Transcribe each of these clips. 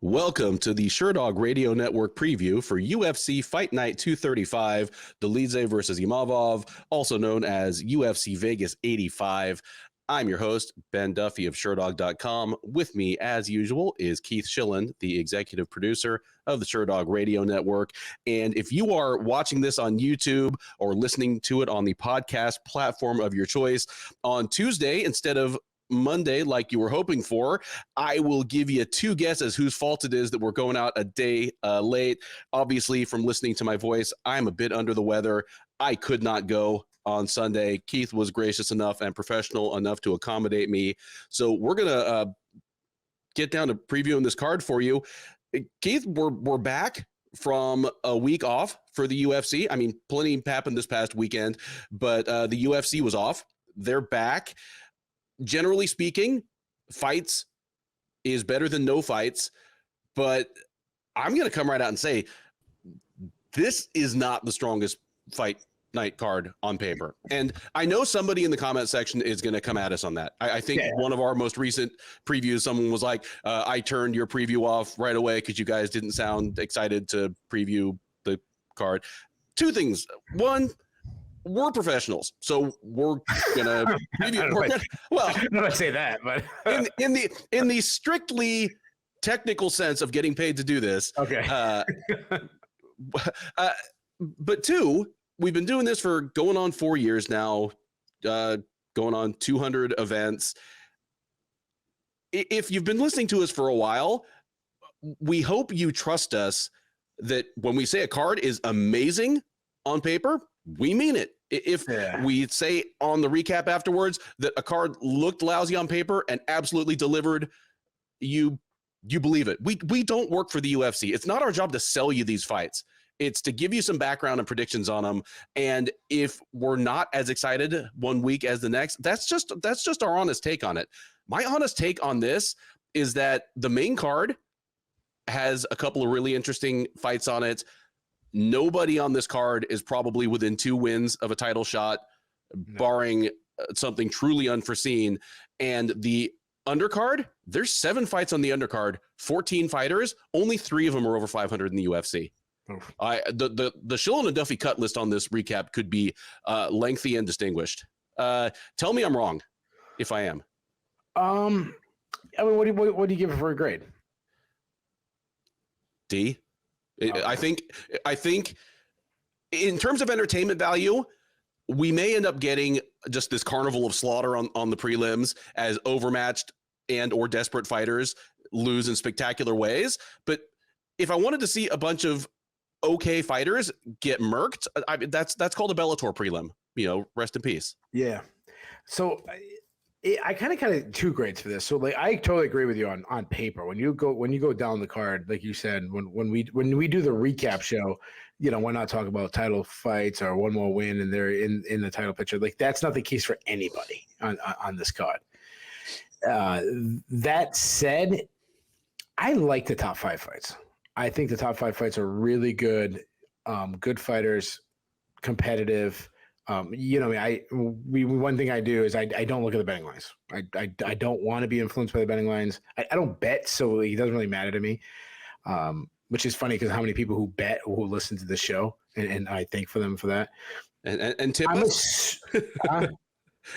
Welcome to the Sherdog Radio Network preview for UFC Fight Night 235, Dolidze versus Imavov, also known as UFC Vegas 85. I'm your host, Ben Duffy of Sherdog.com. With me, as usual, is Keith Schillen, the executive producer of the Sherdog Radio Network. And if you are watching this on YouTube or listening to it on the podcast platform of your choice, on Tuesday, instead of Monday, like you were hoping for, I will give you two guesses whose fault it is that we're going out a day late. Obviously, from listening to my voice, I'm a bit under the weather. I could not go on Sunday. Keith was gracious enough and professional enough to accommodate me. So we're going to get down to previewing this card for you. Keith, we're back from a week off for the UFC. I mean, plenty happened this past weekend, but the UFC was off. They're back. Generally speaking, fights is better than no fights, but I'm going to come right out and say this is not the strongest fight night card on paper. And I know somebody in the comment section is going to come at us on that. I think one of our most recent previews, someone was like, I turned your preview off right away because you guys didn't sound excited to preview the card. Two things. One, we're professionals, so we're gonna. Well, I don't know if I say that, but in the strictly technical sense of getting paid to do this, okay. But two, we've been doing this for going on 4 years now, going on 200 events. If you've been listening to us for a while, we hope you trust us that when we say a card is amazing on paper, we mean it. If we say on the recap afterwards that a card looked lousy on paper and absolutely delivered, you believe it. We don't work for the UFC. It's not our job to sell you these fights. It's to give you some background and predictions on them. And if we're not as excited one week as the next, that's just our honest take on it. My honest take on this is that the main card has a couple of really interesting fights on it. Nobody on this card is probably within 2 wins of a title shot, barring something truly unforeseen. And the undercard, there's 7 fights on the undercard, 14 fighters, only 3 of them are over 500 in the UFC. Oof. The Schillen and Duffy cut list on this recap could be lengthy and distinguished. Tell me I'm wrong, if I am. I mean, what do you give it for a grade? D. I think in terms of entertainment value, we may end up getting just this carnival of slaughter on the prelims as overmatched and or desperate fighters lose in spectacular ways. But if I wanted to see a bunch of okay fighters get murked, that's called a Bellator prelim. Rest in peace. Yeah. So I kind of 2 grades for this. So like I totally agree with you on paper. When you go down the card, like you said, when we do the recap show, we're not talking about title fights or one more win and they're in the title picture. Like that's not the case for anybody on this card. That said, I like the top 5 fights. I think the top 5 fights are really good, good fighters, competitive. One thing I do is I don't look at the betting lines. I don't want to be influenced by the betting lines. I don't bet, so it doesn't really matter to me. Which is funny because how many people who bet who listen to the show, and I thank for them for that. And tip us.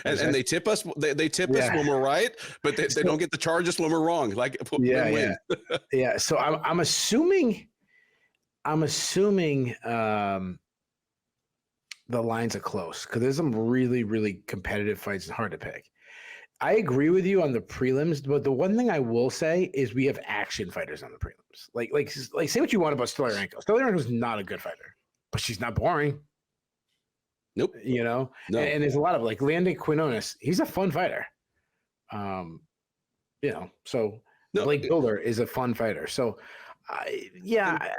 And they tip us. They tip us when we're right, but they don't get to charge us when we're wrong. Like yeah. So I'm assuming. The lines are close because there's some really, really competitive fights. It's hard to pick. I agree with you on the prelims, but the one thing I will say is we have action fighters on the prelims. Like say what you want about Stoliarenko. Stoliarenko is not a good fighter, but she's not boring. Nope. No. And there's a lot of like Landon Quinones. He's a fun fighter. So Blake Bilder is a fun fighter. So I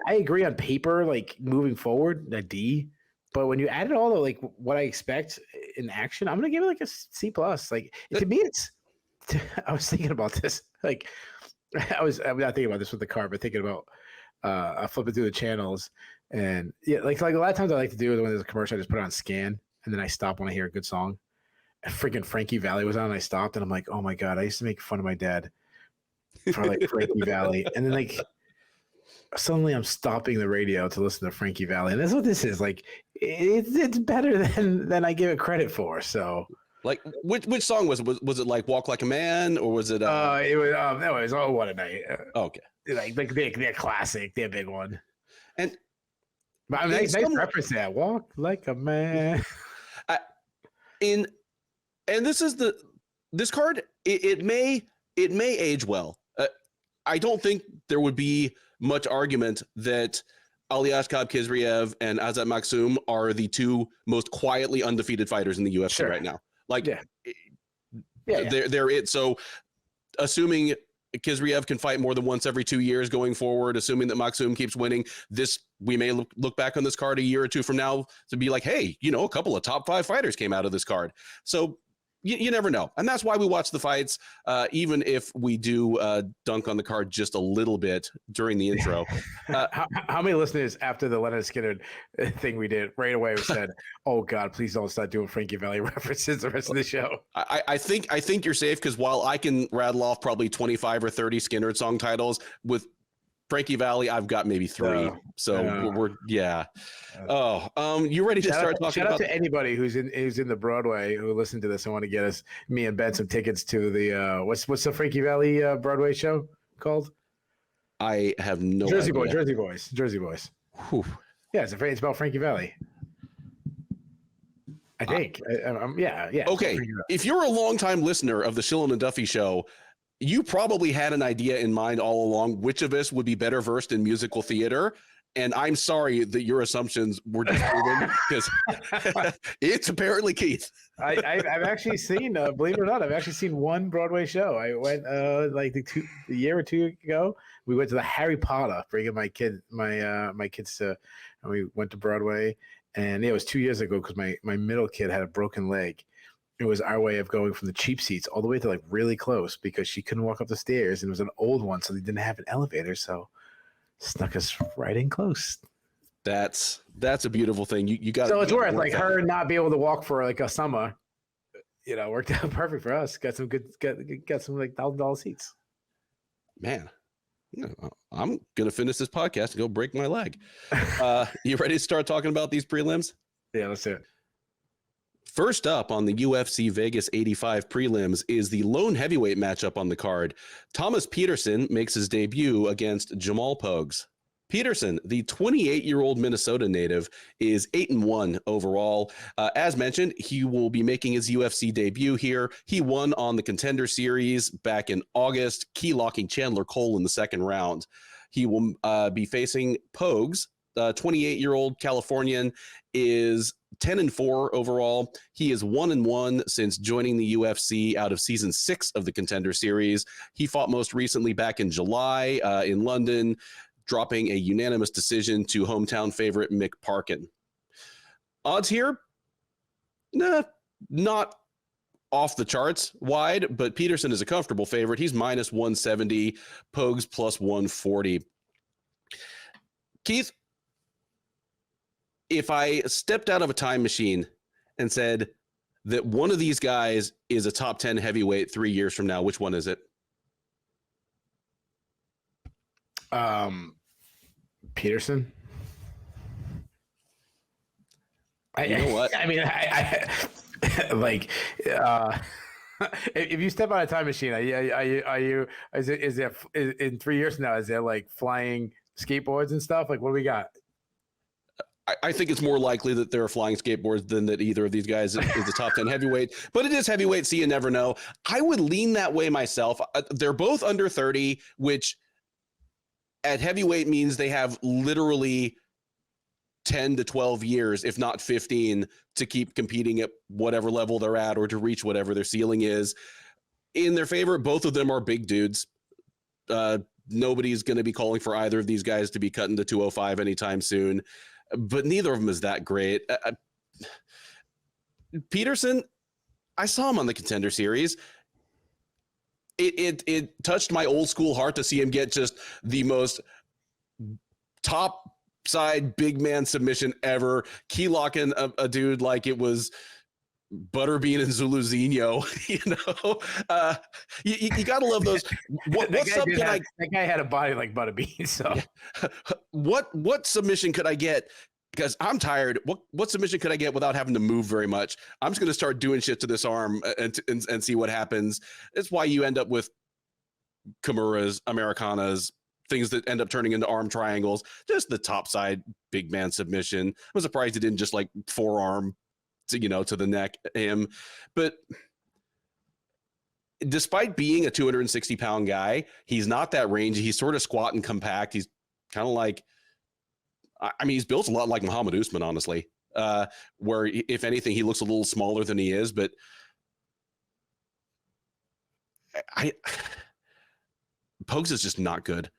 agree on paper, like moving forward, a D. But when you add it all to like what I expect in action, I'm gonna give it like a C+. Like to me, I was thinking about this. Like I'm not thinking about this with the car, but thinking about flipping through the channels and like a lot of times I like to do when there's a commercial, I just put it on scan and then I stop when I hear a good song. And freaking Frankie Valli was on, and I stopped and I'm like, oh my god, I used to make fun of my dad for like Frankie Valli, and then like suddenly I'm stopping the radio to listen to Frankie Valli, and that's what this is. Like it's better than I give it credit for. So like which song was it? Was it like Walk Like a Man, or was it? It was no, it was Oh What a Night. Okay, like their classic, their big one. And but I mean, nice reference to that. Walk like a man. And this is this card. It may age well. I don't think there would be much argument that Aliaskhab, Khizriev, and Azat Maksum are the two most quietly undefeated fighters in the UFC right now. Like, they're it. So, assuming Khizriev can fight more than once every 2 years going forward, assuming that Maksum keeps winning, we may look back on this card a year or two from now to be like, hey, a couple of top 5 fighters came out of this card. So you never know. And that's why we watch the fights, even if we do dunk on the card just a little bit during the intro. How many listeners after the Leonard Skinner thing we did right away said, oh God, please don't start doing Frankie Valli references the rest of the show? I think you're safe, because while I can rattle off probably 25 or 30 Skinner song titles, with Frankie Valli, I've got maybe 3. We're you ready to start talking shout about? Out to anybody who's in the Broadway who listened to this and want to get me and Ben some tickets to the what's the Frankie Valli Broadway show called? I have no Jersey idea. Jersey Boys. Whew. Yeah, it's about Frankie Valli. I think. Yeah. Okay, if you're a longtime listener of the Shillin' and Duffy show, you probably had an idea in mind all along which of us would be better versed in musical theater. And I'm sorry that your assumptions were disproven, because it's apparently Keith. I've actually seen, believe it or not, I've actually seen one Broadway show. I went like a year or two ago. We went to the Harry Potter, bringing my kids to, and we went to Broadway. And it was 2 years ago, because my middle kid had a broken leg. It was our way of going from the cheap seats all the way to like really close, because she couldn't walk up the stairs, and it was an old one, so they didn't have an elevator. So snuck us right in close. That's a beautiful thing. You got. So it's worth like her not be able to walk for like a summer. Worked out perfect for us. Got some like $1,000 seats. Man, I'm gonna finish this podcast and go break my leg. You ready to start talking about these prelims? Yeah, let's do it. First up on the UFC Vegas 85 prelims is the lone heavyweight matchup on the card. Thomas Petersen makes his debut against Jamal Pogues. Petersen, the 28-year-old Minnesota native, is 8-1 overall. As mentioned, he will be making his UFC debut here. He won on the Contender Series back in August, key-locking Chandler Cole in the second round. He will be facing Pogues. 28-year-old Californian is 10-4 overall. He is 1-1 since joining the UFC out of season 6 of the Contender Series. He fought most recently back in July in London, dropping a unanimous decision to hometown favorite Mick Parkin. Odds here, not off the charts wide, but Petersen is a comfortable favorite. He's minus 170, Pogues plus 140. Keith, if I stepped out of a time machine and said that one of these guys is a top 10 heavyweight 3 years from now, which one is it? Petersen. You know what? I mean, I like, if you step on a time machine, are you, is it in 3 years from now, is there like flying skateboards and stuff? Like, what do we got? I think it's more likely that there are flying skateboards than that either of these guys is a top 10 heavyweight, but it is heavyweight, so you never know. I would lean that way myself. They're both under 30, which at heavyweight means they have literally 10 to 12 years, if not 15, to keep competing at whatever level they're at or to reach whatever their ceiling is. In their favor, both of them are big dudes. Nobody's going to be calling for either of these guys to be cut into 205 anytime soon. But neither of them is that great. Petersen, I saw him on the Contender Series. It touched my old school heart to see him get just the most top side big man submission ever, key locking a dude like it was Butterbean and Zuluzinho, you got to love those. That guy had a body like Butterbean. So what submission could I get? Because I'm tired. What submission could I get without having to move very much? I'm just going to start doing shit to this arm and see what happens. It's why you end up with Kimuras, Americanas, things that end up turning into arm triangles. Just the top side big man submission. I'm surprised he didn't just like forearm to the neck him. But despite being a 260-pound guy, he's not that rangy. He's sort of squat and compact. He's kind of like, I mean, he's built a lot like Muhammad Usman, honestly, where if anything, he looks a little smaller than he is. But Pogues is just not good.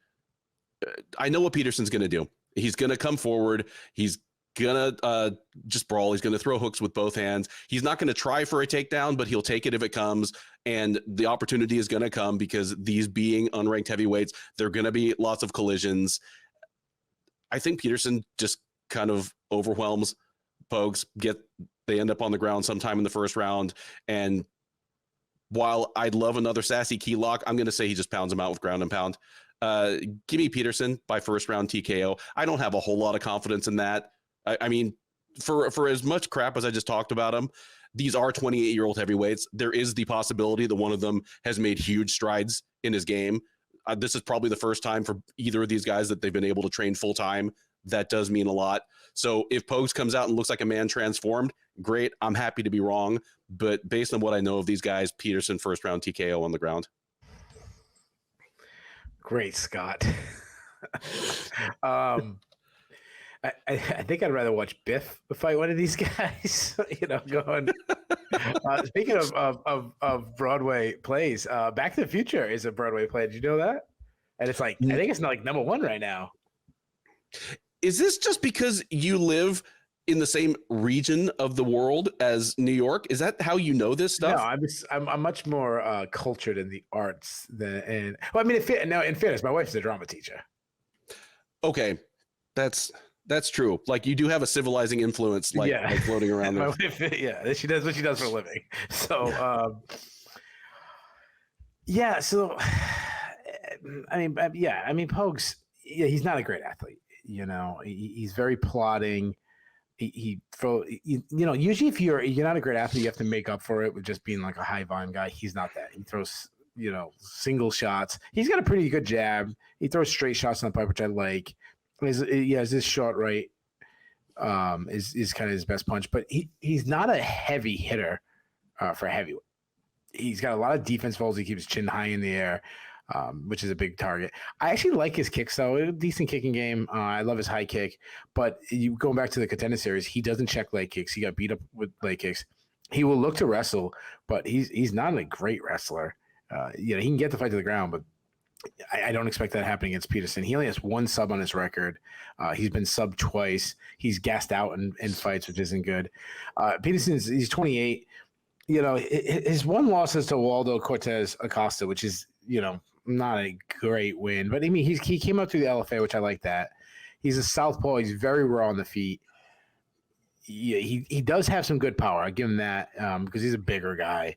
I know what Petersen's going to do. He's going to come forward. He's going to just brawl. He's going to throw hooks with both hands. He's not going to try for a takedown, but he'll take it if it comes. And the opportunity is going to come because these being unranked heavyweights, there are going to be lots of collisions. I think Petersen just kind of overwhelms Pogues. They end up on the ground sometime in the first round. And while I'd love another sassy key lock, I'm going to say he just pounds him out with ground and pound. Give me Petersen by first round TKO. I don't have a whole lot of confidence in that. I mean, for as much crap as I just talked about him, these are 28-year-old heavyweights. There is the possibility that one of them has made huge strides in his game. This is probably the first time for either of these guys that they've been able to train full time. That does mean a lot. So if Pogues comes out and looks like a man transformed, great. I'm happy to be wrong. But based on what I know of these guys, Petersen first round TKO on the ground. Great, Scott. I think I'd rather watch Biff fight one of these guys. Going. Speaking of Broadway plays, Back to the Future is a Broadway play. Did you know that? And it's like, I think it's not like number one right now. Is this just because you live in the same region of the world as New York? Is that how you know this stuff? No, I'm much more cultured in the arts in fairness, my wife's a drama teacher. Okay, that's true. Like you do have a civilizing influence, like floating around there. She does what she does for a living. So, So, Pogues. Yeah, he's not a great athlete. He's very plodding. Usually if you're not a great athlete, you have to make up for it with just being like a high volume guy. He's not that. He throws, single shots. He's got a pretty good jab. He throws straight shots on the pipe, which I like. His short right is kind of his best punch, but he's not a heavy hitter for heavyweight. He's got a lot of defense falls. He keeps his chin high in the air, which is a big target. I actually like his kicks, though. A decent kicking game. I love his high kick. But going back to the Contender Series, he doesn't check leg kicks. He got beat up with leg kicks. He will look to wrestle, but he's not a great wrestler. He can get the fight to the ground, but I don't expect that happening against Petersen. He only has one sub on his record. He's been subbed twice. He's gassed out in fights, which isn't good. He's 28. His one loss is to Waldo Cortez Acosta, which is, not a great win. But I mean, he came up through the LFA, which I like that. He's a southpaw. He's very raw on the feet. Yeah, he does have some good power. I give him that because he's a bigger guy.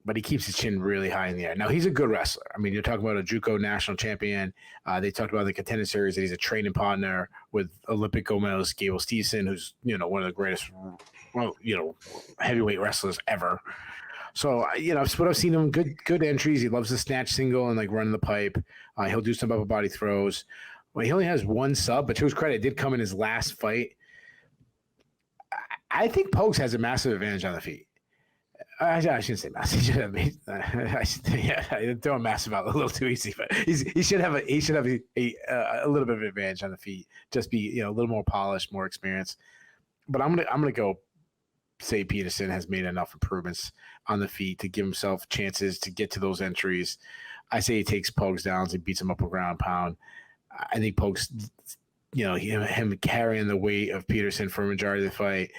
But he keeps his chin really high in the air. Now, he's a good wrestler. I mean, you're talking about a JUCO national champion. They talked about the Contender Series that he's a training partner with Olympic gold medalist Gable Stevenson, who's, one of the greatest, heavyweight wrestlers ever. So, what I've seen him, good entries. He loves the snatch single and, running the pipe. He'll do some upper body throws. Well, he only has one sub, but to his credit, it did come in his last fight. I think Pogues has a massive advantage on the feet. I shouldn't say massive. I throw massive out a little too easy, but he should have a little bit of advantage on the feet. Just be a little more polished, more experience. But I'm gonna go say Petersen has made enough improvements on the feet to give himself chances to get to those entries. I say he takes Pogues down and beats him up a ground and pound. I think Pogues, him carrying the weight of Petersen for a majority of the fight.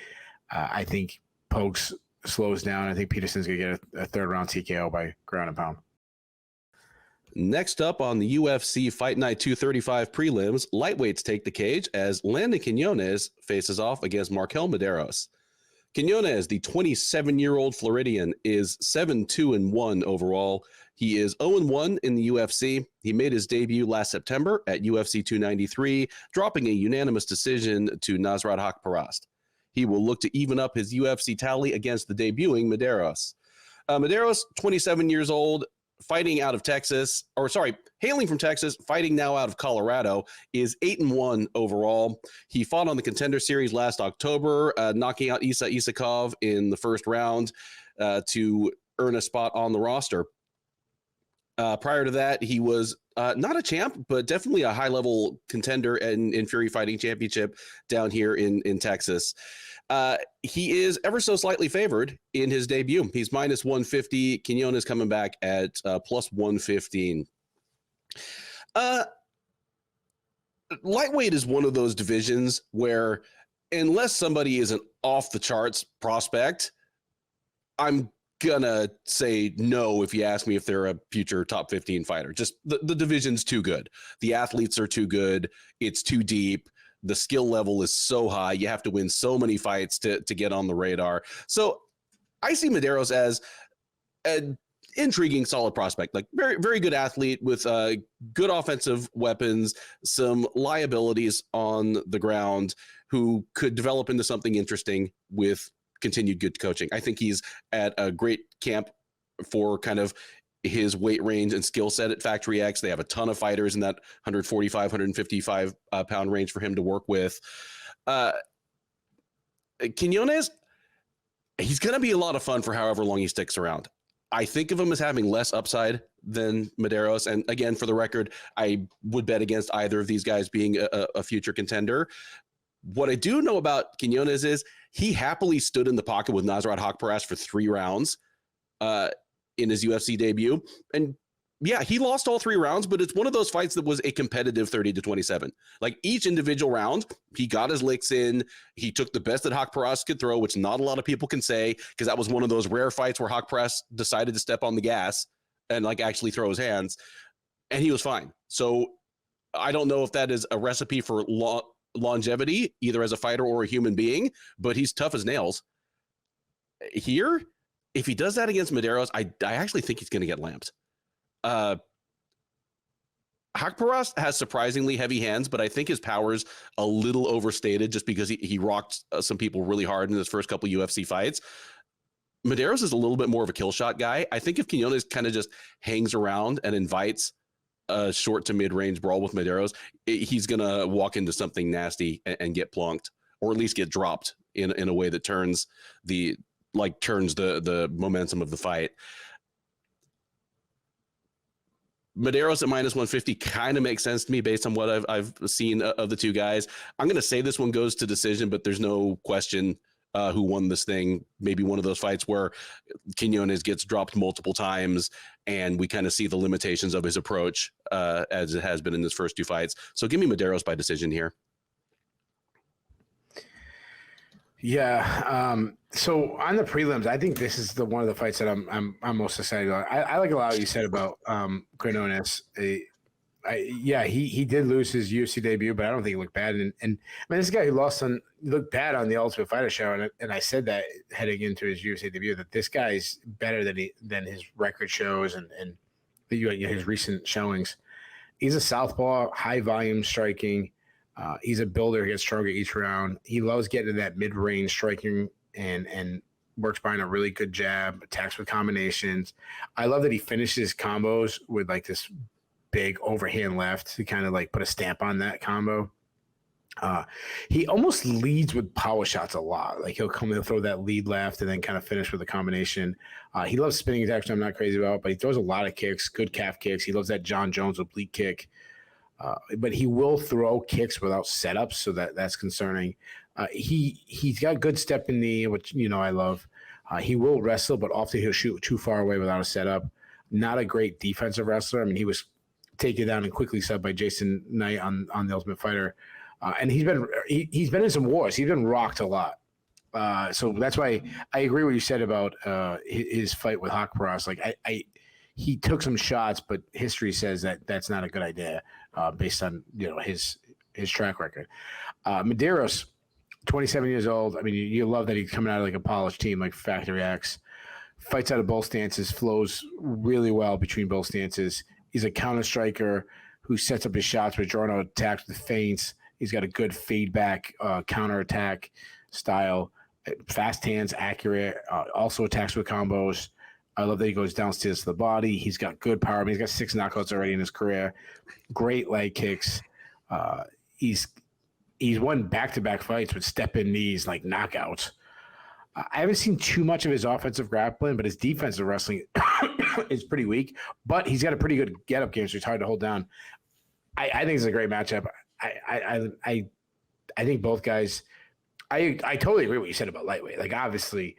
I think Pogues slows down. I think Petersen's going to get a third round TKO by ground and pound. Next up on the UFC Fight Night 235 prelims, lightweights take the cage as Landon Quinones faces off against Marquel Mederos. Quinones, the 27-year-old Floridian, is 7-2-1 overall. He is 0-1 in the UFC. He made his debut last September at UFC 293, dropping a unanimous decision to Nasrat Haqparast. He will look to even up his UFC tally against the debuting Mederos. Mederos, 27 years old, hailing from Texas, fighting now out of Colorado, is 8-1 overall. He fought on the Contender Series last October, knocking out Isa Isakov in the first round to earn a spot on the roster. Prior to that, he was not a champ, but definitely a high-level contender in Fury Fighting Championship down here in Texas. He is ever so slightly favored in his debut. He's minus 150. Quinones coming back at plus 115. Lightweight is one of those divisions where unless somebody is an off-the-charts prospect, I'm gonna say no if you ask me if they're a future top 15 fighter. Just the division's too good. The athletes are too good. It's too deep. The skill level is so high. You have to win so many fights to get on the radar. So I see Mederos as an intriguing, solid prospect, like very, very good athlete with good offensive weapons, some liabilities on the ground, who could develop into something interesting with continued good coaching. I think he's at a great camp for kind of his weight range and skill set at Factory X. They have a ton of fighters in that 145, 155 pound range for him to work with. Quinones, he's going to be a lot of fun for however long he sticks around. I think of him as having less upside than Mederos. And again, for the record, I would bet against either of these guys being a future contender. What I do know about Quinones is he happily stood in the pocket with Nasrat Haqparast for 3 rounds in his UFC debut. And yeah, he lost all 3 rounds, but it's one of those fights that was a competitive 30-27. Like each individual round, he got his licks in. He took the best that Haqparast could throw, which not a lot of people can say, because that was one of those rare fights where Haqparast decided to step on the gas and like actually throw his hands, and he was fine. So I don't know if that is a recipe for longevity, either as a fighter or a human being, but he's tough as nails. Here, if he does that against Mederos, I actually think he's going to get lamped. Haqparast has surprisingly heavy hands, but I think his power's a little overstated just because he rocked some people really hard in his first couple UFC fights. Mederos is a little bit more of a kill shot guy. I think if Quinones kind of just hangs around and invites a short to mid-range brawl with Mederos, he's going to walk into something nasty and get plunked, or at least get dropped in a way that turns the momentum of the fight. Mederos at minus 150 kind of makes sense to me based on what I've seen of the two guys. I'm going to say this one goes to decision, but there's no question who won this thing. Maybe one of those fights where Quinones gets dropped multiple times and we kind of see the limitations of his approach as it has been in his first 2 fights. So give me Mederos by decision here. Yeah. So on the prelims, I think this is one of the fights that I'm most excited about. I like a lot of what you said about Quinones. He did lose his UFC debut, but I don't think he looked bad. And I mean, this guy who looked bad on the Ultimate Fighter show, and I said that heading into his UFC debut, that this guy's better than his record shows and his recent showings. He's a southpaw, high volume striking. He's a builder. He gets stronger each round. He loves getting to that mid-range striking and works behind a really good jab, attacks with combinations. I love that he finishes combos with like this big overhand left to kind of like put a stamp on that combo. He almost leads with power shots a lot. Like he'll come and throw that lead left and then kind of finish with a combination. He loves spinning attacks, which I'm not crazy about, but he throws a lot of kicks, good calf kicks. He loves that John Jones oblique kick. But he will throw kicks without setups, so that's concerning. He's got good step in knee, which I love. He will wrestle, but often he'll shoot too far away without a setup. Not a great defensive wrestler. I mean, he was taken down and quickly subbed by Jason Knight on the Ultimate Fighter, and he's been in some wars. He's been rocked a lot. So that's why I agree with what you said about his fight with Haqparast. Like he took some shots, but history says that that's not a good idea based on his track record. Mederos, 27 years old. I mean, you love that he's coming out of like a polished team like Factory X. Fights out of both stances, flows really well between both stances. He's a counter striker who sets up his shots with drawn out attacks with feints. He's got a good feedback counter attack style. Fast hands, accurate. Also attacks with combos. I love that he goes downstairs to the body. He's got good power. I mean, he's got 6 knockouts already in his career. Great leg kicks. He's won back-to-back fights with step-in knees, like knockouts. I haven't seen too much of his offensive grappling, but his defensive wrestling is pretty weak. But he's got a pretty good get-up game, so it's hard to hold down. I think it's a great matchup. I think both guys. I totally agree with what you said about lightweight. Like, obviously,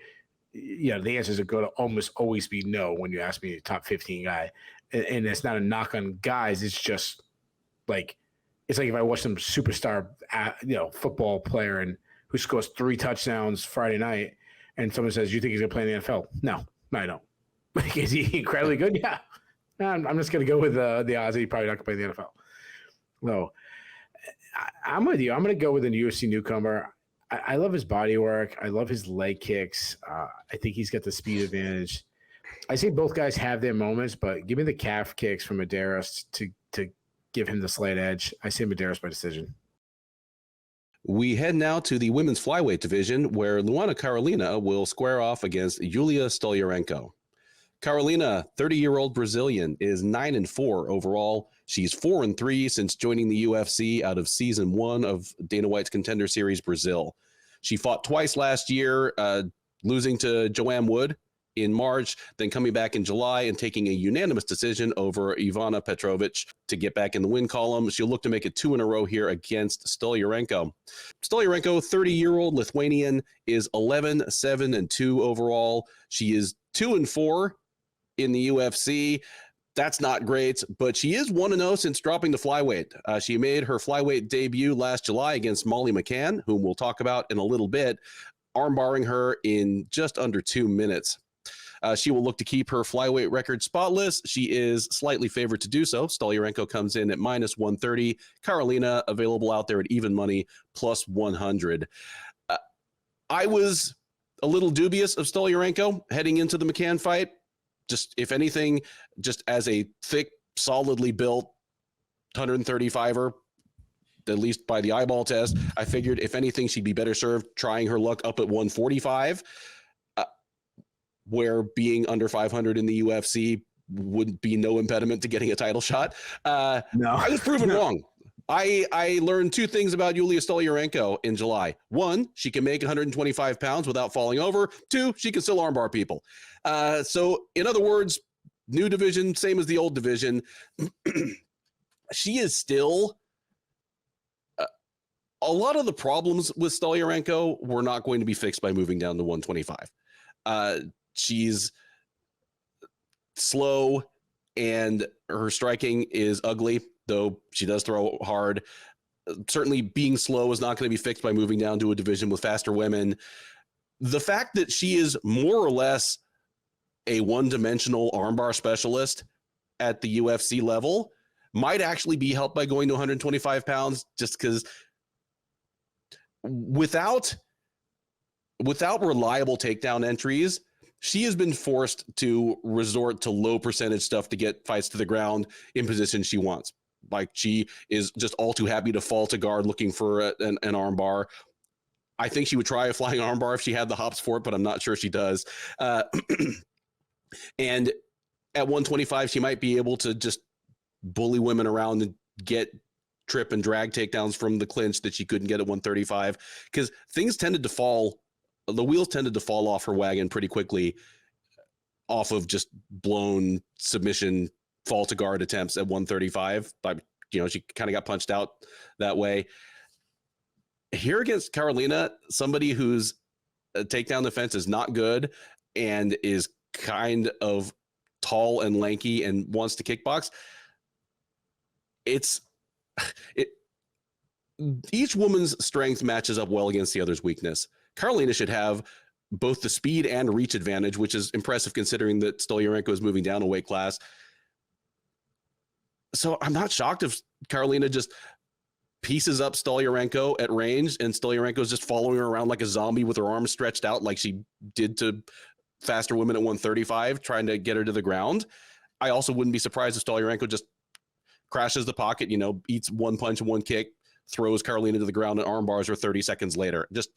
the answers are going to almost always be no when you ask me a top 15 guy, and it's not a knock on guys. It's just like it's like if I watch some superstar, football player and who scores 3 touchdowns Friday night, and someone says, "You think he's going to play in the NFL?" No, I don't. Is he incredibly good? Yeah. I'm just going to go with the odds that he's probably not going to play in the NFL. No, I'm with you. I'm going to go with a UFC newcomer. I love his body work. I love his leg kicks. I think he's got the speed advantage. I say both guys have their moments, but give me the calf kicks from Mederos to give him the slight edge. I say Mederos by decision. We head now to the women's flyweight division, where Luana Carolina will square off against Julija Stoliarenko. Carolina, 30-year-old Brazilian, is 9-4 overall. She's 4-3 since joining the UFC out of season 1 of Dana White's Contender Series Brazil. She fought twice last year, losing to Joanne Wood in March, then coming back in July and taking a unanimous decision over Ivana Petrovic to get back in the win column. She'll look to make it 2 in a row here against Stoliarenko. Stoliarenko, 30-year-old Lithuanian, is 11-7-2 overall. She is 2-4 in the UFC. That's not great, but she is 1-0 since dropping the flyweight. She made her flyweight debut last July against Molly McCann, whom we'll talk about in a little bit, armbarring her in just under 2 minutes. She will look to keep her flyweight record spotless. She is slightly favored to do so. Stoliarenko comes in at -130. Carolina available out there at even money, +100. I was a little dubious of Stoliarenko heading into the McCann fight. Just, if anything, just as a thick, solidly built 135er, at least by the eyeball test, I figured if anything, she'd be better served trying her luck up at 145, where being under 500 in the UFC would be no impediment to getting a title shot. No, I was proven wrong. I learned 2 things about Julija Stoliarenko in July. 1, she can make 125 pounds without falling over. 2, she can still armbar people. So in other words, new division, same as the old division. She is still a lot of the problems with Stoliarenko were not going to be fixed by moving down to 125. She's slow and her striking is ugly, though she does throw hard. Certainly being slow is not going to be fixed by moving down to a division with faster women. The fact that she is more or less a one-dimensional armbar specialist at the UFC level might actually be helped by going to 125 pounds, just because without reliable takedown entries, she has been forced to resort to low percentage stuff to get fights to the ground in positions she wants. Like, she is just all too happy to fall to guard looking for an armbar. I think she would try a flying armbar if she had the hops for it, but I'm not sure she does. And at 125, she might be able to just bully women around and get trip and drag takedowns from the clinch that she couldn't get at 135, because the wheels tended to fall off her wagon pretty quickly off of just blown submission fall to guard attempts at 135. But, she kind of got punched out that way. Here against Carolina, somebody whose takedown defense is not good and is kind of tall and lanky and wants to kickbox, each woman's strength matches up well against the other's weakness. Carolina should have both the speed and reach advantage, which is impressive considering that Stoliarenko is moving down a weight class. So I'm not shocked if Carolina just pieces up Stoliarenko at range, and Stoliarenko is just following her around like a zombie with her arms stretched out like she did to faster women at 135, trying to get her to the ground. I also wouldn't be surprised if Stoliarenko just crashes the pocket, eats one punch and one kick, throws Karolina to the ground and arm bars her 30 seconds later. Just,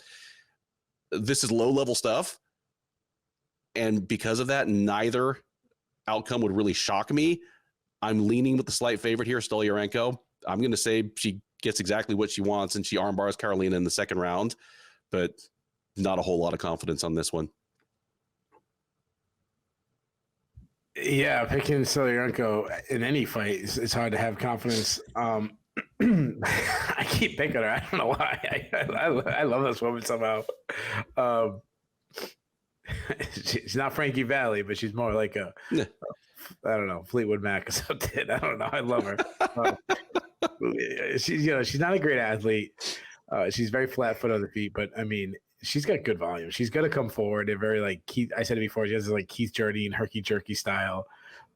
this is low-level stuff. And because of that, neither outcome would really shock me. I'm leaning with the slight favorite here, Stoliarenko. I'm going to say she gets exactly what she wants, and she arm bars Karolina in the second round, but not a whole lot of confidence on this one. Yeah, picking Stoliarenko in any fight, it's hard to have confidence. I keep picking her. I don't know why. I love this woman somehow. She's not Frankie Valli, but she's more like I don't know, Fleetwood Mac or something. I don't know. I love her. She's not a great athlete. She's very flat-footed on the feet, but I mean, she's got good volume. She's going to come forward. They're very like Keith. I said it before. She has like Keith Jardine, herky jerky style,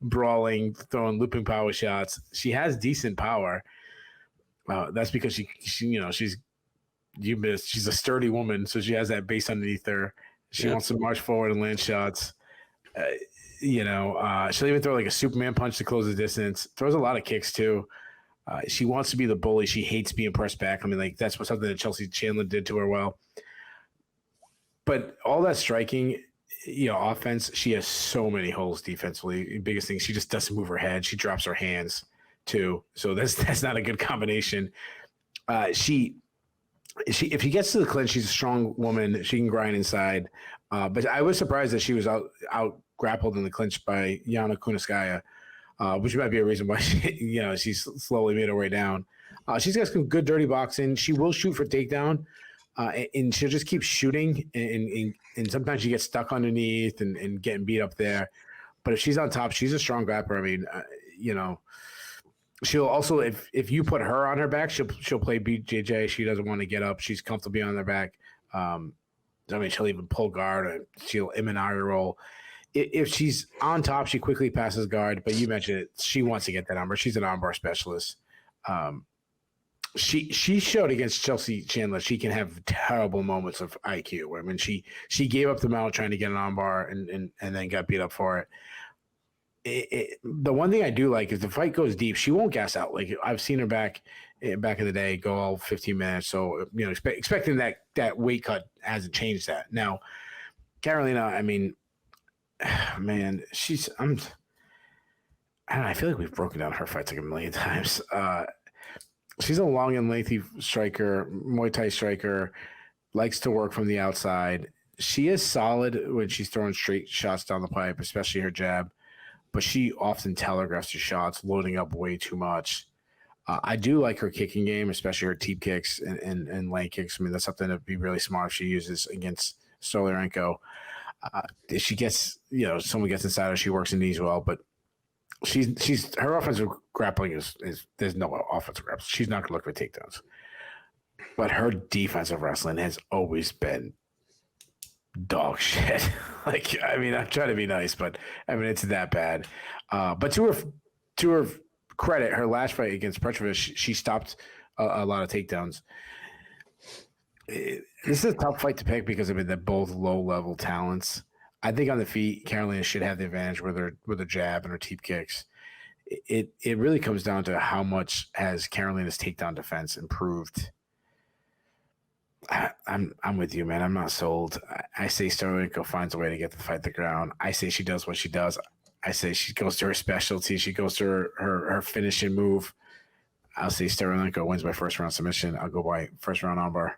brawling, throwing looping power shots. She has decent power. That's because she's a sturdy woman, so she has that base underneath her. She wants to march forward and land shots. She'll even throw like a Superman punch to close the distance. Throws a lot of kicks too. She wants to be the bully. She hates being pressed back. I mean, like that's something that Chelsea Chandler did to her well. But all that striking, offense, she has so many holes defensively. The biggest thing, she just doesn't move her head. She drops her hands too. So that's not a good combination. If she gets to the clinch, she's a strong woman. She can grind inside. But I was surprised that she was out grappled in the clinch by Yana Kunitskaya, which might be a reason why she's slowly made her way down. She's got some good dirty boxing. She will shoot for takedown. And she'll just keep shooting, and sometimes she gets stuck underneath and getting beat up there. But if she's on top, she's a strong grappler. I mean, she'll also if you put her on her back, she'll play BJJ. She doesn't want to get up. She's comfortable on their back. I mean, she'll even pull guard, and she'll Imanari roll. If she's on top, she quickly passes guard. But you mentioned it; she wants to get that armbar. She's an armbar specialist. She showed against Chelsea Chandler she can have terrible moments of IQ. I mean, she gave up the mount trying to get an armbar and then got beat up for it. The one thing I do like is the fight goes deep. She won't gas out. Like I've seen her back in the day go all 15 minutes. So expecting that weight cut hasn't changed that. Now, Karolina, I mean, man, I don't know. I feel like we've broken down her fights like a million times. She's a long and lengthy striker, Muay Thai striker, likes to work from the outside. She is solid when she's throwing straight shots down the pipe, especially her jab, but she often telegraphs her shots, loading up way too much. I do like her kicking game, especially her teep kicks and leg kicks. I mean, that's something that would be really smart if she uses against Stoliarenko. If she gets, someone gets inside her, she works in knees well, but she's her offensive grappling is there's no offensive grappling. She's not gonna look for takedowns. But her defensive wrestling has always been dog shit. Like, I mean, I'm trying to be nice, but I mean it's that bad. But to her credit, her last fight against Petrovic, she stopped a lot of takedowns. This is a tough fight to pick because I mean they're both low level talents. I think on the feet, Karolina should have the advantage with her jab and her teep kicks. It really comes down to how much has Karolina's takedown defense improved. I'm with you, man. I'm not sold. I say Stoliarenko finds a way to get the fight to the ground. I say she does what she does. I say she goes to her specialty. She goes to her finishing move. I'll say Stoliarenko wins by first round submission. I'll go by first round armbar.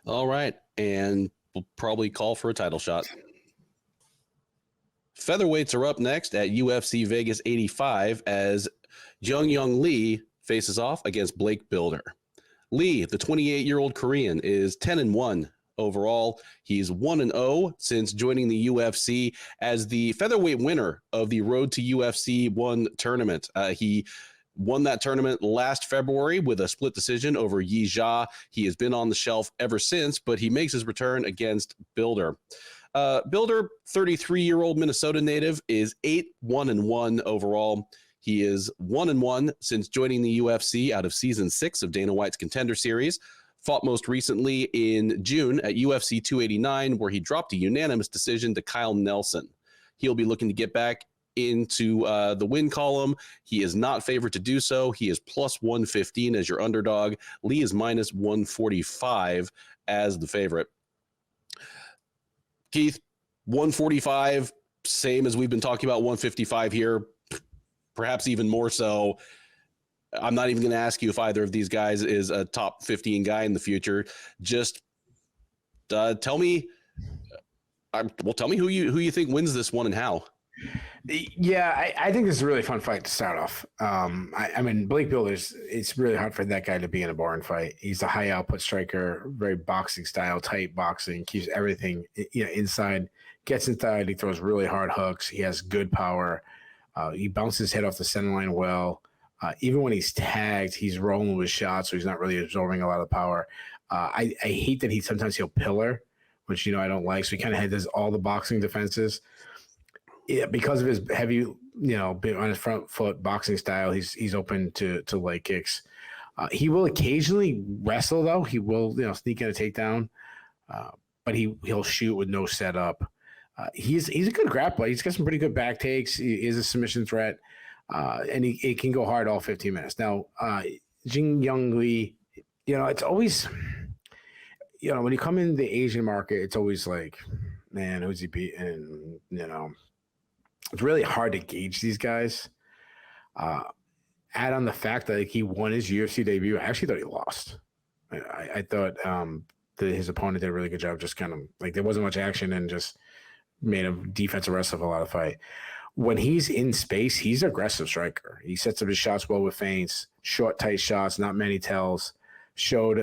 All right, and we'll probably call for a title shot. Featherweights are up next at UFC Vegas 85 as Jeong Lee faces off against Blake Bilder. Lee, the 28-year-old Korean, is 10-1 overall. He's 1-0 since joining the UFC as the featherweight winner of the Road to UFC 1 tournament. He won that tournament last February with a split decision over Yi Jia. He has been on the shelf ever since, but he makes his return against Bilder. Bilder, 33-year-old Minnesota native, is 8-1-1 overall. He is 1-1 since joining the UFC out of season 6 of Dana White's Contender Series. Fought most recently in June at UFC 289, where he dropped a unanimous decision to Kyle Nelson. He'll be looking to get back into the win column. He is not favored to do so. He is plus 115 as your underdog. Lee is minus 145 as the favorite. Keith, 145, same as we've been talking about 155 here, perhaps even more so. I'm not even going to ask you if either of these guys is a top 15 guy in the future. Just tell me who you think wins this one and how. Yeah, I think this is a really fun fight to start off. I mean, Blake Bilder's, it's really hard for that guy to be in a boring fight. He's a high output striker, very boxing style, tight boxing, keeps everything inside, gets inside. He throws really hard hooks. He has good power. He bounces his head off the center line well. Even when he's tagged, he's rolling with shots, so he's not really absorbing a lot of power. I hate that sometimes he'll pillar, which I don't like. So he kind of has all the boxing defenses. Yeah, because of his heavy, on his front foot boxing style, he's open to leg kicks. He will occasionally wrestle, though. He will, sneak in a takedown, but he'll shoot with no setup. He's a good grappler. He's got some pretty good back takes. He is a submission threat, and he can go hard all 15 minutes. Now, Jeong Lee, it's always, when you come in the Asian market, it's always like, man, who's he beating? It's really hard to gauge these guys. Add on the fact that he won his UFC debut. I actually thought he lost. I thought that his opponent did a really good job. Just kind of like there wasn't much action and just made a defensive wrestler a lot of fight. When he's in space, he's an aggressive striker. He sets up his shots well with feints, short, tight shots, not many tells. Showed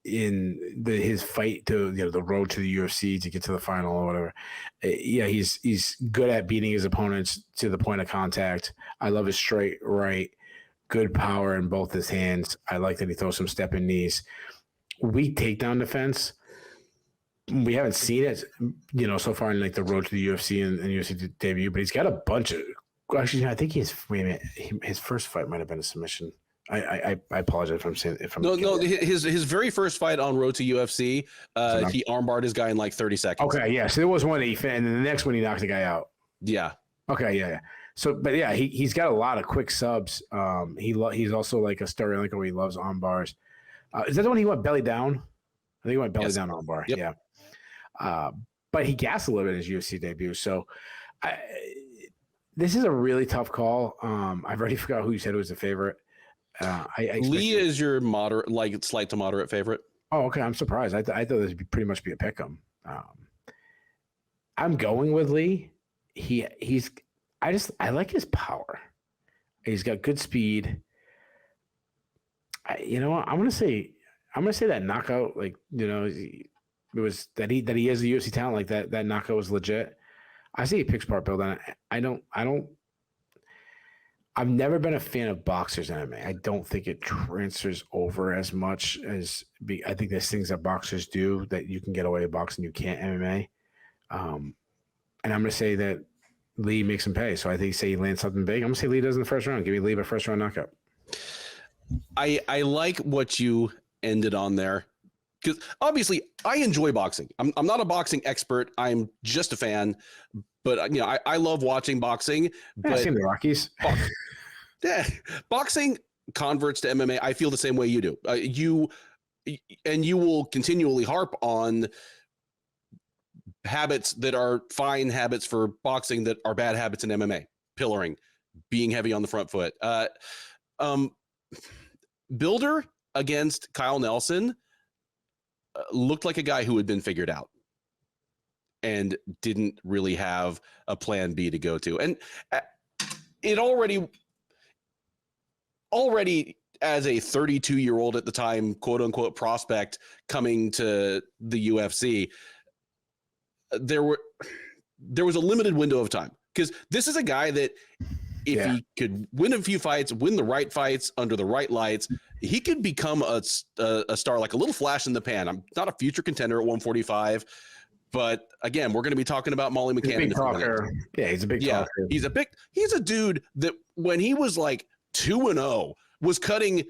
in his fight to the road to the UFC to get to the final or whatever. He's good at beating his opponents to the point of contact. I love his straight right, good power in both his hands. I like that he throws some stepping knees. Weak takedown defense. We haven't seen it, so far in like the road to the UFC and UFC debut, but he's got a bunch of. Actually, I think his first fight might have been a submission. I apologize if I'm saying no. His very first fight on road to UFC, he armbarred his guy in like 30 seconds. Okay, yeah. So there was one and then the next one he knocked the guy out. Yeah. Okay, yeah. So, but yeah, he's got a lot of quick subs. He's also like a Stoliarenko where he loves armbars. Is that the one he went belly down? I think he went belly down armbar. Yep. Yeah. But he gassed a little bit in his UFC debut. So, this is a really tough call. I've already forgot who you said was the favorite. Lee is your moderate, like slight to moderate favorite. Oh, okay. I'm surprised. I thought this would pretty much be a pick 'em. I'm going with Lee. I like his power. He's got good speed. You know what? I'm gonna say that knockout. Like it was that he is a UFC talent. Like that knockout was legit. I say he picks part build on it. I've never been a fan of boxers MMA. I don't think it transfers over as much as I think there's things that boxers do that you can get away with boxing, you can't MMA. And I'm going to say that Lee makes him pay. So I think he lands something big. I'm going to say Lee does in the first round. Give me Lee a first round knockout. I like what you ended on there because obviously I enjoy boxing. I'm not a boxing expert. I'm just a fan. But I love watching boxing. But I've seen the Rockies. Boxing converts to MMA. I feel the same way you do. You will continually harp on habits that are fine habits for boxing that are bad habits in MMA. Pillaring, being heavy on the front foot. Bilder against Kyle Nelson looked like a guy who had been figured out and didn't really have a plan B to go to. And it already as a 32-year-old at the time, quote unquote prospect coming to the UFC, there was a limited window of time because this is a guy that if he could win a few fights, win the right fights under the right lights, he could become a star, like a little flash in the pan. I'm not a future contender at 145. But again, we're going to be talking about Molly McCann. Big talker. Yeah, he's a big talker. He's a dude that when he was like 2-0 was cutting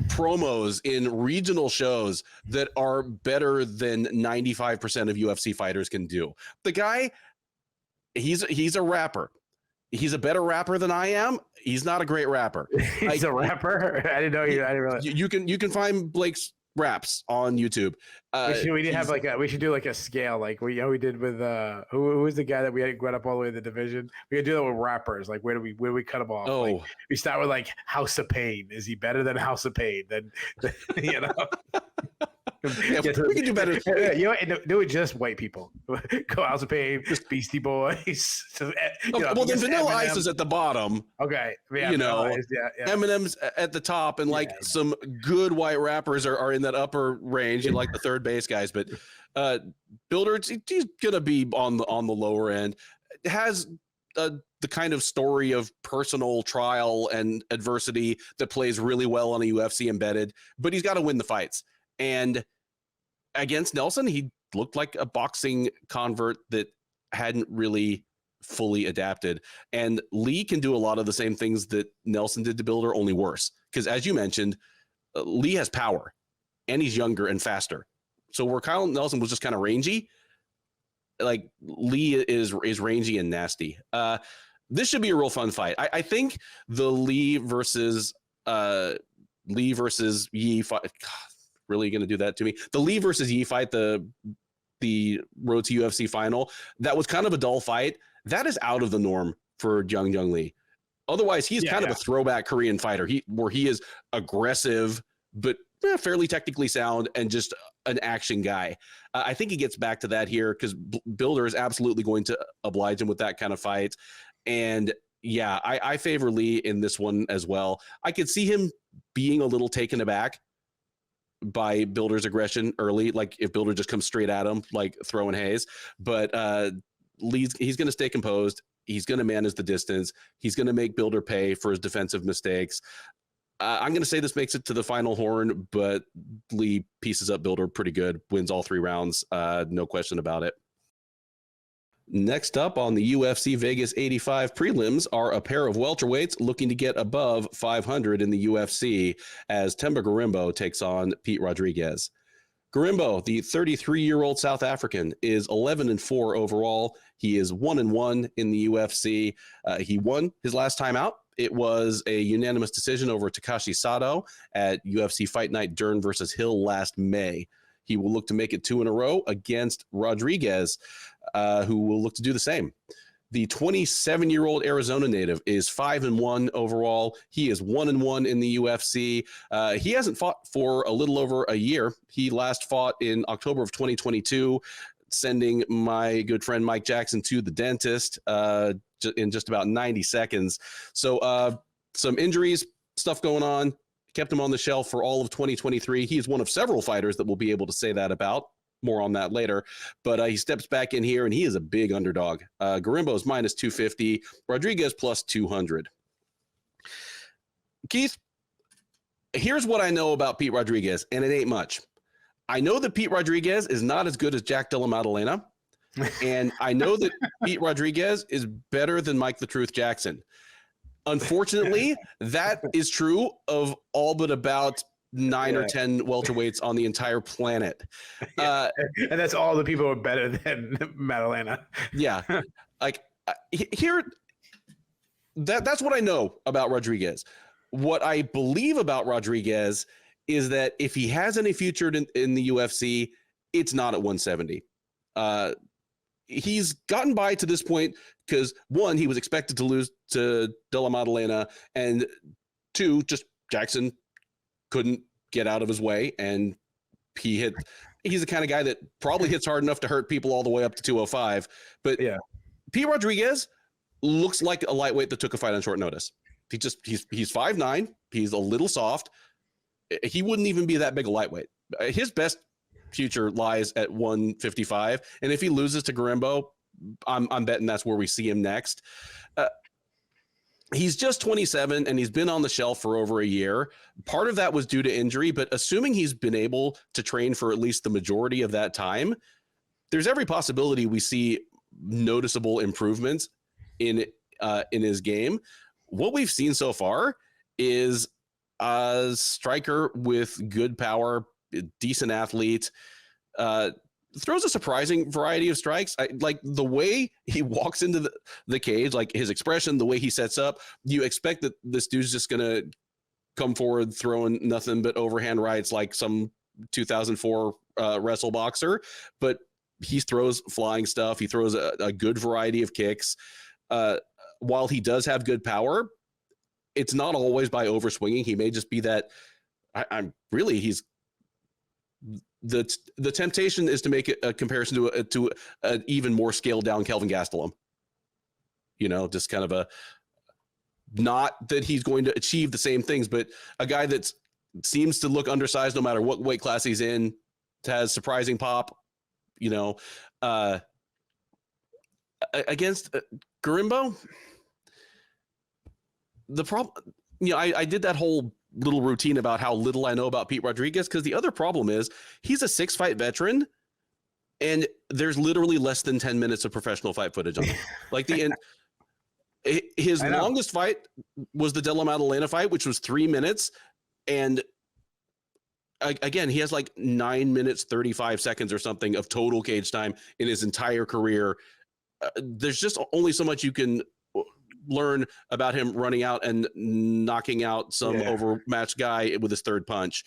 promos in regional shows that are better than 95% of UFC fighters can do. The guy, he's a rapper. He's a better rapper than I am. He's not a great rapper. He's a rapper. I didn't know you. I didn't realize. You can find Blake's raps on YouTube. We need to have we should do like a scale, like we did with who was the guy that we had went up all the way to the division. We could do that with rappers. Like where do we cut them off? Oh, like, we start with like House of Pain. Is he better than House of Pain? Then you know. Yeah, we can do better. You know, and do it just white people. Go House of Pain, Beastie Boys. Well, then Vanilla Ice is at the bottom. Okay, yeah, Eminem's at the top, and some good white rappers are in that upper range, and like the third base guys. But Bilder, he's gonna be on the lower end. It has the kind of story of personal trial and adversity that plays really well on a UFC embedded, but he's got to win the fights. And against Nelson, he looked like a boxing convert that hadn't really fully adapted. And Lee can do a lot of the same things that Nelson did to Bilder, only worse. Because as you mentioned, Lee has power, and he's younger and faster. So where Kyle Nelson was just kind of rangy, like Lee is rangy and nasty. This should be a real fun fight. I think the Lee versus Yi fight. God, really going to do that to me? The Lee versus Yi fight, the road to UFC final, that was kind of a dull fight. That is out of the norm for Jeong Lee. Otherwise, he's kind of a throwback Korean fighter. Where he is aggressive, but fairly technically sound and just an action guy. I think he gets back to that here because Bilder is absolutely going to oblige him with that kind of fight. And yeah, I favor Lee in this one as well. I could see him being a little taken aback by Bilder's aggression early, like if Bilder just comes straight at him, like throwing haze. But he's going to stay composed. He's going to manage the distance. He's going to make Bilder pay for his defensive mistakes. I'm going to say this makes it to the final horn, but Lee pieces up Bilder pretty good, wins all 3 rounds. No question about it. Next up on the UFC Vegas 85 prelims are a pair of welterweights looking to get above 500 in the UFC as Themba Gorimbo takes on Pete Rodriguez. Gorimbo, the 33-year-old South African, is 11-4 overall. He is 1-1 in the UFC. He won his last time out. It was a unanimous decision over Takashi Sato at UFC Fight Night Dern versus Hill last May. He will look to make it 2 in a row against Rodriguez, who will look to do the same. The 27-year-old Arizona native is 5-1 overall. He is 1-1 in the UFC. He hasn't fought for a little over a year. He last fought in October of 2022, sending my good friend Mike Jackson to the dentist in just about 90 seconds. So some injuries, stuff going on. Kept him on the shelf for all of 2023. He is one of several fighters that will be able to say that about. More on that later. But he steps back in here, and he is a big underdog. Gorimbo is minus 250. Rodriguez plus 200. Keith, here's what I know about Pete Rodriguez, and it ain't much. I know that Pete Rodriguez is not as good as Jack Della Maddalena, and I know that Pete Rodriguez is better than Mike the Truth Jackson. Unfortunately, that is true of all but about 9 or 10 welterweights on the entire planet. And that's all the people who are better than Maddalena. Yeah. Like here, that's what I know about Rodriguez. What I believe about Rodriguez is that if he has any future in the UFC, it's not at 170. He's gotten by to this point because 1, he was expected to lose to Della Maddalena, and 2, just Jackson couldn't get out of his way, and he's the kind of guy that probably hits hard enough to hurt people all the way up to 205. But yeah, Pete Rodriguez looks like a lightweight that took a fight on short notice. He's 5'9". He's a little soft. He wouldn't even be that big a lightweight. His best future lies at 155, and if he loses to Gorimbo, I'm betting that's where we see him next. He's just 27, and he's been on the shelf for over a year. Part of that was due to injury, but assuming he's been able to train for at least the majority of that time, there's every possibility we see noticeable improvements in his game. What we've seen so far is a striker with good power, decent athlete, throws a surprising variety of strikes. Like the way he walks into the cage, like his expression, the way he sets up, you expect that this dude's just going to come forward throwing nothing but overhand rights like some 2004 wrestle boxer, but he throws flying stuff. He throws a good variety of kicks. While he does have good power, it's not always by overswinging. He may just be that he's the temptation is to make a comparison to an even more scaled down Kelvin Gastelum. Just kind of not that he's going to achieve the same things, but a guy that seems to look undersized no matter what weight class he's in, has surprising pop, against Gorimbo. The problem, I did that whole little routine about how little I know about Pete Rodriguez, because the other problem is he's a 6-fight veteran and there's literally less than 10 minutes of professional fight footage on him. Like his longest fight was the Della Maddalena fight, which was 3 minutes. And again, he has like 9 minutes, 35 seconds or something of total cage time in his entire career. There's just only so much you can learn about him running out and knocking out some overmatched guy with his third punch.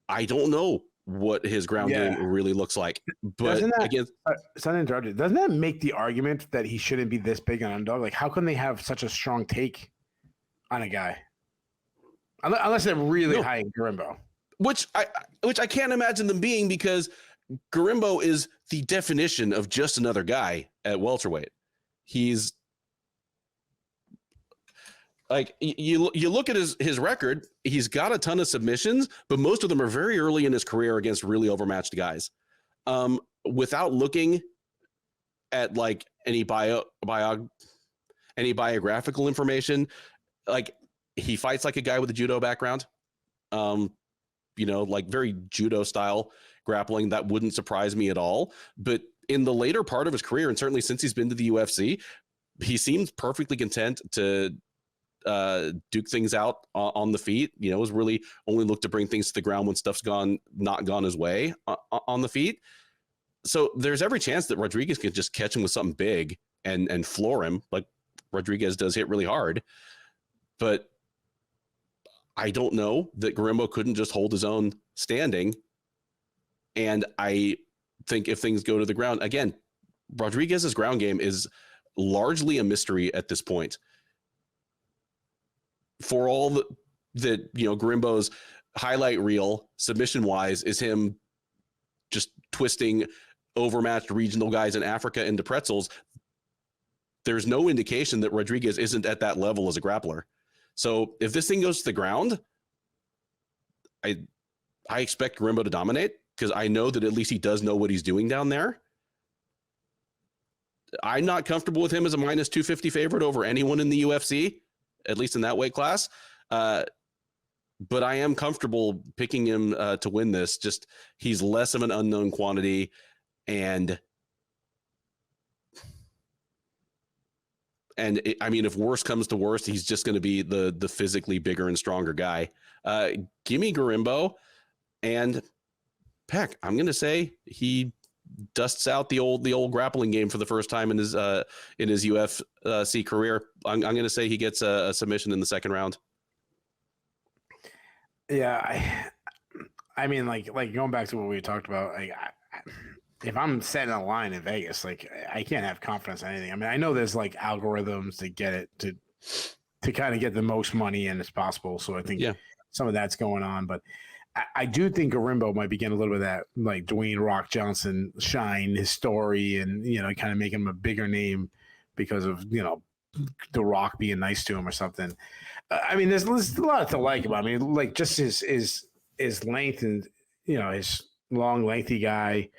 I don't know what his ground game really looks like, but doesn't that make the argument that he shouldn't be this big an underdog? Like, how can they have such a strong take on a guy unless they're really high in Gorimbo, which I can't imagine them being, because Gorimbo is the definition of just another guy at welterweight. He's like, you look at his record, he's got a ton of submissions, but most of them are very early in his career against really overmatched guys. Without looking at like any biographical information, like he fights like a guy with a judo background, like very judo style grappling. That wouldn't surprise me at all. But in the later part of his career, and certainly since he's been to the UFC, he seems perfectly content to duke things out on the feet. Has really only looked to bring things to the ground when stuff's not gone his way on the feet. So there's every chance that Rodriguez could just catch him with something big and floor him, like Rodriguez does hit really hard. But I don't know that Gorimbo couldn't just hold his own standing. And I think if things go to the ground, again, Rodriguez's ground game is largely a mystery at this point. For all that Gorimbo's highlight reel submission wise is him just twisting overmatched regional guys in Africa into pretzels. There's no indication that Rodriguez isn't at that level as a grappler. So if this thing goes to the ground, I expect Gorimbo to dominate, because I know that at least he does know what he's doing down there. I'm not comfortable with him as a minus 250 favorite over anyone in the UFC, at least in that weight class. But I am comfortable picking him to win this. Just he's less of an unknown quantity. And if worse comes to worst, he's just going to be the physically bigger and stronger guy. Give me Gorimbo, and Peck, I'm going to say he dusts out the old grappling game for the first time in his UFC career. I'm going to say he gets a submission in the second round. Yeah, I mean, like going back to what we talked about, if I'm setting a line in Vegas, like I can't have confidence in anything. I mean, I know there's like algorithms to get it to kind of get the most money in as possible. So I think some of that's going on, but I do think Gorimbo might be getting a little bit of that like Dwayne Rock Johnson shine, his story, and kind of make him a bigger name because of The Rock being nice to him or something. I mean, there's a lot to like about him. I mean, like just his length and his long, lengthy guy.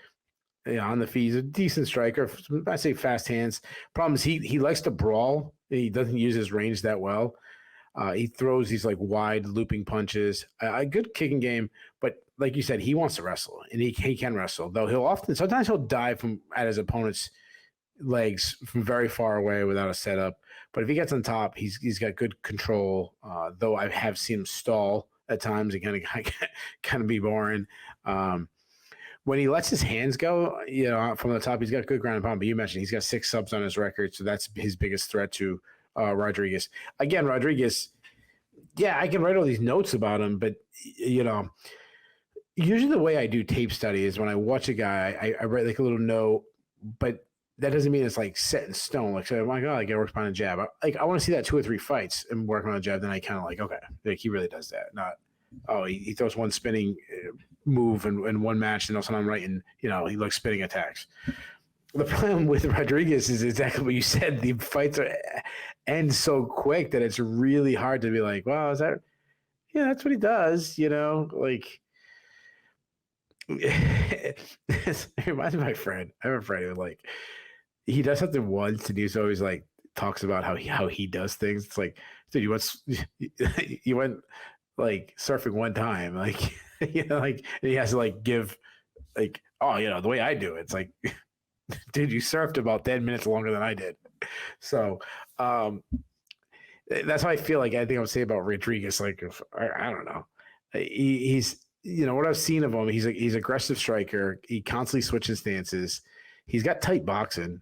On the feet, he's a decent striker. I say fast hands. Problem is he likes to brawl. He doesn't use his range that well. He throws these like wide looping punches. A good kicking game, but like you said, he wants to wrestle, and he can wrestle. Though sometimes he'll dive at his opponent's legs from very far away without a setup. But if he gets on top, he's got good control. Though I have seen him stall at times and kind of be boring. When he lets his hands go, from the top, he's got good ground and pound. But you mentioned he's got 6 subs on his record, so that's his biggest threat to Rodriguez. Again, Rodriguez, yeah, I can write all these notes about him, but usually the way I do tape study is when I watch a guy, I write like a little note, but that doesn't mean it's like set in stone. Like, so I'm like, oh, I got to work on a jab. I want to see that 2 or 3 fights and work on a jab. Then I kind of like, okay, like he really does that. Not, oh, he throws one spinning move in one match, and all of a sudden I'm writing, he looks spinning attacks. The problem with Rodriguez is exactly what you said. The fights end so quick that it's really hard to be like, well, is that? Yeah, that's what he does. Like. It reminds me of my friend. I have a friend who he does something once and he's always like talks about how he does things. It's like, dude, you went like surfing one time, like and he has to like give like, oh, the way I do it. It's like, dude, you surfed about 10 minutes longer than I did. So that's how I feel like. I think I'm saying about Rodriguez. Like, if, I don't know, he's. What I've seen of him, he's aggressive striker. He constantly switches stances. He's got tight boxing.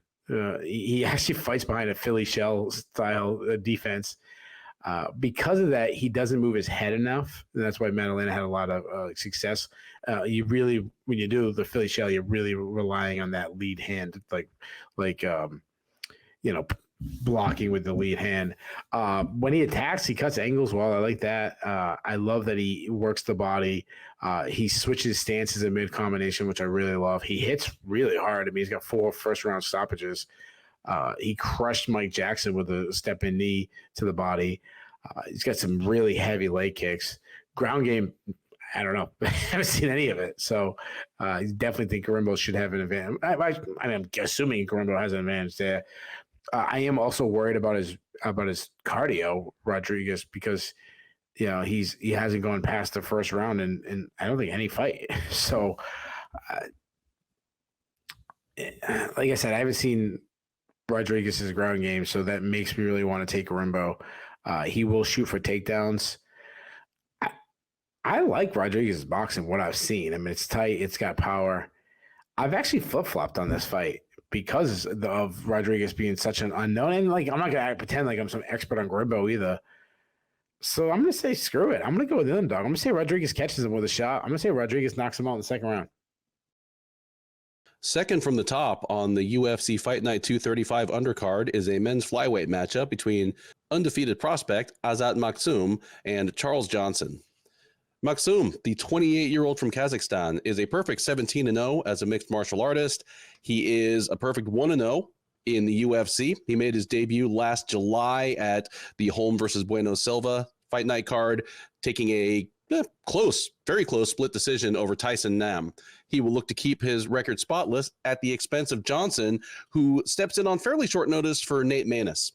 He actually fights behind a Philly shell style defense. Because of that, he doesn't move his head enough. And that's why Maddalena had a lot of success. When you do the Philly shell, you're really relying on that lead hand, blocking with the lead hand. When he attacks, he cuts angles well. I like that. I love that he works the body. He switches stances in mid combination, which I really love. He hits really hard. I mean, he's got 4 first-round stoppages. He crushed Mike Jackson with a step-in knee to the body. He's got some really heavy leg kicks. Ground game, I don't know. I haven't seen any of it. So I definitely think Gorimbo should have an advantage. I'm assuming Gorimbo has an advantage there. I am also worried about his cardio, Rodriguez, because he hasn't gone past the first round in I don't think any fight. So, like I said, I haven't seen Rodriguez's ground game, so that makes me really want to take Gorimbo. He will shoot for takedowns. I like Rodriguez's boxing. What I've seen, I mean, it's tight, it's got power. I've actually flip-flopped on this fight because of Rodriguez being such an unknown. And I'm not going to pretend like I'm some expert on Gorimbo either. So I'm going to say, screw it. I'm going to go with the underdog. I'm going to say Rodriguez catches him with a shot. I'm going to say Rodriguez knocks him out in the second round. Second from the top on the UFC Fight Night 235 undercard is a men's flyweight matchup between undefeated prospect Azat Maksum and Charles Johnson. Maksum, the 28-year-old from Kazakhstan, is a perfect 17-0 as a mixed martial artist. He is a perfect 1-0 in the UFC. He made his debut last July at the Holm versus Bueno Silva Fight Night card, taking a very close split decision over Tyson Nam. He will look to keep his record spotless at the expense of Johnson, who steps in on fairly short notice for Nate Maness.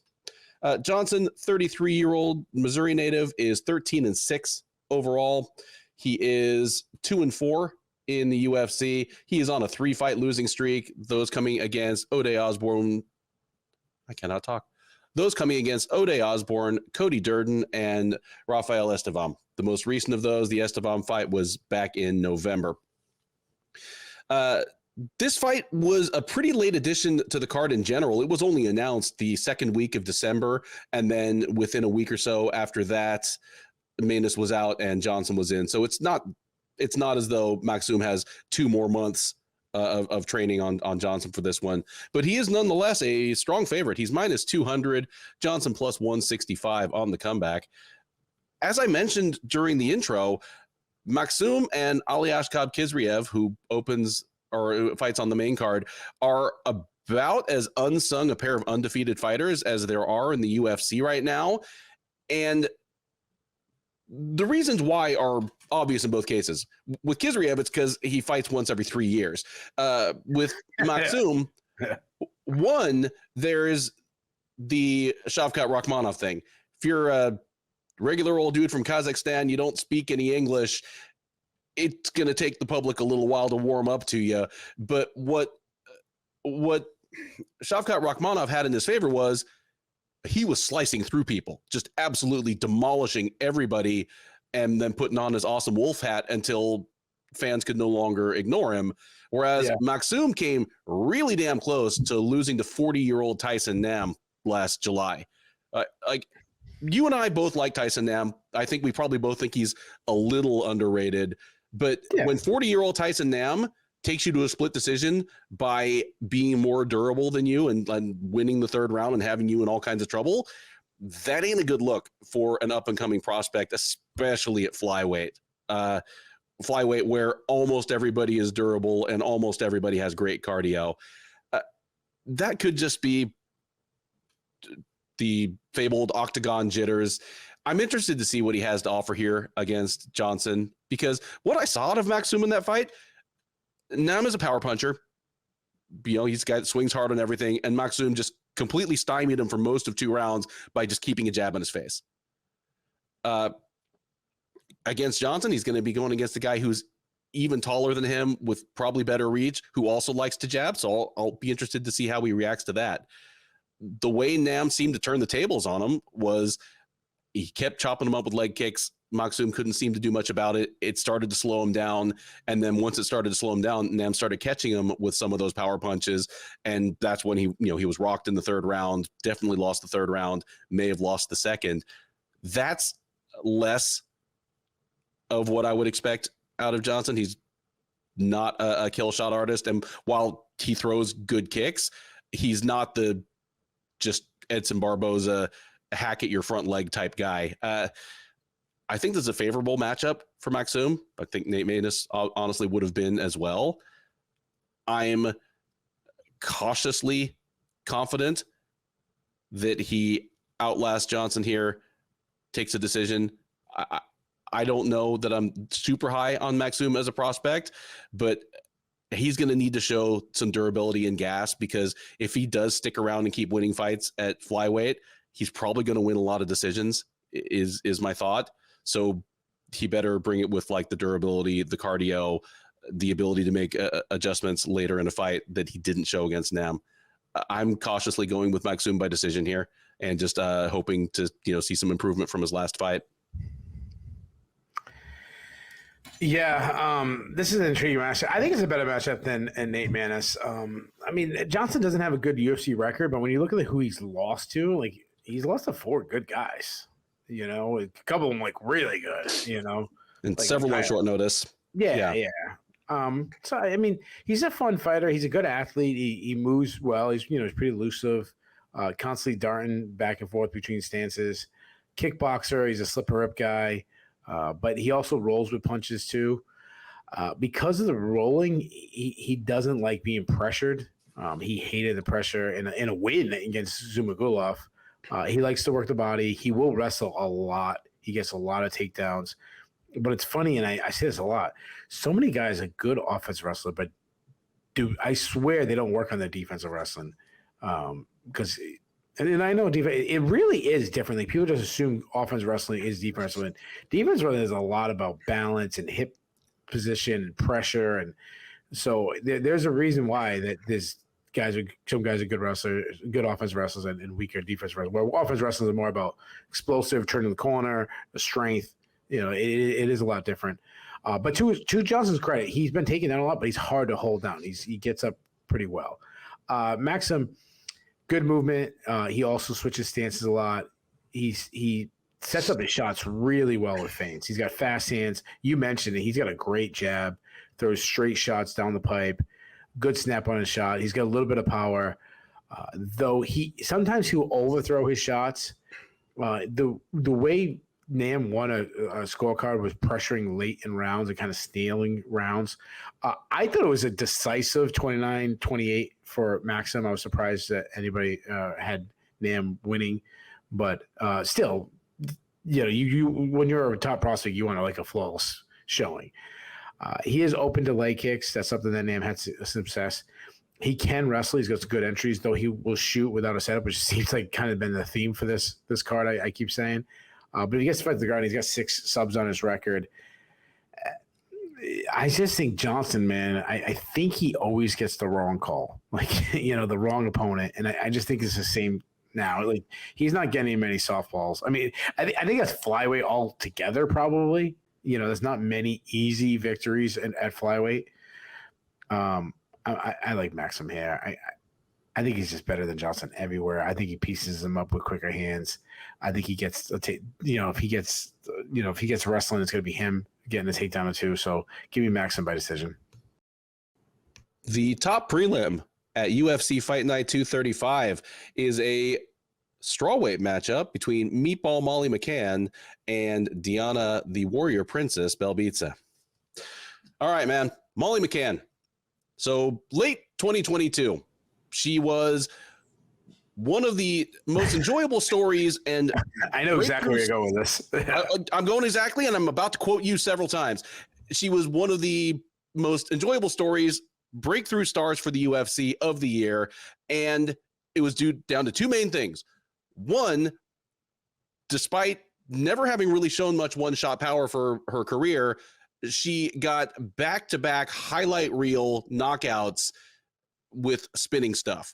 Johnson, 33-year-old Missouri native, is 13-6 overall. He is 2-4 in the UFC. He is on a 3-fight losing streak. Those coming against Ode Osborne. I cannot talk. Those coming against Ode Osborne, Cody Durden, and Rafael Estevam. The most recent of those, the Estevam fight, was back in November. This fight was a pretty late addition to the card in general. It was only announced the second week of December, and then within a week or so after that, Maness was out and Johnson was in. So it's not as though Maksum has 2 more months of training on Johnson for this one, but he is nonetheless a strong favorite. He's minus 200, Johnson plus 165 on the comeback. As I mentioned during the intro, Maksum and Aliaskhab Khizriev, who opens or fights on the main card, are about as unsung a pair of undefeated fighters as there are in the UFC right now. And the reasons why are obvious in both cases. With Khizriev, it's because he fights once every 3 years. With Maksum, one, there's the Shavkat Rakhmonov thing. If you're a regular old dude from Kazakhstan, you don't speak any English, it's going to take the public a little while to warm up to you. But what Shavkat Rakhmonov had in his favor was he was slicing through people, just absolutely demolishing everybody, and then putting on his awesome wolf hat until fans could no longer ignore him. Whereas Maksum came really damn close to losing to 40-year-old Tyson Nam last July. Like, you and I both like Tyson Nam. I think we probably both think he's a little underrated. But when 40-year-old Tyson Nam takes you to a split decision by being more durable than you and winning the third round and having you in all kinds of trouble, that ain't a good look for an up-and-coming prospect, especially at flyweight. Flyweight, where almost everybody is durable and almost everybody has great cardio. That could just be the fabled octagon jitters. I'm interested to see what he has to offer here against Johnson, because what I saw out of Maksum in that fight, Nam is a power puncher. You know, he's got swings hard on everything, and Maksum just completely stymied him for most of 2 rounds by just keeping a jab in his face. Against Johnson, he's going to be going against a guy who's even taller than him with probably better reach, who also likes to jab. So I'll be interested to see how he reacts to that. The way Nam seemed to turn the tables on him was he kept chopping him up with leg kicks. Maksum couldn't seem to do much about it. It started to slow him down. And then once it started to slow him down, Nam started catching him with some of those power punches. And that's when he was rocked in the third round, definitely lost the third round, may have lost the second. That's less of what I would expect out of Johnson. He's not a kill shot artist. And while he throws good kicks, he's not the just Edson Barboza hack at your front leg type guy. I think this is a favorable matchup for Maksum. I think Nate Maness honestly would have been as well. I'm cautiously confident that he outlasts Johnson here, takes a decision. I don't know that I'm super high on Maksum as a prospect, but he's going to need to show some durability and gas, because if he does stick around and keep winning fights at flyweight, he's probably going to win a lot of decisions, is my thought. So he better bring it with like the durability, the cardio, the ability to make adjustments later in a fight that he didn't show against Nam. I'm cautiously going with Maksum by decision here, and just hoping to see some improvement from his last fight. Yeah, this is an intriguing matchup. I think it's a better matchup than Nate Maness. I mean, Johnson doesn't have a good UFC record, but when you look at who he's lost to, like, he's lost to 4 good guys. A couple of them like really good. And like several on short notice. Yeah. So I mean, he's a fun fighter. He's a good athlete. He moves well. He's he's pretty elusive, constantly darting back and forth between stances. Kickboxer. He's a slipper rip guy. But he also rolls with punches too. Because of the rolling, he doesn't like being pressured. He hated the pressure in a win against Zumagulov. He likes to work the body. He will wrestle a lot. He gets a lot of takedowns. But it's funny, and I say this a lot. So many guys are good offensive wrestler, but I swear they don't work on their defensive wrestling. Because and I know defense, it really is differently. People just assume offense wrestling is defense wrestling. Defense wrestling is a lot about balance and hip position and pressure, and so there's a reason why that some guys are good wrestlers, good offense wrestlers, and weaker defense wrestlers. Where offense wrestlers are more about explosive, turning the corner, the strength. It is a lot different. But to Johnson's credit, he's been taken down a lot, but he's hard to hold down. He gets up pretty well. Maksum. Good movement. He also switches stances a lot. He sets up his shots really well with feints. He's got fast hands. You mentioned it. He's got a great jab. Throws straight shots down the pipe. Good snap on his shot. He's got a little bit of power. Though sometimes he'll overthrow his shots. The way Nam won a scorecard was pressuring late in rounds and kind of stealing rounds. I thought it was a decisive 29-28 for Maksum. I was surprised that anybody had Nam winning, but still, you when you're a top prospect, you want a flawless showing. He is open to leg kicks. That's something that Nam had success. He can wrestle. He's got some good entries, though he will shoot without a setup, which seems like kind of been the theme for this card. I keep saying. But he gets to fight the guard. He's got 6 subs on his record. I just think Johnson, man, I think he always gets the wrong call, like, the wrong opponent. And I just think it's the same now. Like, he's not getting many softballs. I mean, I think that's flyweight altogether, probably. There's not many easy victories at flyweight. I like Maksum here. I think he's just better than Johnson everywhere. I think he pieces him up with quicker hands. I think he gets, if he gets wrestling, it's going to be him getting a takedown or two. So give me Maksum by decision. The top prelim at UFC Fight Night 235 is a strawweight matchup between Meatball Molly McCann and Diana the Warrior Princess Belbita. All right, man. Molly McCann. So late 2022, she was one of the most enjoyable stories. And I know exactly where you're going with this. I'm going exactly, and I'm about to quote you several times. She was one of the most enjoyable stories, breakthrough stars for the UFC of the year. And it was due down to two main things. One, despite never having really shown much one-shot power for her career, she got back-to-back highlight reel knockouts with spinning stuff.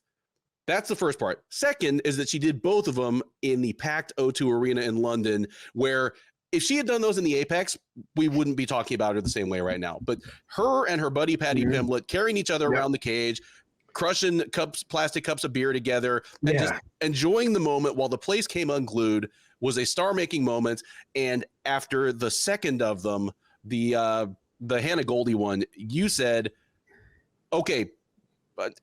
That's the first part. Second is that she did both of them in the packed O2 Arena in London, where if she had done those in the Apex, we wouldn't be talking about her the same way right now. But her and her buddy Patty Pimblett carrying each other around the cage, crushing plastic cups of beer together, and just enjoying the moment while the place came unglued was a star-making moment. And after the second of them, the Hannah Goldie one, you said, okay,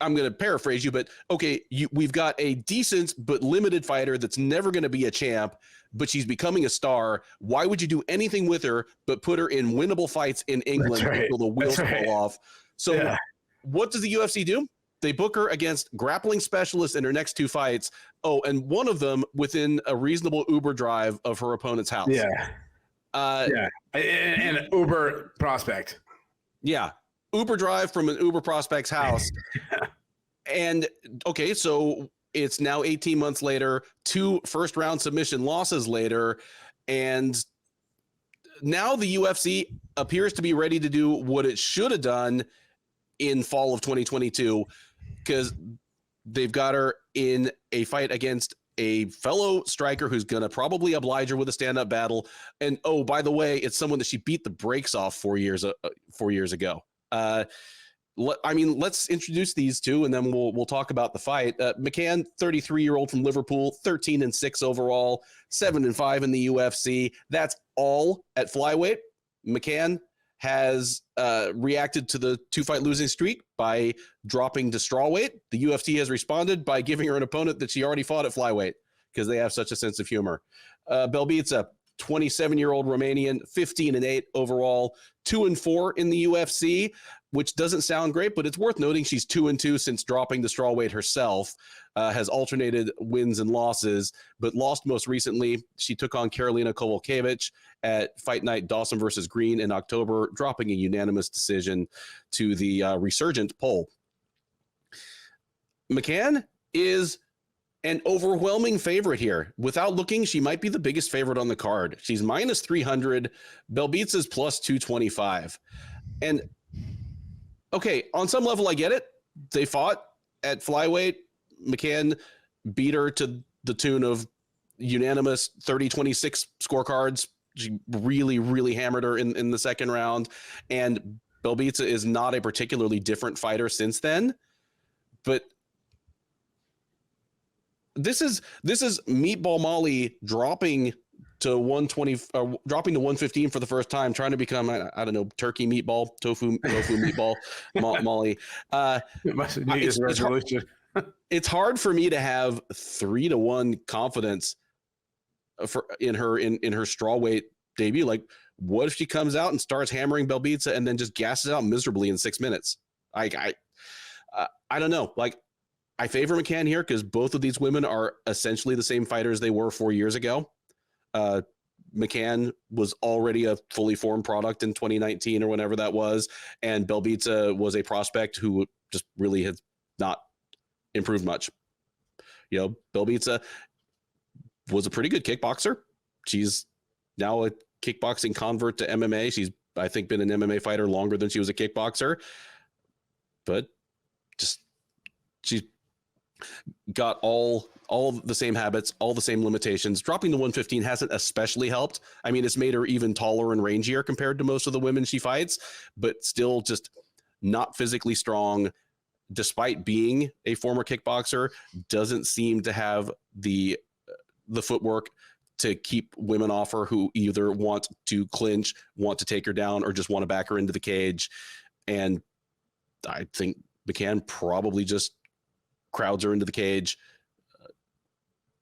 I'm going to paraphrase you, but okay, we've got a decent but limited fighter that's never going to be a champ, but she's becoming a star. Why would you do anything with her but put her in winnable fights in England until the wheels fall off? So what does the UFC do? They book her against grappling specialists in her next two fights. Oh, and one of them within a reasonable Uber drive of her opponent's house. And an Uber prospect. Yeah. Uber drive from an Uber prospect's house. And okay, so it's now 18 months later, 2 first-round submission losses later, and now the UFC appears to be ready to do what it should have done in fall of 2022, because they've got her in a fight against a fellow striker who's going to probably oblige her with a stand-up battle. And oh, by the way, it's someone that she beat the brakes off 4 years ago. Let's introduce these two, and then we'll talk about the fight. McCann, 33-year-old from Liverpool, 13-6 overall, 7-5 in the UFC. That's all at flyweight. McCann has reacted to the 2-fight losing streak by dropping to strawweight. The UFC has responded by giving her an opponent that she already fought at flyweight because they have such a sense of humor. Belbita, 27-year-old Romanian, 15-8 overall, 2-4 in the UFC, which doesn't sound great, but it's worth noting she's 2-2 since dropping the strawweight herself, has alternated wins and losses, but lost most recently. She took on Karolina Kowalkiewicz at Fight Night Dawson versus Green in October, dropping a unanimous decision to the resurgent Pole. McCann is an overwhelming favorite here. Without looking, she might be the biggest favorite on the card. She's minus 300. Belbita's plus 225. And okay, on some level, I get it. They fought at flyweight. McCann beat her to the tune of unanimous 30-26 scorecards. She really, really hammered her in the second round. And Belbita is not a particularly different fighter since then. But this is Meatball Molly dropping to 120, dropping to 115 for the first time, trying to become, I don't know, turkey meatball, tofu meatball, Molly. It's hard for me to have 3-1 confidence in her strawweight debut. Like, what if she comes out and starts hammering Belbita and then just gasses out miserably in 6 minutes? I don't know. Like, I favor McCann here because both of these women are essentially the same fighters they were 4 years ago. McCann was already a fully formed product in 2019 or whenever that was, and Belbita was a prospect who just really has not improved much. Belbita was a pretty good kickboxer. She's now a kickboxing convert to MMA. She's I think, been an MMA fighter longer than she was a kickboxer, but just she's got all the same habits, all the same limitations. Dropping to 115 hasn't especially helped. I mean, it's made her even taller and rangier compared to most of the women she fights, but still just not physically strong. Despite being a former kickboxer, doesn't seem to have the footwork to keep women off her who either want to clinch, want to take her down, or just want to back her into the cage. And I think McCann probably just crowds her into the cage,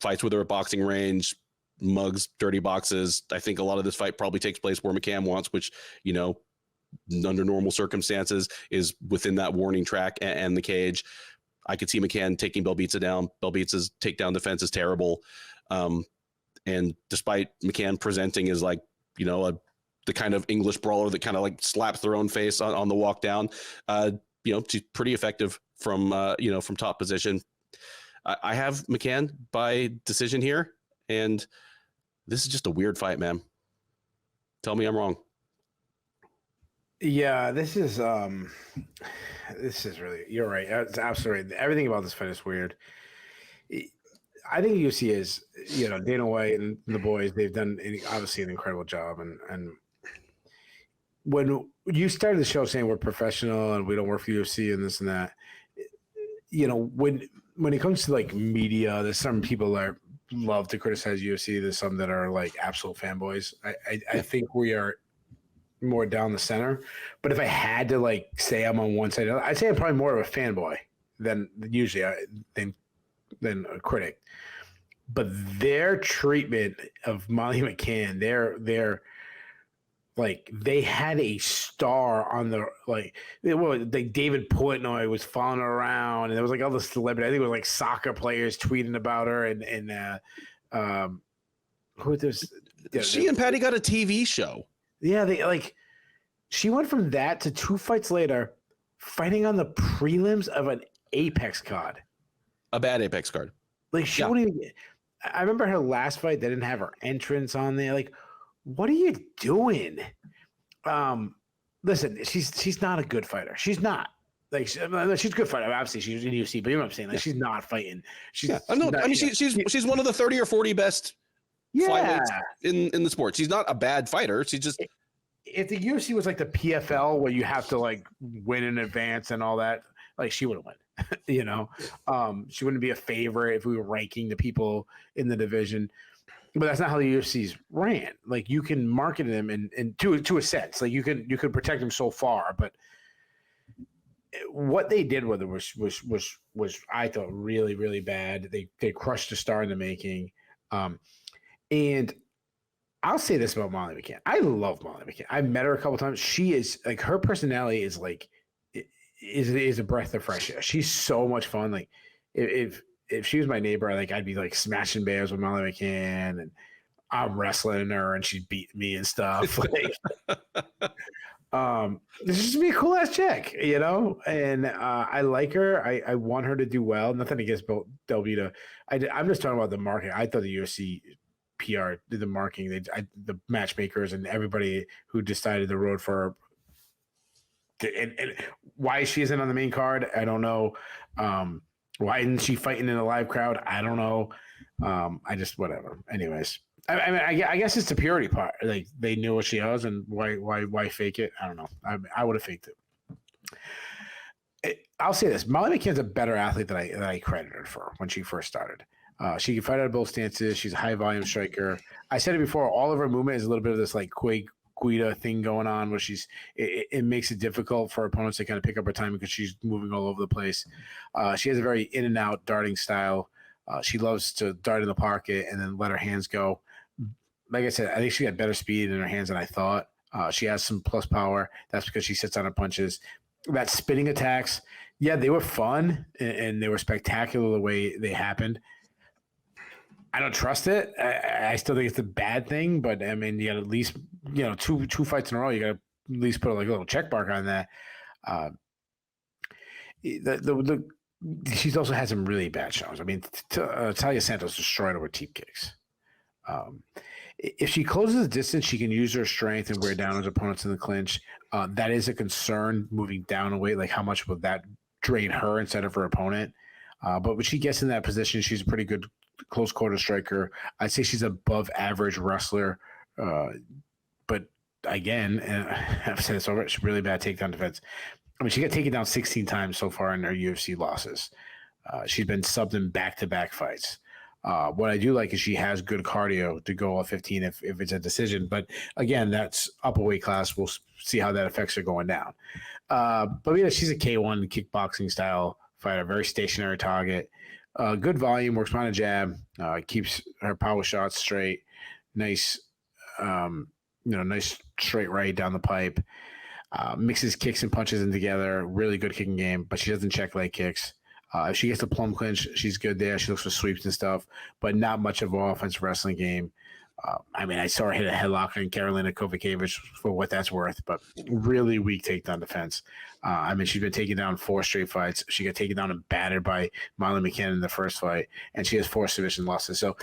fights with her at boxing range, mugs dirty boxes. I think a lot of this fight probably takes place where McCann wants, which, you know, under normal circumstances is within that warning track and the cage. I could see McCann taking Belbita down. Belbita's takedown defense is terrible. And despite McCann presenting as like, you know, the kind of English brawler that kind of like slaps their own face on the walk down, you know, she's pretty effective from, you know, from top position. I have McCann by decision here, and this is just a weird fight, man. Tell me I'm wrong. Yeah, this is really, you're right. It's absolutely right. Everything about this fight is weird. I think UFC is, you know, Dana White and the boys, they've done obviously an incredible job. And when you started the show saying we're professional and we don't work for UFC and this and that, you know, when it comes to like media, there's some people that love to criticize UFC. There's some that are like absolute fanboys. I think we are more down the center. But if I had to like say I'm on one side, I'd say I'm probably more of a fanboy than usually than a critic. But their treatment of Molly McCann, they're like they had a star on the like David Portnoy was following her around, and there was like all the celebrity. I think it was like soccer players tweeting about her, and who there's she and Patty got a TV show. Yeah, they like she went from that to 2 fights later, fighting on the prelims of an Apex card. A bad Apex card. Like she wouldn't even. I remember her last fight. They didn't have her entrance on there. Like, what are you doing? Listen, she's not a good fighter. She's not. Like she's a good fighter. Obviously, she's in UFC, but you know what I'm saying. Like she's not fighting. She's she's one of the 30 or 40 best flyweights in the sport. She's not a bad fighter. She just if the UFC was like the PFL where you have to like win in advance and all that, like she would have won. You know, she wouldn't be a favorite if we were ranking the people in the division. But that's not how the UFC's ran. Like you can market them and to a sense, like you could protect them so far, but what they did with it was I thought really, really bad. They crushed a star in the making. And I'll say this about Molly McCann. I love Molly McCann. I met her a couple times. She is like her personality is like is a breath of fresh air. She's so much fun. Like if she was my neighbor, like I'd be like smashing bears with Molly McCann, and I'm wrestling her, and she'd beat me and stuff. Like, this is just be a cool ass chick, you know. And I like her. I want her to do well. Nothing against Belbita. I'm just talking about the marketing. I thought the UFC PR did the marketing. The matchmakers and everybody who decided the road for her. And why she isn't on the main card, I don't know. Why isn't she fighting in a live crowd? I don't know. I just whatever. Anyways, I mean, I guess it's the purity part. Like they knew what she was, and why fake it? I don't know. I would have faked it. I'll say this: Molly McCann's a better athlete than I credited her for when she first started. She can fight out of both stances. She's a high volume striker. I said it before. All of her movement is a little bit of this like Guida thing going on where it makes it difficult for opponents to kind of pick up her time because she's moving all over the place. She has a very in and out darting style. She loves to dart in the pocket and then let her hands go. Like I said, I think she got better speed in her hands than I thought. She has some plus power. That's because she sits on her punches. That spinning attacks, yeah, they were fun and they were spectacular the way they happened. I don't trust it. I still think it's a bad thing, but I mean, you got at least, you know, two fights in a row. You got to at least put like a little check mark on that. She's also had some really bad shows. I mean, Talia Santos destroyed her with teep kicks. if she closes the distance, she can use her strength and wear down her opponents in the clinch. That is a concern moving down a weight. Like, how much will that drain her instead of her opponent? But when she gets in that position, she's a pretty good close quarter striker. I'd say she's above average wrestler. But again, I've said this over, it's really bad takedown defense. I mean, she got taken down 16 times so far in her UFC losses. She's been subbed in back-to-back fights. What I do like is she has good cardio to go all 15 if it's a decision. But again, that's up a weight class. We'll see how that affects her going down. But yeah, she's a K1 kickboxing style fighter, very stationary target. Good volume, works on a jab, keeps her power shots straight. Nice, nice straight right down the pipe. Mixes kicks and punches in together. Really good kicking game, but she doesn't check leg kicks. If she gets the plum clinch, she's good there. She looks for sweeps and stuff, but not much of an offensive wrestling game. I mean, I saw her hit a headlock on Karolina Kovacevic for what that's worth, but really weak takedown defense. I mean, she's been taken down 4 straight fights. She got taken down and battered by Molly McCann in the first fight, and she has 4 submission losses. So,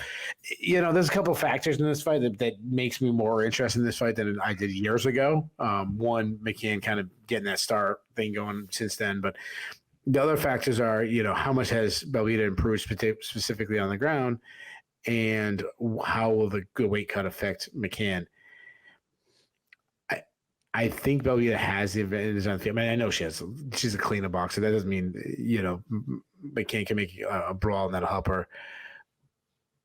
there's a couple of factors in this fight that makes me more interested in this fight than I did years ago. One, McCann kind of getting that star thing going since then, but the other factors are, how much has Belbita improved specifically on the ground, and how will the good weight cut affect McCann? I think Belbita has the advantage on the field. I mean, I know she's a cleaner boxer. That doesn't mean, McCann can make a brawl and that'll help her.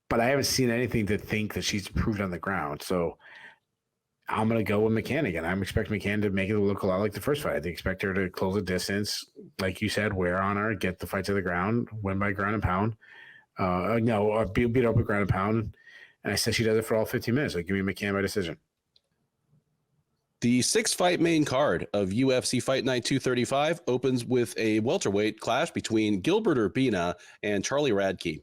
But I haven't seen anything to think that she's improved on the ground. So I'm going to go with McCann again. I'm expecting McCann to make it look a lot like the first fight. I expect her to close the distance, like you said, wear on her, get the fight to the ground, win by ground and pound. Beat up with ground and pound. And I said she does it for all 15 minutes. Like, give me McCann by decision. The 6-fight main card of UFC Fight Night 235 opens with a welterweight clash between Gilbert Urbina and Charlie Radtke.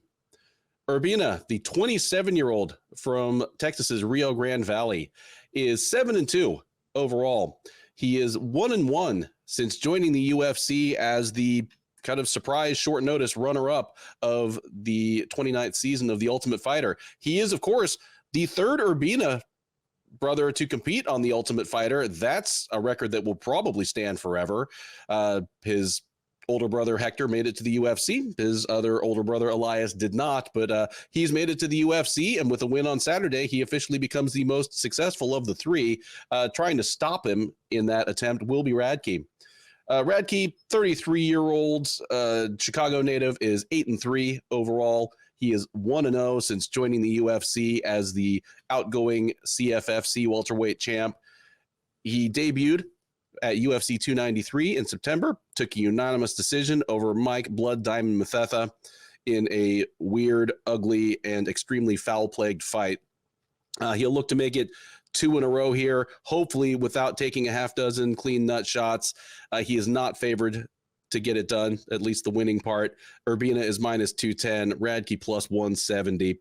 Urbina, the 27-year-old from Texas's Rio Grande Valley, is 7-2 overall. He is 1-1 since joining the UFC as the kind of surprise short notice runner-up of the 29th season of The Ultimate Fighter. He is, of course, the third Urbina brother to compete on The Ultimate Fighter. That's a record that will probably stand forever. His older brother Hector made it to the UFC. His other older brother Elias did not, but he's made it to the UFC, and with a win on Saturday, he officially becomes the most successful of the 3. Trying to stop him in that attempt will be Radtke. Radtke, 33-year-old Chicago native, is 8-3 overall. He is 1-0 since joining the UFC as the outgoing CFFC welterweight champ. He debuted at UFC 293 in September, took a unanimous decision over Mike Blood Diamond Mathetha in a weird, ugly, and extremely foul-plagued fight. He'll look to make it 2 in a row here, hopefully without taking a half dozen clean nut shots. He is not favored to get it done, at least the winning part. Urbina is -210, Radtke +170.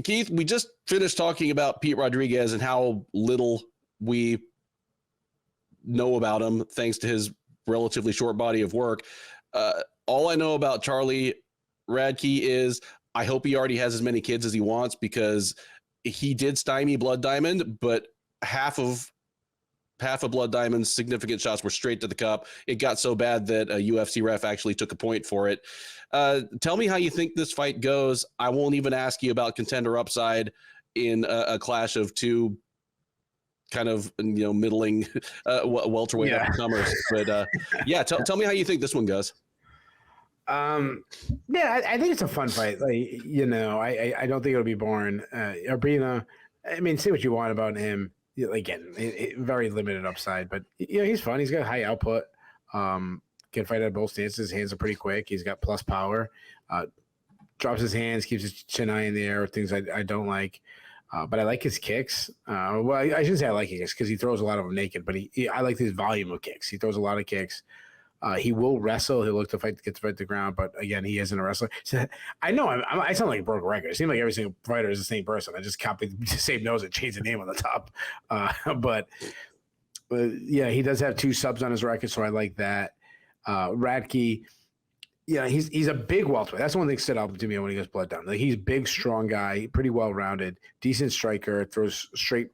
Keith, we just finished talking about Pete Rodriguez and how little we know about him thanks to his relatively short body of work. All I know about Charlie Radtke is I hope he already has as many kids as he wants, because he did stymie Blood Diamond, but half of Blood Diamond's significant shots were straight to the cup. It got so bad that a UFC ref actually took a point for it. Tell me how you think this fight goes. I won't even ask you about contender upside in a clash of 2 kind of middling welterweight upcomers. But tell me how you think this one goes. I think it's a fun fight. Like, I don't think it'll be boring. Urbina, I mean, say what you want about him. Again, very limited upside, but he's fun. He's got high output. Can fight at both stances. His hands are pretty quick. He's got plus power. Drops his hands, keeps his chin high in the air. Things I don't like. But I like his kicks. Well, I shouldn't say I like his kicks because he throws a lot of them naked. But I like his volume of kicks. He throws a lot of kicks. He will wrestle. He'll look to get to fight the ground, but again, he isn't a wrestler. So, I know I sound like a broken record. It seems like every single fighter is the same person. I just copied the same nose and changed the name on the top. But he does have 2 subs on his record, so I like that. Radtke, Yeah, he's a big welterweight. That's one thing that stood out to me when he goes Blood Diamond. Like, he's a big, strong guy, pretty well rounded, decent striker, throws straight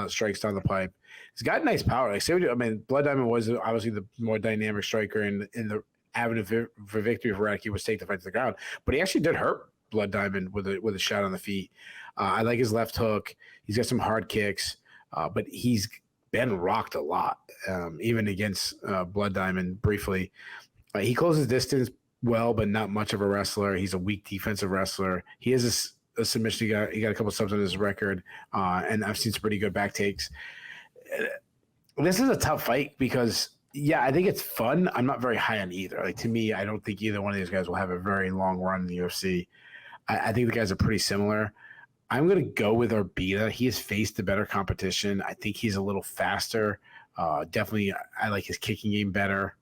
strikes down the pipe. He's got nice power. I mean, Blood Diamond was obviously the more dynamic striker, and in the avenue for victory for Radtke was take the fight to the ground. But he actually did hurt Blood Diamond with a shot on the feet. I like his left hook. He's got some hard kicks, but he's been rocked a lot, even against Blood Diamond briefly. He closes distance well, but not much of a wrestler. He's a weak defensive wrestler. He is a submission. He got a couple subs on his record, and I've seen some pretty good back takes. This is a tough fight because, yeah, I think it's fun. I'm not very high on either. Like, to me, I don't think either one of these guys will have a very long run in the UFC. I think the guys are pretty similar. I'm going to go with Urbina. He has faced the better competition. I think he's a little faster. Definitely, I like his kicking game better.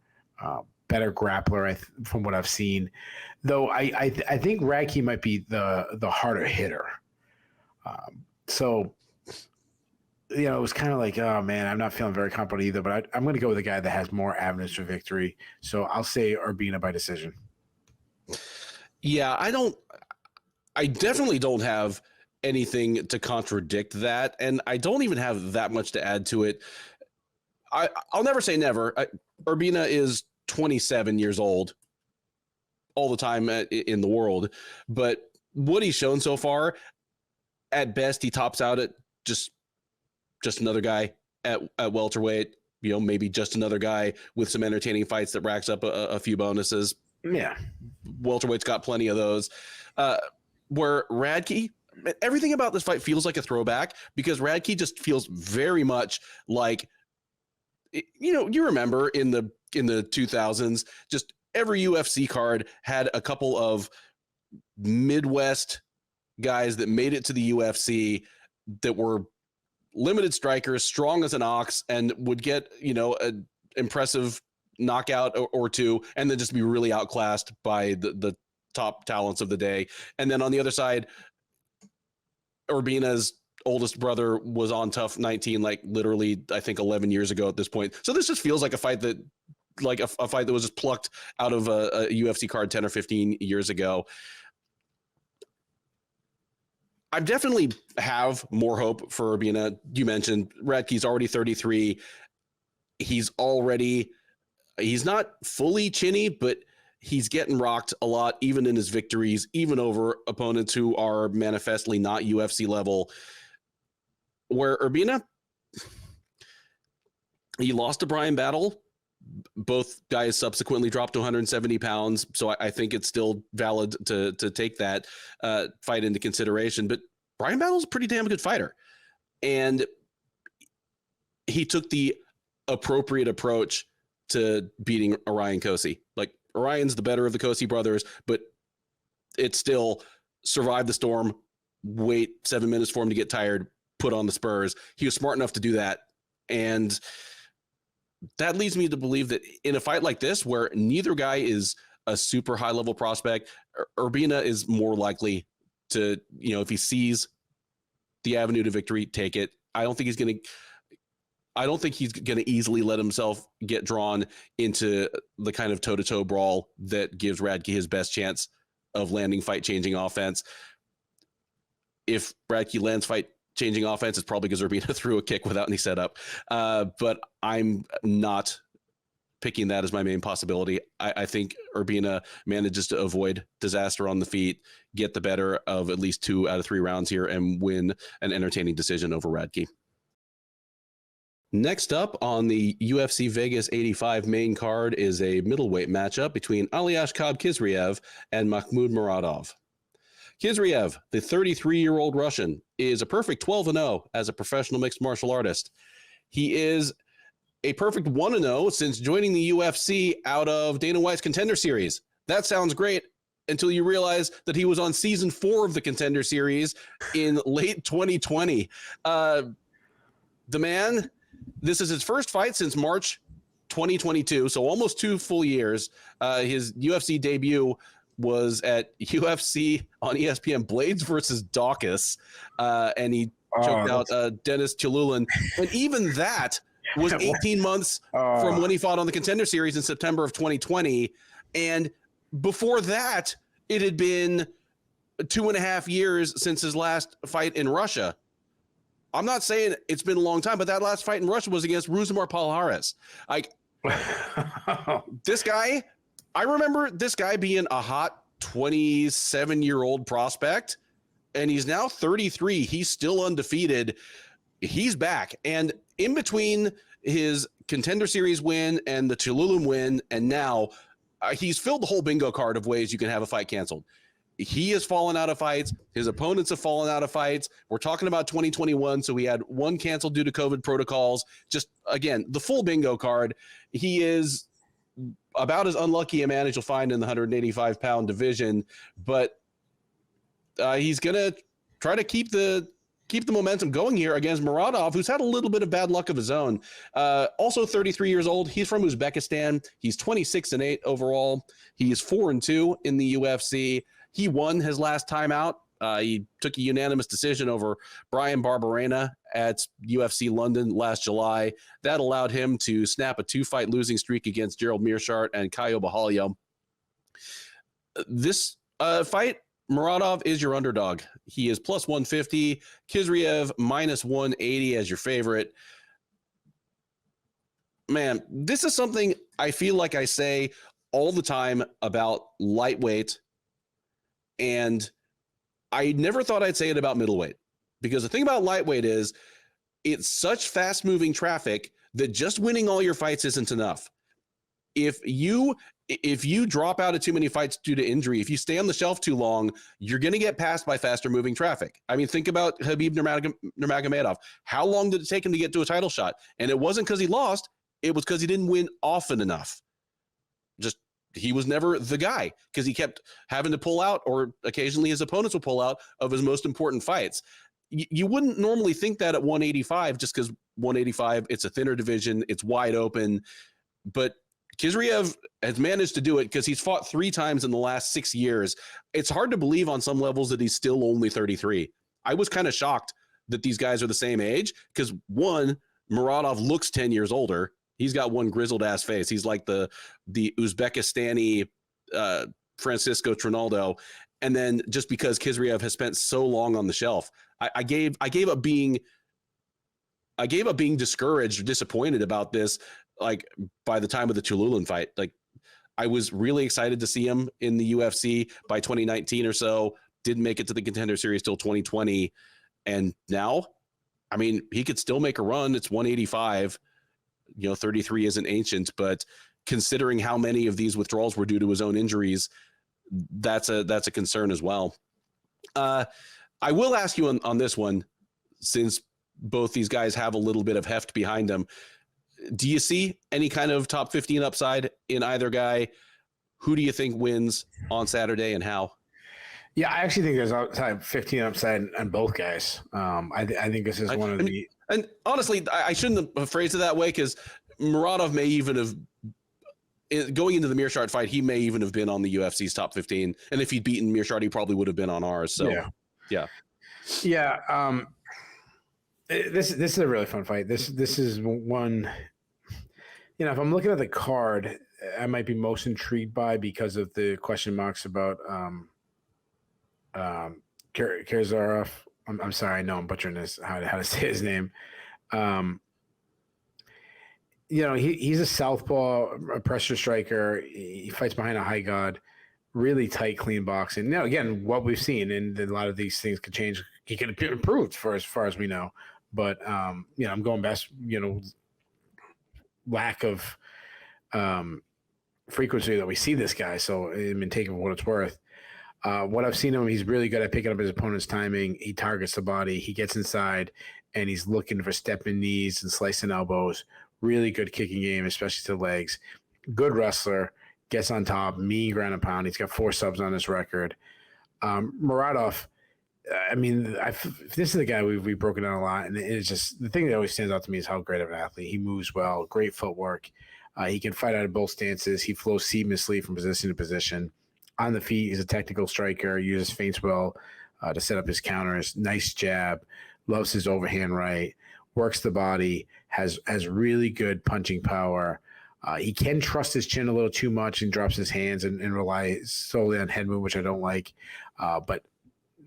Better grappler from what I've seen, though. I think Radtke might be the harder hitter. So, you know, it was kind of like, oh man, I'm not feeling very confident either. But I'm going to go with a guy that has more avenues for victory. So I'll say Urbina by decision. Yeah, I definitely don't have anything to contradict that, and I don't even have that much to add to it. I'll never say never. Urbina is 27 years old all the time in the world, but what he's shown so far, at best, he tops out at just another guy at welterweight, you know, maybe just another guy with some entertaining fights that racks up a few bonuses. Yeah. Welterweight's got plenty of those. Where Radtke, everything about this fight feels like a throwback, because Radtke just feels very much like, you know, you remember in the 2000s, just every UFC card had a couple of Midwest guys that made it to the UFC that were limited strikers, strong as an ox, and would get, you know, an impressive knockout or two, and then just be really outclassed by the top talents of the day. And then on the other side, Urbina's oldest brother was on Tough 19, like literally, I think 11 years ago at this point. So this just feels like a fight that, like a fight that was just plucked out of a UFC card 10 or 15 years ago. I definitely have more hope for Urbina. You mentioned Radtke's already 33. He's not fully chinny, but he's getting rocked a lot, even in his victories, even over opponents who are manifestly not UFC level. Where Urbina, he lost to Brian Battle. Both guys subsequently dropped to 170 pounds. So I think it's still valid to take that fight into consideration. But Brian Battle's a pretty damn good fighter. And he took the appropriate approach to beating Orion Cosey. Like, Orion's the better of the Cosey brothers, but it still survived the storm, wait 7 minutes for him to get tired, put on the spurs. He was smart enough to do that. And that leads me to believe that in a fight like this, where neither guy is a super high level prospect, Urbina is more likely to, you know, if he sees the avenue to victory, take it. I don't think he's going to easily let himself get drawn into the kind of toe-to-toe brawl that gives Radtke his best chance of landing fight-changing offense. If Radtke lands fight-changing offense, it's probably because Urbina threw a kick without any setup. But I'm not picking that as my main possibility. I think Urbina manages to avoid disaster on the feet, get the better of at least 2 out of 3 rounds here, and win an entertaining decision over Radtke. Next up on the UFC Vegas 85 main card is a middleweight matchup between Aliaskhab Khizriev and Makhmud Muradov. Khizriev, the 33-year-old Russian, is a perfect 12-0 as a professional mixed martial artist. He is a perfect 1-0 since joining the UFC out of Dana White's Contender Series. That sounds great until you realize that he was on season 4 of the Contender Series in late 2020. The man... This is his first fight since March 2022, so almost 2 full years. His UFC debut was at UFC on ESPN Blades versus Dawkins, and he choked out Dennis Chilulin. And even that was 18 months from when he fought on the Contender Series in September of 2020. And before that, it had been 2.5 years since his last fight in Russia. I'm not saying it's been a long time, but that last fight in Russia was against Rousimar Palhares. Like, this guy, I remember this guy being a hot 27-year-old prospect, and he's now 33. He's still undefeated. He's back. And in between his Contender Series win and the Tululum win, and now he's filled the whole bingo card of ways you can have a fight canceled. He has fallen out of fights. His opponents have fallen out of fights. We're talking about 2021, so we had one canceled due to COVID protocols. Just, again, the full bingo card. He is about as unlucky a man as you'll find in the 185-pound division, but he's going to try to keep the momentum going here against Muradov, who's had a little bit of bad luck of his own. Also 33 years old. He's from Uzbekistan. He's 26-8 overall. He's 4-2 in the UFC. He won his last time out. He took a unanimous decision over Brian Barberena at UFC London last July. That allowed him to snap a 2-fight losing streak against Gerald Meerschaert and Caio Borralho. This fight, Muradov is your underdog. He is plus 150. Khizriev minus 180 as your favorite. Man, this is something I feel like I say all the time about lightweight, and I never thought I'd say it about middleweight, because the thing about lightweight is it's such fast-moving traffic that just winning all your fights isn't enough. If you drop out of too many fights due to injury, if you stay on the shelf too long, you're going to get passed by faster-moving traffic. I mean, think about Khabib Nurmagomedov. How long did it take him to get to a title shot? And it wasn't because he lost. It was because he didn't win often enough. He was never the guy because he kept having to pull out, or occasionally his opponents would pull out of his most important fights. You wouldn't normally think that at 185, just because 185, it's a thinner division, it's wide open. But Khizriev has managed to do it because he's fought 3 times in the last 6 years. It's hard to believe on some levels that he's still only 33. I was kind of shocked that these guys are the same age because, one, Muradov looks 10 years older. He's got one grizzled ass face. He's like the Uzbekistani Francisco Trinaldo. And then just because Khizriev has spent so long on the shelf, I gave up being discouraged or disappointed about this. Like by the time of the Tululin fight, like I was really excited to see him in the UFC by 2019 or so. Didn't make it to the Contender Series till 2020, and now, I mean, he could still make a run. It's 185. 33 isn't ancient, but considering how many of these withdrawals were due to his own injuries, that's a concern as well. I will ask you on this one, since both these guys have a little bit of heft behind them. Do you see any kind of top 15 upside in either guy? Who do you think wins on Saturday and how? Yeah, I actually think there's 15 upside on both guys. I think this is one of the. And honestly, I shouldn't have phrased it that way because Muradov may even have, going into the Meerschaert fight, he may even have been on the UFC's top 15. And if he'd beaten Meerschaert, he probably would have been on ours. So, yeah. This is a really fun fight. This is one. If I'm looking at the card, I might be most intrigued by because of the question marks about Khizriev. I'm sorry, I know I'm butchering this, how to say his name. He's a southpaw, a pressure striker. He fights behind a high guard, really tight, clean boxing. Now, again, what we've seen, and a lot of these things could change. He could have improved for as far as we know. But, I'm going best, lack of frequency that we see this guy. So, I mean, take it for what it's worth. What I've seen him, he's really good at picking up his opponent's timing. He targets the body. He gets inside, and he's looking for stepping knees and slicing elbows. Really good kicking game, especially to the legs. Good wrestler. Gets on top. Mean ground and pound. He's got 4 subs on his record. Muradov, I mean, this is the guy we've broken down a lot, and it's just the thing that always stands out to me is how great of an athlete. He moves well, great footwork. He can fight out of both stances. He flows seamlessly from position to position. On the feet, he's a technical striker, uses feints well to set up his counters. Nice jab, loves his overhand right, works the body, has really good punching power. He can trust his chin a little too much and drops his hands and rely solely on head move, which I don't like. But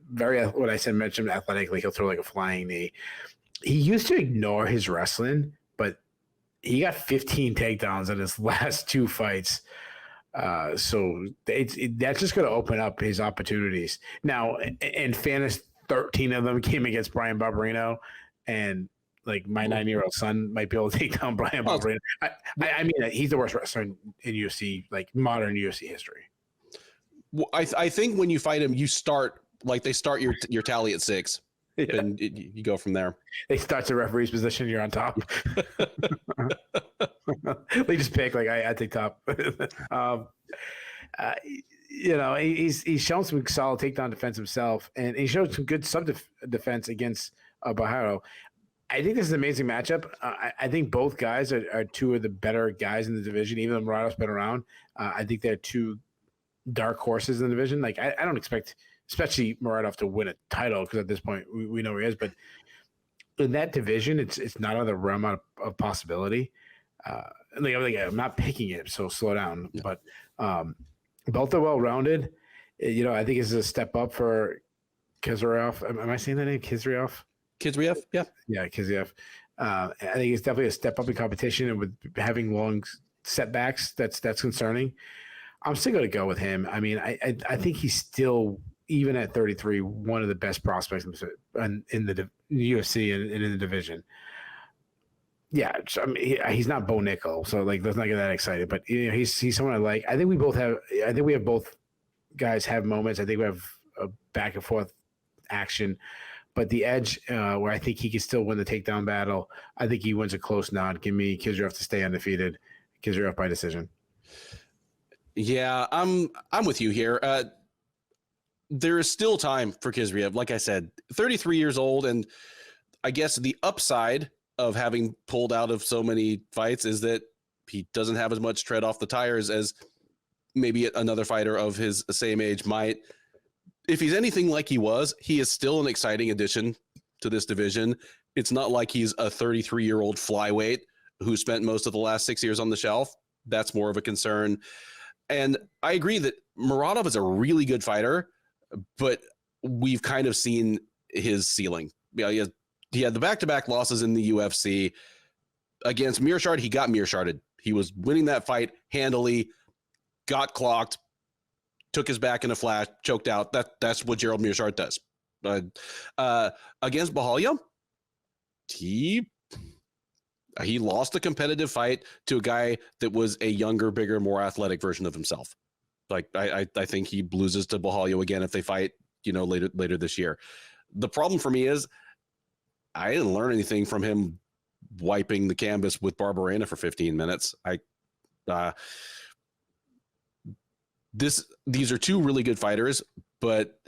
what I said, mentioned athletically, he'll throw like a flying knee. He used to ignore his wrestling, but he got 15 takedowns in his last 2 fights. So that's just going to open up his opportunities. Now, in fairness, 13 of them came against Brian Barberino, and like my 9-year-old son might be able to take down Brian Barberino. I mean, he's the worst wrestler in UFC, like modern UFC history. Well, I think when you fight him, you start like they start your tally at 6. Yeah. And you go from there. They start the referee's position. You're on top. They just pick like I take top. He's shown some solid takedown defense himself, and he showed some good sub defense against Bajaro. I think this is an amazing matchup. I think both guys are 2 of the better guys in the division. Even though Muradov's been around, I think they're 2 dark horses in the division. Like I don't expect, especially Muradov, to win a title because at this point we know where he is. But in that division, it's not out of the realm of possibility. I'm not picking it, so slow down. Yeah. But both are well rounded. I think it's a step up for Khizriev. Am I saying that name? Khizriev, yeah. Yeah, Khizriev. I think it's definitely a step up in competition, and with having long setbacks, that's concerning. I'm still going to go with him. I mean, I think he's still, even at 33, one of the best prospects in the UFC and in the division. Yeah, I mean, he's not Bo Nickel, so like let's not get that excited. But he's someone I like. I think we have both guys have moments. I think we have a back and forth action, but the edge where I think he can still win the takedown battle. I think he wins a close nod. Give me Khizriev to stay undefeated. Khizriev by decision. Yeah, I'm with you here. There is still time for Khizriev. Like I said, 33 years old, and I guess the upside of having pulled out of so many fights is that he doesn't have as much tread off the tires as maybe another fighter of his same age might. If he's anything like he was, he is still an exciting addition to this division. It's not like he's a 33-year-old flyweight who spent most of the last 6 years on the shelf. That's more of a concern. And I agree that Muradov is a really good fighter, but we've kind of seen his ceiling. He had the back-to-back losses in the UFC. Against Mearshart, he got Mearsharted. He was winning that fight handily, got clocked, took his back in a flash, choked out. That's what Gerald Mearshart does. Against Bahalia, he lost a competitive fight to a guy that was a younger, bigger, more athletic version of himself. Like I think he loses to Bahalia again if they fight, later this year. The problem for me is I didn't learn anything from him wiping the canvas with Barberena for 15 minutes. These are 2 really good fighters, but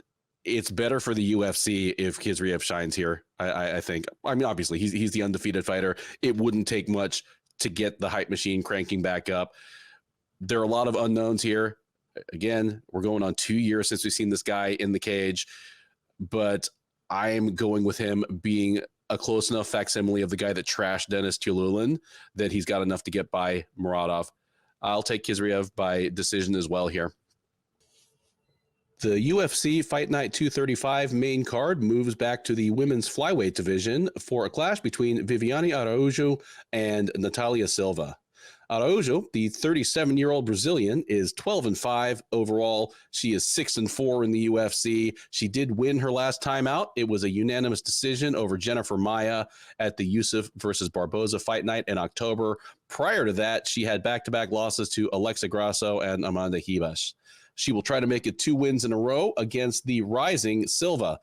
it's better for the UFC if Khizriev shines here. I think. I mean, obviously he's the undefeated fighter. It wouldn't take much to get the hype machine cranking back up. There are a lot of unknowns here. Again, we're going on 2 years since we've seen this guy in the cage, but I'm going with him being a close enough facsimile of the guy that trashed Dennis Tululin that he's got enough to get by Muradov. I'll take Khizriev by decision as well here. The UFC Fight Night 235 main card moves back to the women's flyweight division for a clash between Viviane Araujo and Natalia Silva. Araujo, the 37-year-old Brazilian, is 12-5 overall. She is 6-4 in the UFC. She did win her last time out. It was a unanimous decision over Jennifer Maia at the Yusuf versus Barboza Fight Night in October. Prior to that, she had back-to-back losses to Alexa Grasso and Amanda Ribas. She will try to make it 2 wins in a row against the rising Silva.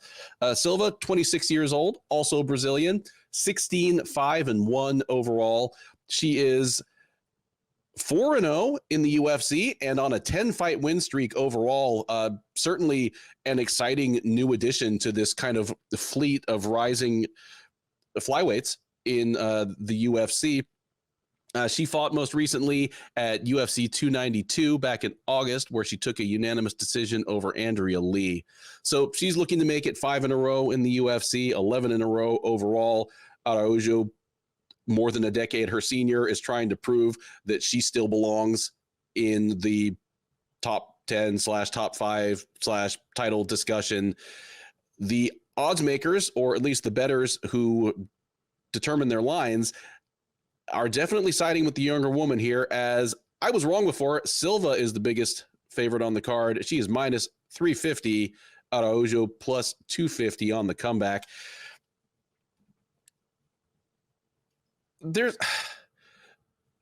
Silva, 26 years old, also Brazilian, 16-5-1 overall. She is 4-0 in the UFC and on a 10-fight win streak overall. Certainly an exciting new addition to this kind of fleet of rising flyweights in the UFC. She fought most recently at UFC 292 back in August, where she took a unanimous decision over Andrea Lee. So she's looking to make it 5 in a row in the UFC, 11 in a row overall. Araujo more than a decade her senior, is trying to prove that she still belongs in the top 10 / top 5 / title discussion. The odds makers, or at least the bettors who determine their lines, are definitely siding with the younger woman here, as I was wrong before. Silva is the biggest favorite on the card. She is minus 350, Araujo plus 250 on the comeback. There's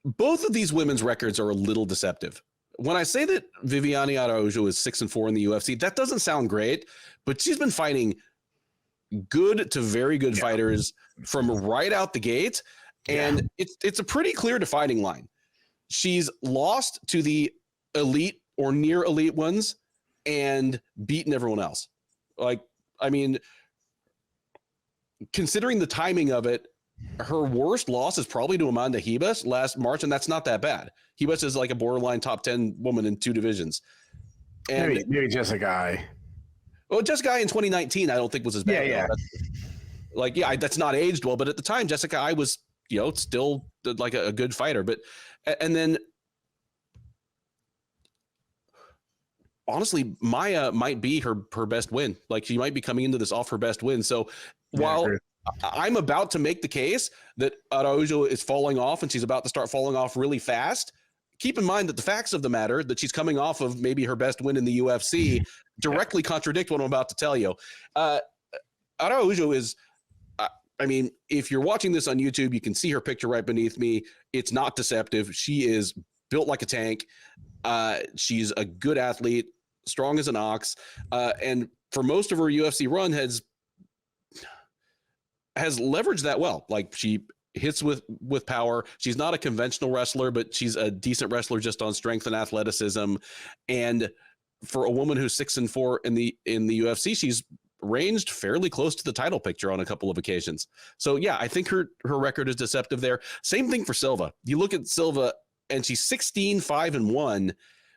both of these women's records are a little deceptive. When I say that Viviane Araujo is 6-4 in the UFC, that doesn't sound great, but she's been fighting good to very good fighters from right out the gate. And it's a pretty clear defining line. She's lost to the elite or near elite ones and beaten everyone else. Like, I mean, considering the timing of it, her worst loss is probably to Amanda Ribas last March, and that's not that bad. Ribas is like a borderline top 10 woman in 2 divisions. And maybe Jessica Eye. Well, Jessica Eye in 2019, I don't think was as bad. That's not aged well, but at the time, Jessica Eye was, still like a good fighter. But, and then honestly, Maya might be her best win. Like, she might be coming into this off her best win. So while I'm about to make the case that Araujo is falling off and she's about to start falling off really fast, keep in mind that the facts of the matter, that she's coming off of maybe her best win in the UFC, directly contradict what I'm about to tell you. Araujo is, I mean, if you're watching this on YouTube, you can see her picture right beneath me. It's not deceptive. She is built like a tank. She's a good athlete, strong as an ox, and for most of her UFC run has leveraged that well. Like, she hits with power. She's not a conventional wrestler, but she's a decent wrestler just on strength and athleticism. And for a woman who's 6-4 in the UFC, she's ranged fairly close to the title picture on a couple of occasions. So yeah, I think her record is deceptive there. Same thing for Silva. You look at Silva and she's 16-5-1,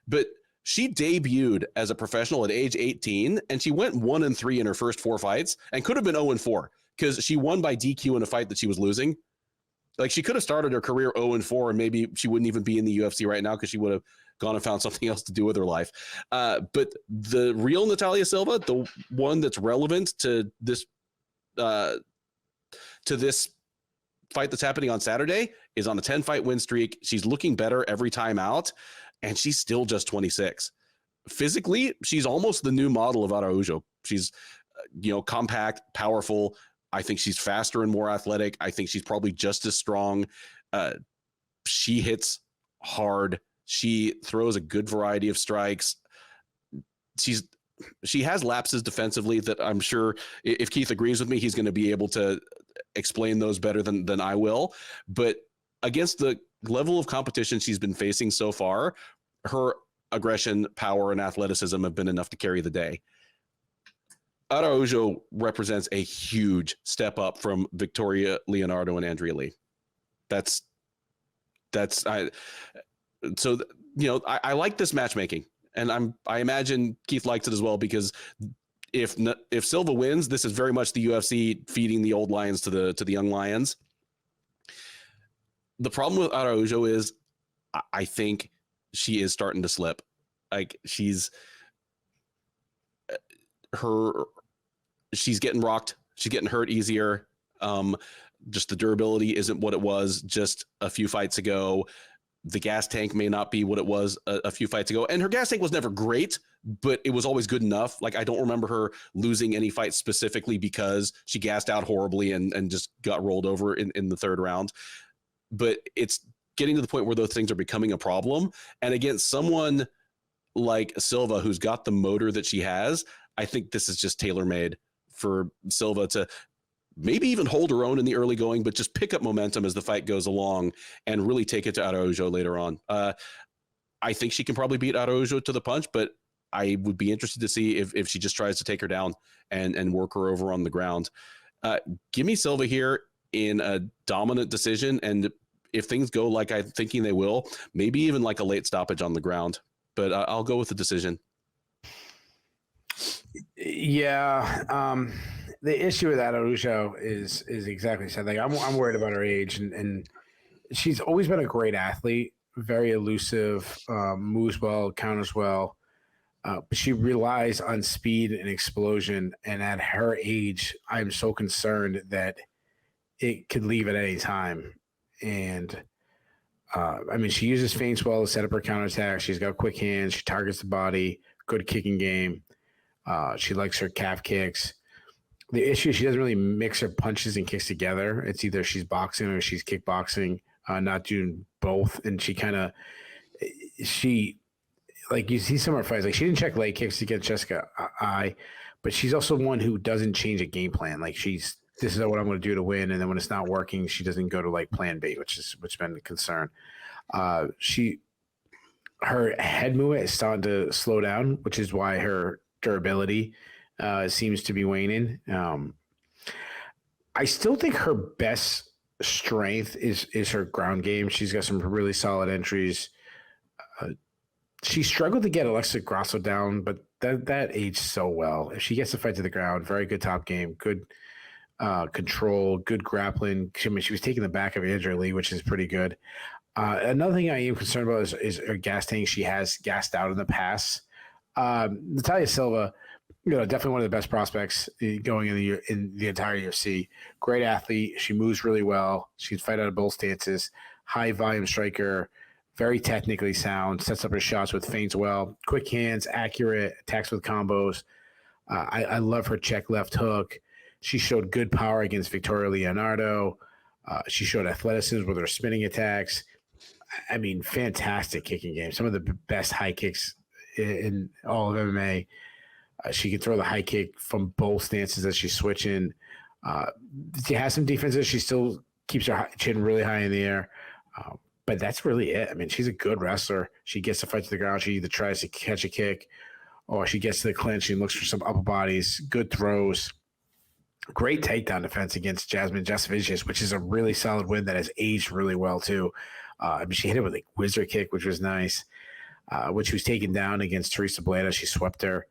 but she debuted as a professional at age 18 and she went 1-3 in her first 4 fights and could have been 0-4 because she won by DQ in a fight that she was losing. Like, she could have started her career 0-4 and maybe she wouldn't even be in the UFC right now because she would have gone and found something else to do with her life. But the real Natalia Silva, the one that's relevant to this fight that's happening on Saturday, is on a 10-fight win streak. She's looking better every time out, and she's still just 26. Physically, she's almost the new model of Araujo. She's, compact, powerful. I think she's faster and more athletic. I think she's probably just as strong. She hits hard. She throws a good variety of strikes. She has lapses defensively that I'm sure if Keith agrees with me, he's going to be able to explain those better than I will. But against the level of competition she's been facing so far, her aggression, power, and athleticism have been enough to carry the day. Araujo represents a huge step up from Victoria Leonardo and Andrea Lee. I like this matchmaking, and I imagine Keith likes it as well, because if Silva wins, this is very much the UFC feeding the old lions to the young lions. The problem with Araujo is I think she is starting to slip. Like, she's getting rocked. She's getting hurt easier. Just the durability isn't what it was just a few fights ago. The gas tank may not be what it was a few fights ago. And her gas tank was never great, but it was always good enough. Like, I don't remember her losing any fights specifically because she gassed out horribly and just got rolled over in the 3rd round. But it's getting to the point where those things are becoming a problem. And against someone like Silva, who's got the motor that she has, I think this is just tailor-made for Silva to maybe even hold her own in the early going, but just pick up momentum as the fight goes along and really take it to Araujo later on. I think she can probably beat Araujo to the punch, but I would be interested to see if she just tries to take her down and work her over on the ground. Give me Silva here in a dominant decision, and if things go like I'm thinking they will, maybe even like a late stoppage on the ground. But I'll go with the decision. Yeah. the issue with Araujo is exactly said. Like I'm worried about her age, and she's always been a great athlete, very elusive, moves well, counters well. But she relies on speed and explosion. And at her age, I'm so concerned that it could leave at any time. And I mean, she uses feints well to set up her counterattack. She's got quick hands. She targets the body. Good kicking game. She likes her calf kicks. The issue is she doesn't really mix her punches and kicks together. It's either she's boxing or she's kickboxing, not doing both. And like you see some of her fights, like she didn't check leg kicks against Jessica I, but she's also one who doesn't change a game plan. Like this is what I'm going to do to win, and then when it's not working, she doesn't go to like plan B, which has been a concern. Her head movement is starting to slow down, which is why her durability seems to be waning. I still think her best strength is her ground game. She's got some really solid entries. She struggled to get Alexa Grasso down, but that aged so well. If she gets the fight to the ground, very good top game, good control, good grappling. I mean, she was taking the back of Andrea Lee, which is pretty good. Another thing I am concerned about is her gas tank. She has gassed out in the past. Natalia Silva, definitely one of the best prospects going in the entire UFC. Great athlete. She moves really well. She can fight out of both stances. High volume striker. Very technically sound, sets up her shots with feints well, quick hands, accurate, attacks with combos. I love her check left hook. She showed good power against Victoria Leonardo. She showed athleticism with her spinning attacks. I mean, fantastic kicking game. Some of the best high kicks in all of MMA. She can throw the high kick from both stances as she's switching. She has some defenses. She still keeps her chin really high in the air. But that's really it. I mean, she's a good wrestler. She gets the fight to the ground. She either tries to catch a kick or she gets to the clinch and looks for some upper bodies, good throws. Great takedown defense against Jasmine Jasovicius, which is a really solid win that has aged really well, too. I mean, she hit it with a wizard kick, which was nice. When she was taken down against Teresa Bleda, she swept her.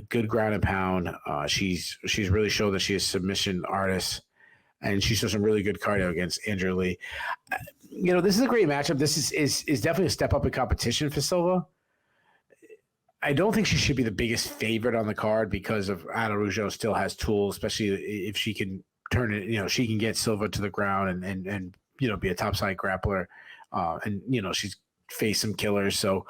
Good ground and pound. She's really showed that she is a submission artist. And she showed some really good cardio against Andrea Lee. This is a great matchup. This is definitely a step up in competition for Silva. I don't think she should be the biggest favorite on the card because of Araujo still has tools, especially if she can turn it, she can get Silva to the ground and be a topside grappler. She's faced some killers. So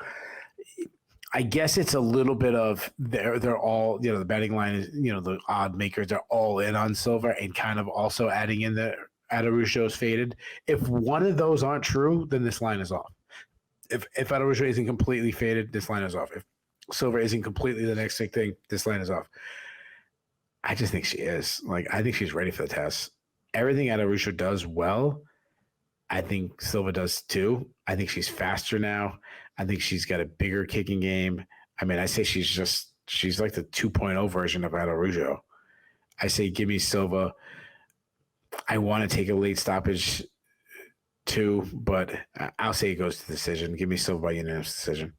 I guess it's a little bit of they're all, the betting line is, the odd makers, they're all in on Silva and kind of also adding in the Araujo's faded. If one of those aren't true, then this line is off. If Araujo isn't completely faded, this line is off. If Silva isn't completely the next big thing, this line is off. I just think she is. I think she's ready for the test. Everything Araujo does well, I think Silva does too. I think she's faster now. I think she's got a bigger kicking game. I mean, I say she's like the 2.0 version of Araujo. I say give me Silva. I want to take a late stoppage too, but I'll say it goes to decision. Give me Silva by unanimous decision.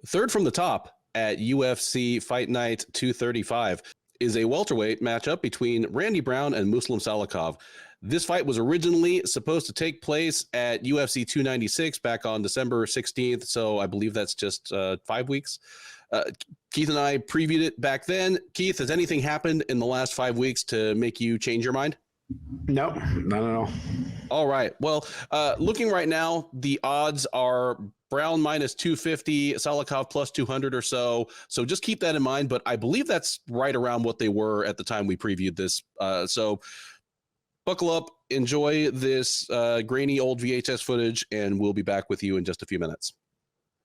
Third from the top at UFC Fight Night 235 is a welterweight matchup between Randy Brown and Muslim Salikhov. This fight was originally supposed to take place at UFC 296 back on December 16th, so I believe that's just 5 weeks. Keith and I previewed it back then. Keith, has anything happened in the last 5 weeks to make you change your mind? No, not at all. All right. Well, looking right now, the odds are Brown minus 250, Salikhov plus 200 or so. So just keep that in mind. But I believe that's right around what they were at the time we previewed this. So buckle up, enjoy this grainy old VHS footage, and we'll be back with you in just a few minutes.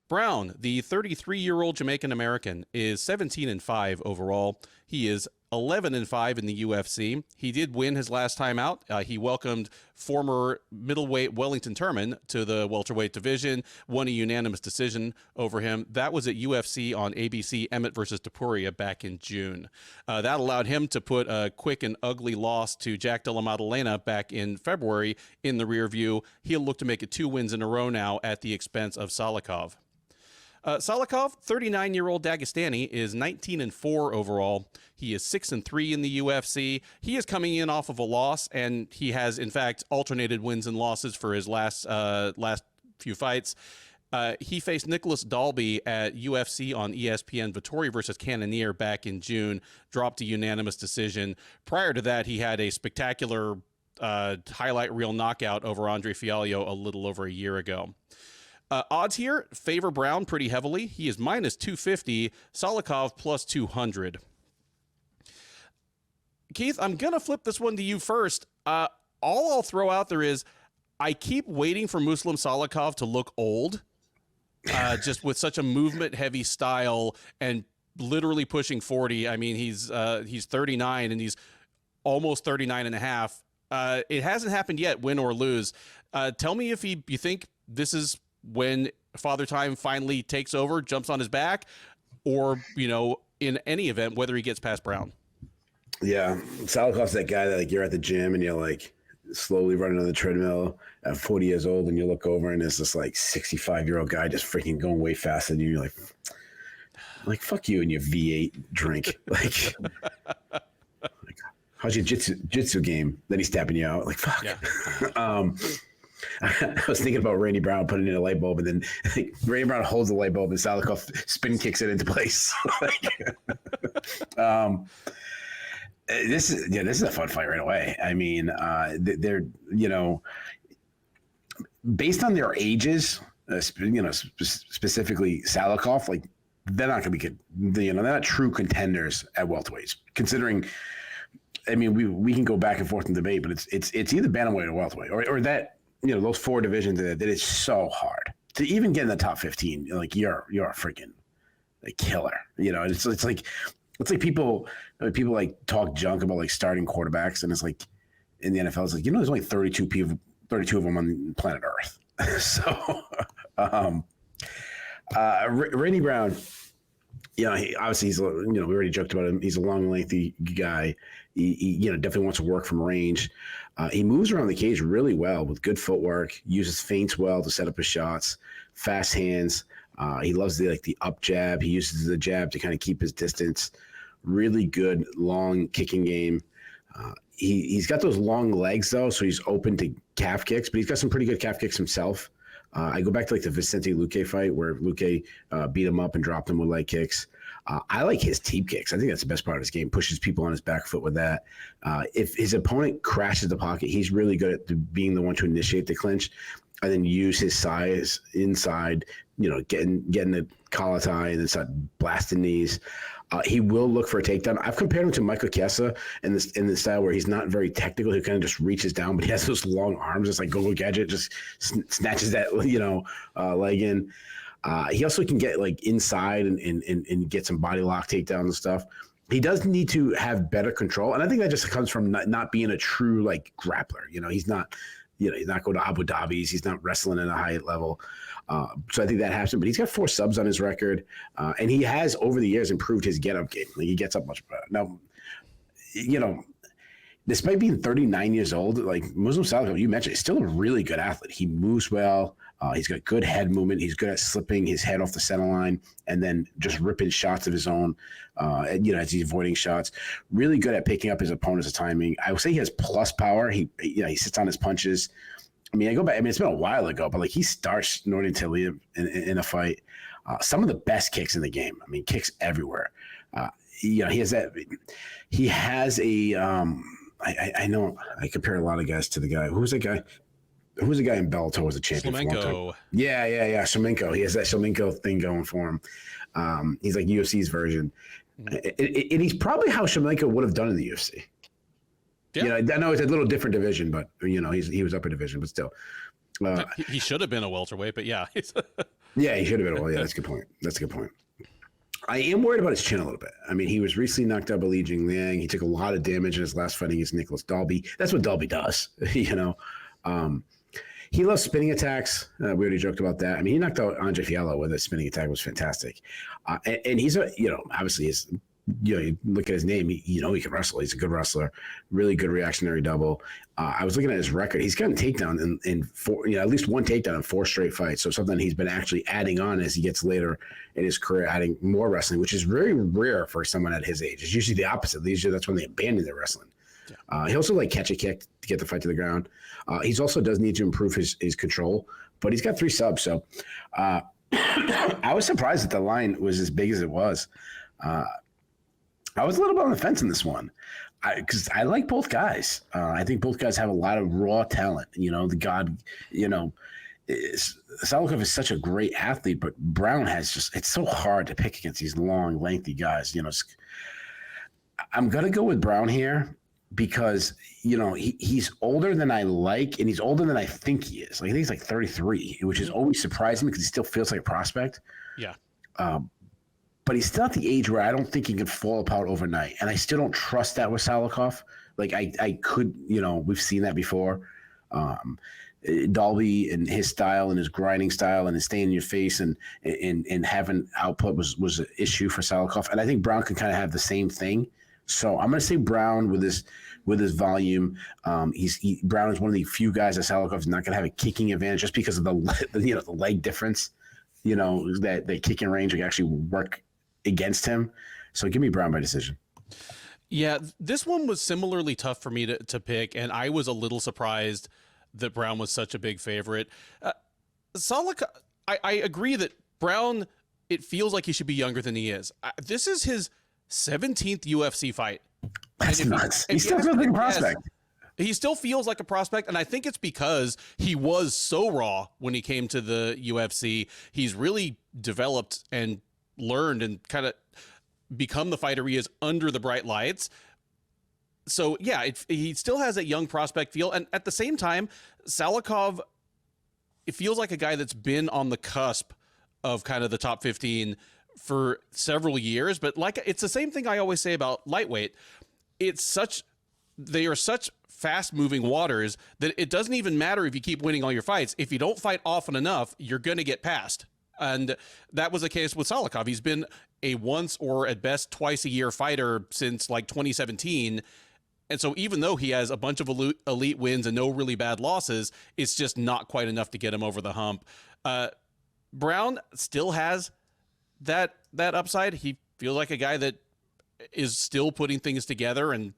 Brown, the 33-year-old Jamaican-American, is 17-5 overall. He is 11-5 in the UFC. He did win his last time out. He welcomed former middleweight Wellington Turman to the welterweight division, won a unanimous decision over him. That was at UFC on ABC, Emmett versus Topuria back in June. That allowed him to put a quick and ugly loss to Jack Della Maddalena back in February in the rear view. He'll look to make it 2 wins in a row now at the expense of Salikhov. Salikov, 39-year-old Dagestani, is 19-4 overall. He is 6-3 in the UFC. He is coming in off of a loss, and he has, in fact, alternated wins and losses for his last few fights. He faced Nicholas Dalby at UFC on ESPN Vittori versus Cannonier back in June, dropped a unanimous decision. Prior to that, he had a spectacular highlight reel knockout over Andre Fialho a little over a year ago. Odds here favor Brown pretty heavily. He is minus 250, Salikov plus 200. Keith, I'm going to flip this one to you first. All I'll throw out there is I keep waiting for Muslim Salikov to look old, just with such a movement-heavy style and literally pushing 40. I mean, he's 39 and he's almost 39 and a half. It hasn't happened yet, win or lose. Tell me if you think this is when Father Time finally takes over, jumps on his back, or, in any event, whether he gets past Brown. Yeah. Salikov's that guy that like you're at the gym and you're like slowly running on the treadmill at 40 years old and you look over and there's this like 65-year-old guy just freaking going way faster than you. You're like, fuck you and your V8 drink. Like how's your jitsu game? Then he's tapping you out. Like, fuck. Yeah. I was thinking about Randy Brown putting in a light bulb, and then Randy Brown holds the light bulb, and Salikov spin kicks it into place. This is a fun fight right away. I mean, they're based on their ages, specifically Salikov, like they're not going to be good. They're not true contenders at welterweights. Considering, I mean, we can go back and forth in debate, but it's either bantamweight or welterweight, or that. Those four divisions that is so hard to even get in the top 15. Like you're a freaking killer. It's like people like talk junk about like starting quarterbacks, and it's like in the NFL, it's like there's only 32 of them on planet Earth. So, Randy Brown, he obviously he's we already joked about him. He's a long, lengthy guy. He definitely wants to work from range. He moves around the cage really well with good footwork, uses feints well to set up his shots, fast hands. He loves the up jab. He uses the jab to kind of keep his distance. Really good long kicking game. He's got those long legs though, so he's open to calf kicks, but he's got some pretty good calf kicks himself. I go back to the Vicente Luque fight where Luque beat him up and dropped him with leg kicks. I like his teep kicks. I think that's the best part of his game. Pushes people on his back foot with that. If his opponent crashes the pocket, he's really good at being the one to initiate the clinch and then use his size inside, getting the collar tie and then start blasting knees. He will look for a takedown. I've compared him to Michael Chiesa in the style where he's not very technical. He kind of just reaches down, but he has those long arms. It's like go gadget, just snatches that leg in. He also can get like inside and get some body lock takedown and stuff. He does need to have better control, and I think that just comes from not being a true like grappler. He's not going to Abu Dhabi's. He's not wrestling at a high level. So I think that happens. But he's got 4 subs on his record, and he has over the years improved his get up game. Like he gets up much better. Now, despite being 39 years old, like Muslim Salikov, you mentioned, is still a really good athlete. He moves well. He's got good head movement. He's good at slipping his head off the center line and then just ripping shots of his own, as he's avoiding shots. Really good at picking up his opponent's timing. I would say he has plus power. He sits on his punches. I mean, I go back. I mean, it's been a while ago, but like he starts Northern Italy in a fight. Some of the best kicks in the game. I mean, kicks everywhere. He has that. He has a. I know I compare a lot of guys to the guy. Who's that guy? Who's the guy in Bellator was a champion? Flamenco. Yeah. Flamenco. He has that Flamenco thing going for him. He's like UFC's version. Mm-hmm. And he's probably how Flamenco would have done in the UFC. Yeah. I know it's a little different division, but he was upper division, but still. He should have been a welterweight, but yeah. Yeah, he should have been. Yeah, that's a good point. I am worried about his chin a little bit. I mean, he was recently knocked out by Li Jingliang. He took a lot of damage in his last fight against Nicholas Dalby. That's what Dalby does, He loves spinning attacks. We already joked about that. I mean, he knocked out Andre Fialho with a spinning attack. Was fantastic. And he's obviously his you look at his name, he can wrestle. He's a good wrestler, really good reactionary double. I was looking at his record. He's gotten takedown in four, at least one takedown in 4 straight fights. So something he's been actually adding on as he gets later in his career, adding more wrestling, which is very rare for someone at his age. It's usually the opposite. Usually that's when they abandon their wrestling. Yeah. He also catch a kick to get the fight to the ground. He's also does need to improve his control, but he's got 3 subs. So I was surprised that the line was as big as it was. I was a little bit on the fence in this one because I like both guys. I think both guys have a lot of raw talent. Salikov is such a great athlete, but Brown it's so hard to pick against these long, lengthy guys. I'm going to go with Brown here because, he's older than I like, and he's older than I think he is. I think he's 33, which is always surprising because he still feels like a prospect. Yeah. But he's still at the age where I don't think he can fall apart overnight. And I still don't trust that with Salikov. I could, we've seen that before. Dolby and his style and his grinding style and his staying in your face and having output was an issue for Salikov. And I think Brown can kind of have the same thing. So I'm going to say Brown with his volume. Brown is one of the few guys that Salikov is not going to have a kicking advantage just because of the leg difference. That the kicking range will actually work against him. So give me Brown by decision. Yeah, this one was similarly tough for me to pick, and I was a little surprised that Brown was such a big favorite. Salikov, I agree that Brown, it feels like he should be younger than he is. This is his 17th UFC fight. That's nuts. He still feels like a prospect. He still feels like a prospect, and I think it's because he was so raw when he came to the UFC. He's really developed and learned and kind of become the fighter he is under the bright lights. So, yeah, he still has that young prospect feel. And at the same time, Salikov, it feels like a guy that's been on the cusp of kind of the top 15 for several years. But it's the same thing I always say about lightweight. They are such fast-moving waters that it doesn't even matter if you keep winning all your fights. If you don't fight often enough, you're going to get passed. And that was the case with Salikov. He's been a once or at best twice a year fighter since 2017. And so even though he has a bunch of elite wins and no really bad losses, it's just not quite enough to get him over the hump. Brown still has that upside. He feels like a guy that is still putting things together, and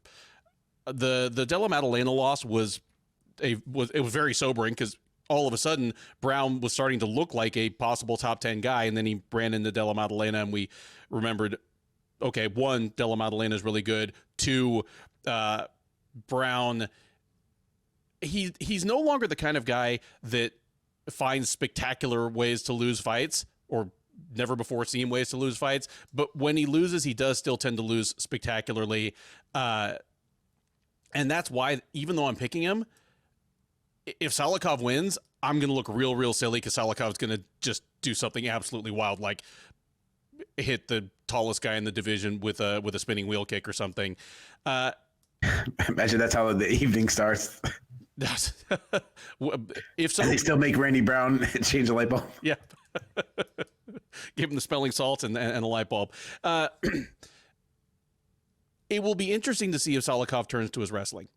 the Della Maddalena loss was very sobering because all of a sudden Brown was starting to look like a possible top 10 guy, and then he ran into Della Maddalena, and we remembered, okay, 1, Della Maddalena is really good. 2, Brown, he's no longer the kind of guy that finds spectacular ways to lose fights or never before seen ways to lose fights, but when he loses, he does still tend to lose spectacularly. And that's why, even though I'm picking him, if Salikov wins, I'm going to look real, real silly because Salikov's going to just do something absolutely wild, like hit the tallest guy in the division with a spinning wheel kick or something. Imagine that's how the evening starts. If so, and they still make Randy Brown change the light bulb. Yeah. Give him the smelling salts and a light bulb. It will be interesting to see if Salikov turns to his wrestling.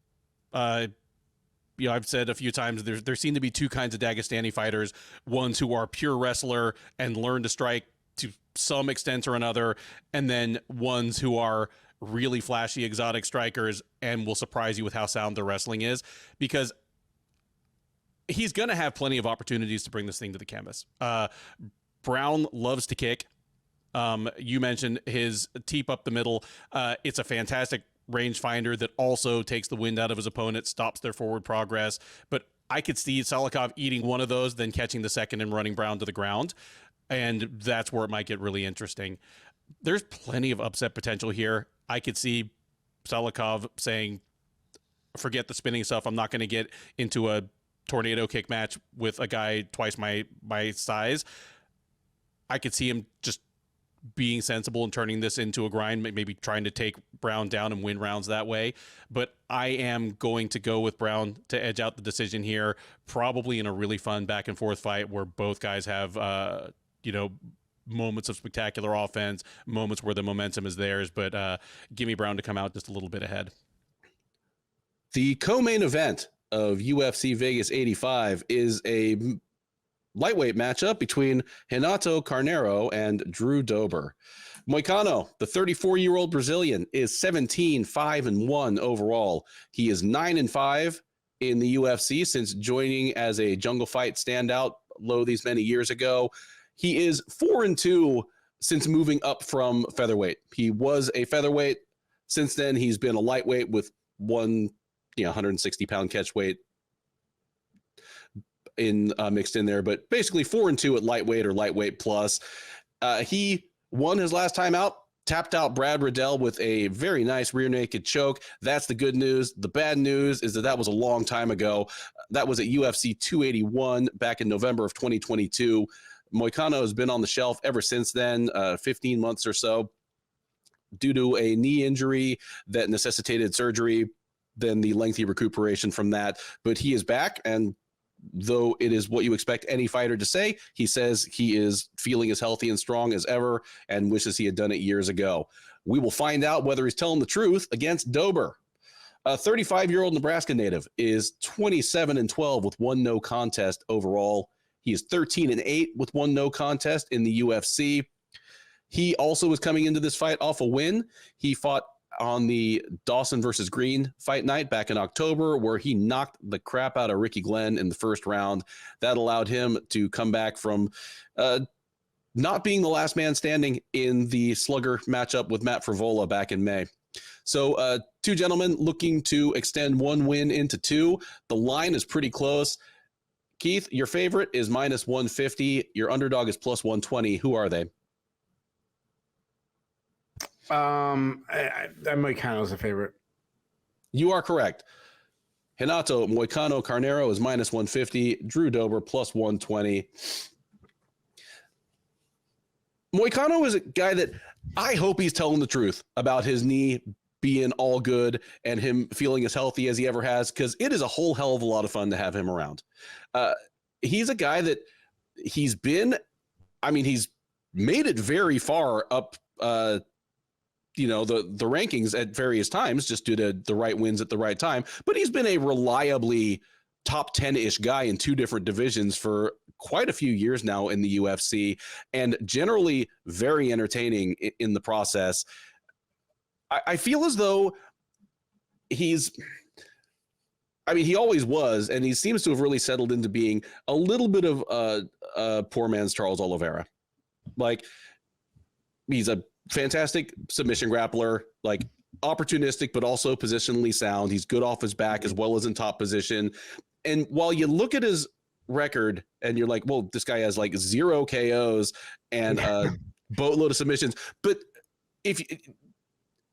I've said a few times there seem to be 2 kinds of Dagestani fighters: ones who are pure wrestler and learn to strike to some extent or another, and then ones who are really flashy, exotic strikers and will surprise you with how sound their wrestling is, because he's going to have plenty of opportunities to bring this thing to the canvas. Brown loves to kick. You mentioned his teep up the middle. It's a fantastic rangefinder that also takes the wind out of his opponent, stops their forward progress. But I could see Salikov eating one of those, then catching the second and running Brown to the ground. And that's where it might get really interesting. There's plenty of upset potential here. I could see Salikov saying, forget the spinning stuff. I'm not going to get into a tornado kick match with a guy twice my size. I could see him just being sensible and turning this into a grind, maybe trying to take Brown down and win rounds that way. But I am going to go with Brown to edge out the decision here, probably in a really fun back and forth fight where both guys have, moments of spectacular offense, moments where the momentum is theirs, but give me Brown to come out just a little bit ahead. The co-main event of UFC Vegas 85 is a lightweight matchup between Renato Carneiro and Drew Dober. Moicano, the 34-year-old Brazilian, is 17-5-1 overall. He is 9-5 in the UFC since joining as a Jungle Fight standout these many years ago. He is 4-2 since moving up from featherweight. He was a featherweight. Since then, he's been a lightweight with one 160-pound catch weight in mixed in there, but basically 4-2 at lightweight or lightweight plus. He won his last time out, tapped out Brad Riddell with a very nice rear naked choke. That's the good news. The bad news is that was a long time ago. That was at UFC 281 back in November of 2022. Moicano has been on the shelf ever since then, 15 months or so, due to a knee injury that necessitated surgery, then the lengthy recuperation from that. But he is back, and though it is what you expect any fighter to say, he says he is feeling as healthy and strong as ever and wishes he had done it years ago. We will find out whether he's telling the truth against Dober. A 35-year-old Nebraska native is 27-12 with one no contest overall. He is 13-8 with one no contest in the UFC. He also was coming into this fight off a win. He fought on the Dawson versus Green fight night back in October, where he knocked the crap out of Ricky Glenn in the first round. That allowed him to come back from not being the last man standing in the slugger matchup with Matt Frivola back in May. So two gentlemen looking to extend one win into two. The line is pretty close. Keith, your favorite is minus 150. Your underdog is plus 120. Who are they? Moicano's a favorite. You are correct. Renato Moicano Carneiro is minus 150. Drew Dober plus 120. Moicano is a guy that I hope he's telling the truth about his knee being all good and him feeling as healthy as he ever has, because it is a whole hell of a lot of fun to have him around. He's a guy that he's made it very far up the rankings at various times just due to the right wins at the right time. But he's been a reliably top 10-ish guy in two different divisions for quite a few years now in the UFC, and generally very entertaining in the process. I feel as though he always was, and he seems to have really settled into being a little bit of a poor man's Charles Oliveira. Like, he's a fantastic submission grappler, like opportunistic, but also positionally sound. He's good off his back as well as in top position. And while you look at his record and you're like, well, this guy has like 0 KOs and a boatload of submissions. But if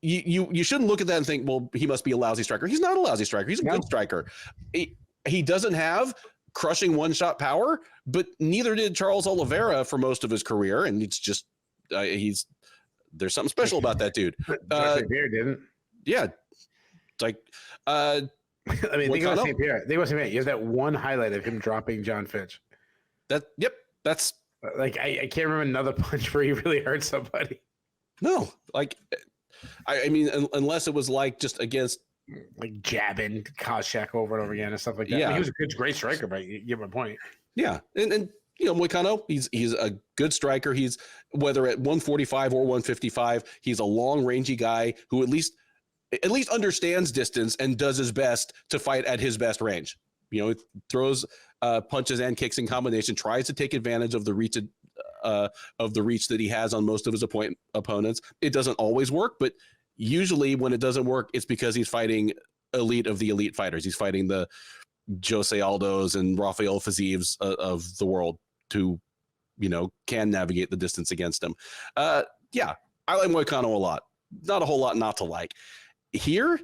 you shouldn't look at that and think, well, he must be a lousy striker. He's not a lousy striker. He's a good striker. He doesn't have crushing one-shot power, but neither did Charles Oliveira for most of his career. And it's just, there's something special about that dude. Pierre didn't. Yeah. It's like, think about St. Pierre. You have that one highlight of him dropping John Fitch. That's like, I can't remember another punch where he really hurt somebody. No, like, I mean, unless it was like just against like jabbing Koscheck over and over again and stuff like that. Yeah. He was a great striker, but you get my point. Yeah. And Moicano, he's a good striker. He's, whether at 145 or 155, he's a long rangey guy who at least understands distance and does his best to fight at his best range. Throws punches and kicks in combination, tries to take advantage of the reach that he has on most of his opponents. It doesn't always work, but usually when it doesn't work, it's because he's fighting elite of the elite fighters. He's fighting the Jose Aldos and Rafael Fizieves of the world who, can navigate the distance against him. I like Moicano a lot. Not a whole lot not to like. Here,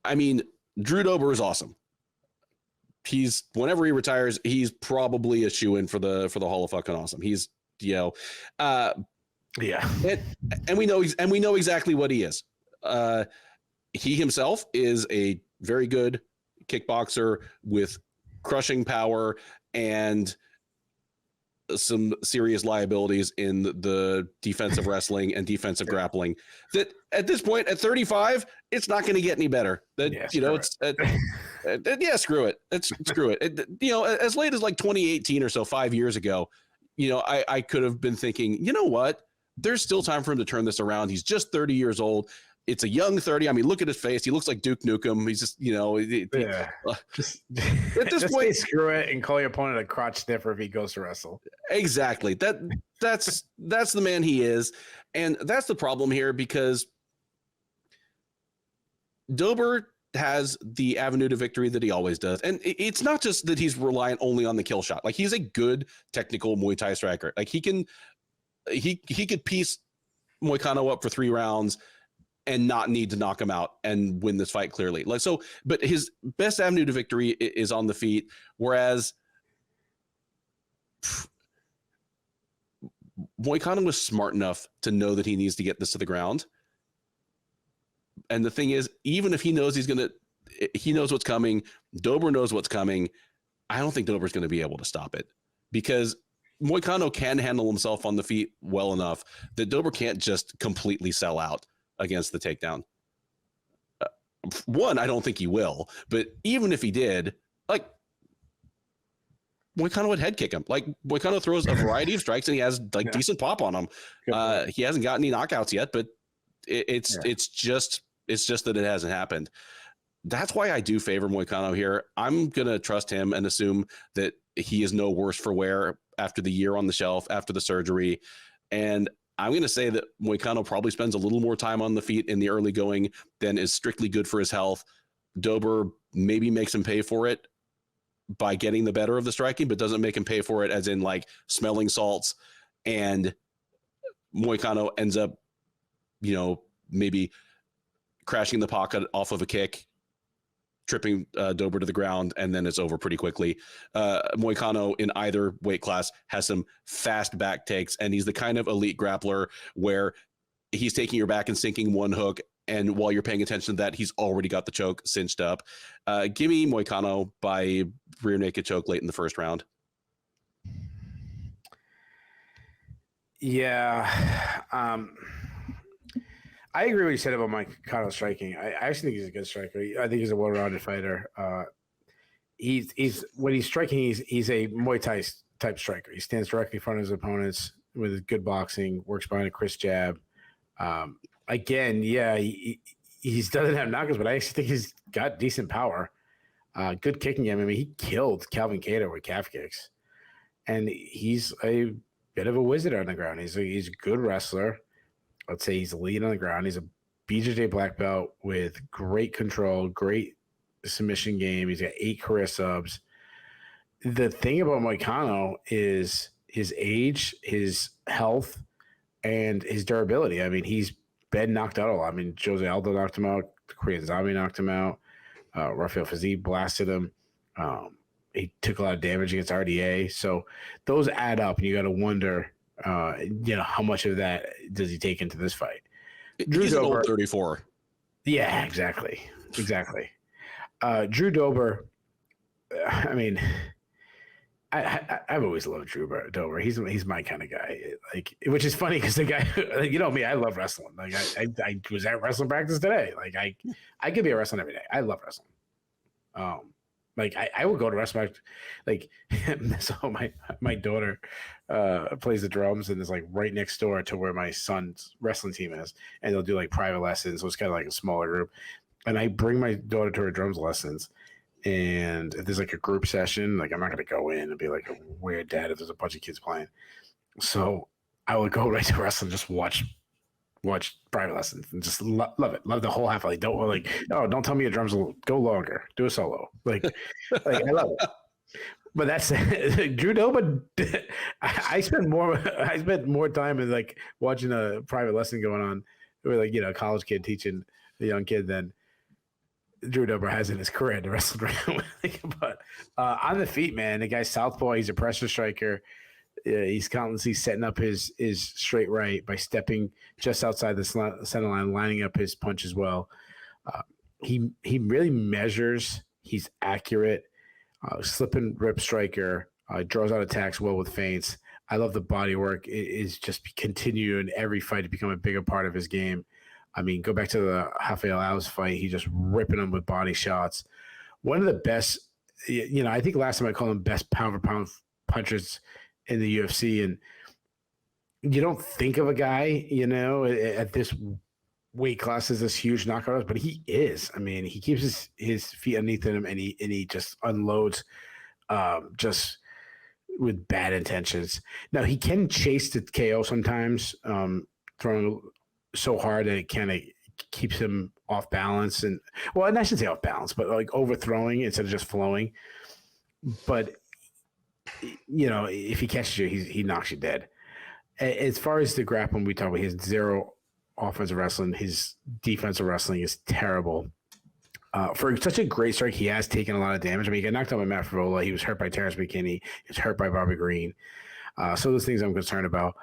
Drew Dober is awesome. Whenever he retires, he's probably a shoo-in for the Hall of Fucking Awesome. He's, and we know exactly what he is. He himself is a very good kickboxer with crushing power and some serious liabilities in the defensive wrestling and defensive grappling that at this point at 35, it's not going to get any better. That, Yeah, screw it. Screw it. As late as like 2018 or so, 5 years ago, I could have been thinking, you know what? There's still time for him to turn this around. He's just 30 years old. It's a young 30. I mean, look at his face. He looks like Duke Nukem. He's just, at this point, screw it and call your opponent a crotch sniffer if he goes to wrestle. Exactly. That's the man he is. And that's the problem here, because Dober has the avenue to victory that he always does. And it's not just that he's reliant only on the kill shot. Like, he's a good technical Muay Thai striker. Like, he could piece Moicano up for 3 rounds and not need to knock him out and win this fight clearly. Like, so, but his best avenue to victory is on the feet. Whereas Moicano was smart enough to know that he needs to get this to the ground. And the thing is, even if he knows he knows what's coming, Dober knows what's coming, I don't think Dober's going to be able to stop it, because Moicano can handle himself on the feet well enough that Dober can't just completely sell out against the takedown. One, I don't think he will, but even if he did, like, Moicano would head kick him. Like, Moicano throws a variety of strikes and he has decent pop on him. He hasn't got any knockouts yet, but it's just that it hasn't happened. That's why I do favor Moicano here. I'm going to trust him and assume that he is no worse for wear after the year on the shelf, after the surgery. And I'm going to say that Moicano probably spends a little more time on the feet in the early going than is strictly good for his health. Dober maybe makes him pay for it by getting the better of the striking, but doesn't make him pay for it as in like smelling salts. And Moicano ends up, maybe crashing the pocket off of a kick, tripping Dober to the ground, and then it's over pretty quickly. Moicano in either weight class has some fast back takes, and he's the kind of elite grappler where he's taking your back and sinking one hook, and while you're paying attention to that, he's already got the choke cinched up. Give me Moicano by rear naked choke late in the first round. Yeah. I agree with what you said about Moicano striking. I actually think he's a good striker. I think he's a well-rounded fighter. He's when he's striking, he's a Muay Thai type striker. He stands directly in front of his opponents with good boxing, works behind a crisp jab. Again, he doesn't have knockouts, but I actually think he's got decent power. Good kicking game. I mean, he killed Calvin Kattar with calf kicks, and he's a bit of a wizard on the ground. He's a good wrestler. Let's say he's a lead on the ground. He's a BJJ black belt with great control, great submission game. He's got 8 career subs. The thing about Moicano is his age, his health, and his durability. I mean, he's been knocked out a lot. I mean, Jose Aldo knocked him out. The Korean Zombie knocked him out. Rafael Fiziev blasted him. He took a lot of damage against RDA. So those add up, and you got to wonder, how much of that does he take into this fight? He's an old 34. Yeah, exactly. Drew Dober, I mean, I've always loved Drew Dober. He's my kind of guy. Like, which is funny because the guy, me, I love wrestling. Like, I was at wrestling practice today. Like, I could be a wrestling every day. I love wrestling. Like I would go to wrestling. Like, so my daughter plays the drums and is like right next door to where my son's wrestling team is, and they'll do like private lessons. So it's kind of like a smaller group. And I bring my daughter to her drums lessons. And if there's like a group session, like I'm not gonna go in and be like a weird dad if there's a bunch of kids playing. So I would go right to wrestling, just watch private lessons and just love it. Love the whole half. Like, don't tell me your drums will go longer. Do a solo. Like I love it. But that's Drew Dober. I spent more time in like watching a private lesson going on with like, a college kid teaching a young kid than Drew Dober has in his career to wrestle around. But on the feet, man, the guy's southpaw. He's a pressure striker. He's constantly setting up his straight right by stepping just outside the center line, lining up his punch as well. He really measures. He's accurate. Slip and rip striker. Draws out attacks well with feints. I love the body work. It is just continue in every fight to become a bigger part of his game. I mean, go back to the Rafael Alves fight. He just ripping him with body shots. One of the best, I think last time I called him best pound for pound punchers in the UFC. And you don't think of a guy, at this weight class as this huge knockout, but he is. I mean, he keeps his feet underneath him and he just unloads just with bad intentions. Now, he can chase the KO sometimes, throwing so hard that it kind of keeps him off balance. And, well, I shouldn't say off balance, but like overthrowing instead of just flowing. But, if he catches you, he knocks you dead. As far as the grappling, we talk about, he has zero offensive wrestling. His defensive wrestling is terrible. For such a great strike, he has taken a lot of damage. I mean, he got knocked out by Matt Favola. He was hurt by Terrence McKinney. He was hurt by Bobby Green. So those things I'm concerned about.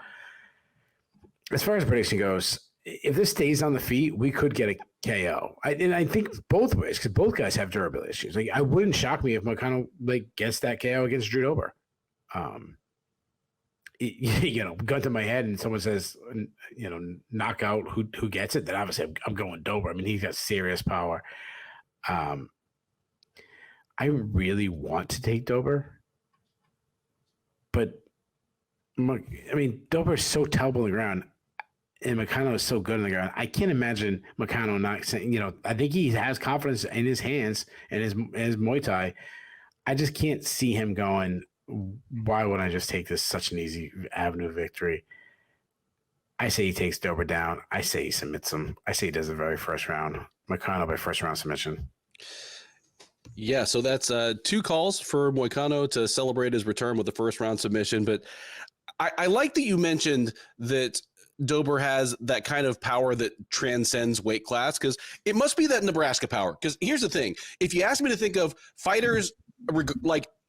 As far as prediction goes, if this stays on the feet, we could get a KO. I think both ways, because both guys have durability issues. Like, I wouldn't shock me if McCann gets that KO against Drew Dober. Gun to my head and someone says, knockout, who gets it, then obviously I'm going Dober. I mean, he's got serious power. I really want to take Dober, but Dober is so terrible on the ground, and McCann is so good on the ground. I can't imagine McCann not saying, I think he has confidence in his hands and his Muay Thai. I just can't see him going, why would I just take this such an easy avenue of victory? I say he takes Dober down. I say he submits him. I say he does the very first round. Moicano by first round submission. Yeah, so that's 2 calls for Moicano to celebrate his return with the first round submission. But I like that you mentioned that Dober has that kind of power that transcends weight class, because it must be that Nebraska power. Because here's the thing. If you ask me to think of fighters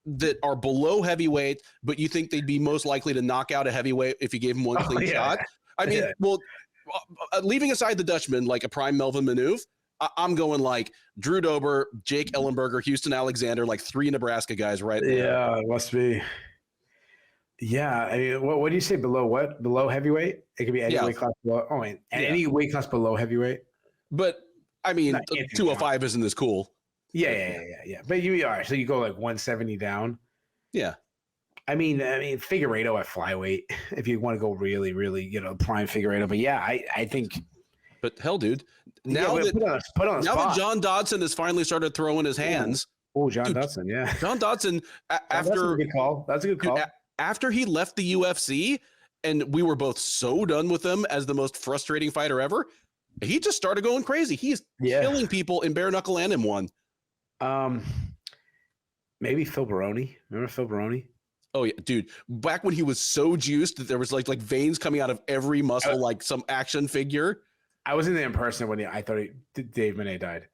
that are below heavyweight, but you think they'd be most likely to knock out a heavyweight if you gave them one clean shot. I mean, leaving aside the Dutchman, like a prime Melvin Manouf, I'm going like Drew Dober, Jake Ellenberger, Houston Alexander, like 3 Nebraska guys right there. Yeah, it must be. Yeah, I mean, what do you say below what? Below heavyweight? It could be any weight class below. Oh, and any weight class below heavyweight. But I mean, 205 isn't as cool. Yeah. But you are, so you go like 170 down. Yeah. I mean, Figueiredo at flyweight, if you want to go really, really, prime Figueiredo. But yeah, I think. But hell, dude, now that John Dodson has finally started throwing his hands. Oh, John Dodson, yeah. John Dodson, after that's a good call. That's a good call. After he left the UFC, and we were both so done with him as the most frustrating fighter ever, he just started going crazy. He's killing people in bare knuckle and in one. Maybe Phil Baroni. Remember Phil Baroni? Oh yeah, dude. Back when he was so juiced that there was like veins coming out of every muscle, like some action figure. I was in there in person when I thought Dave Manet died.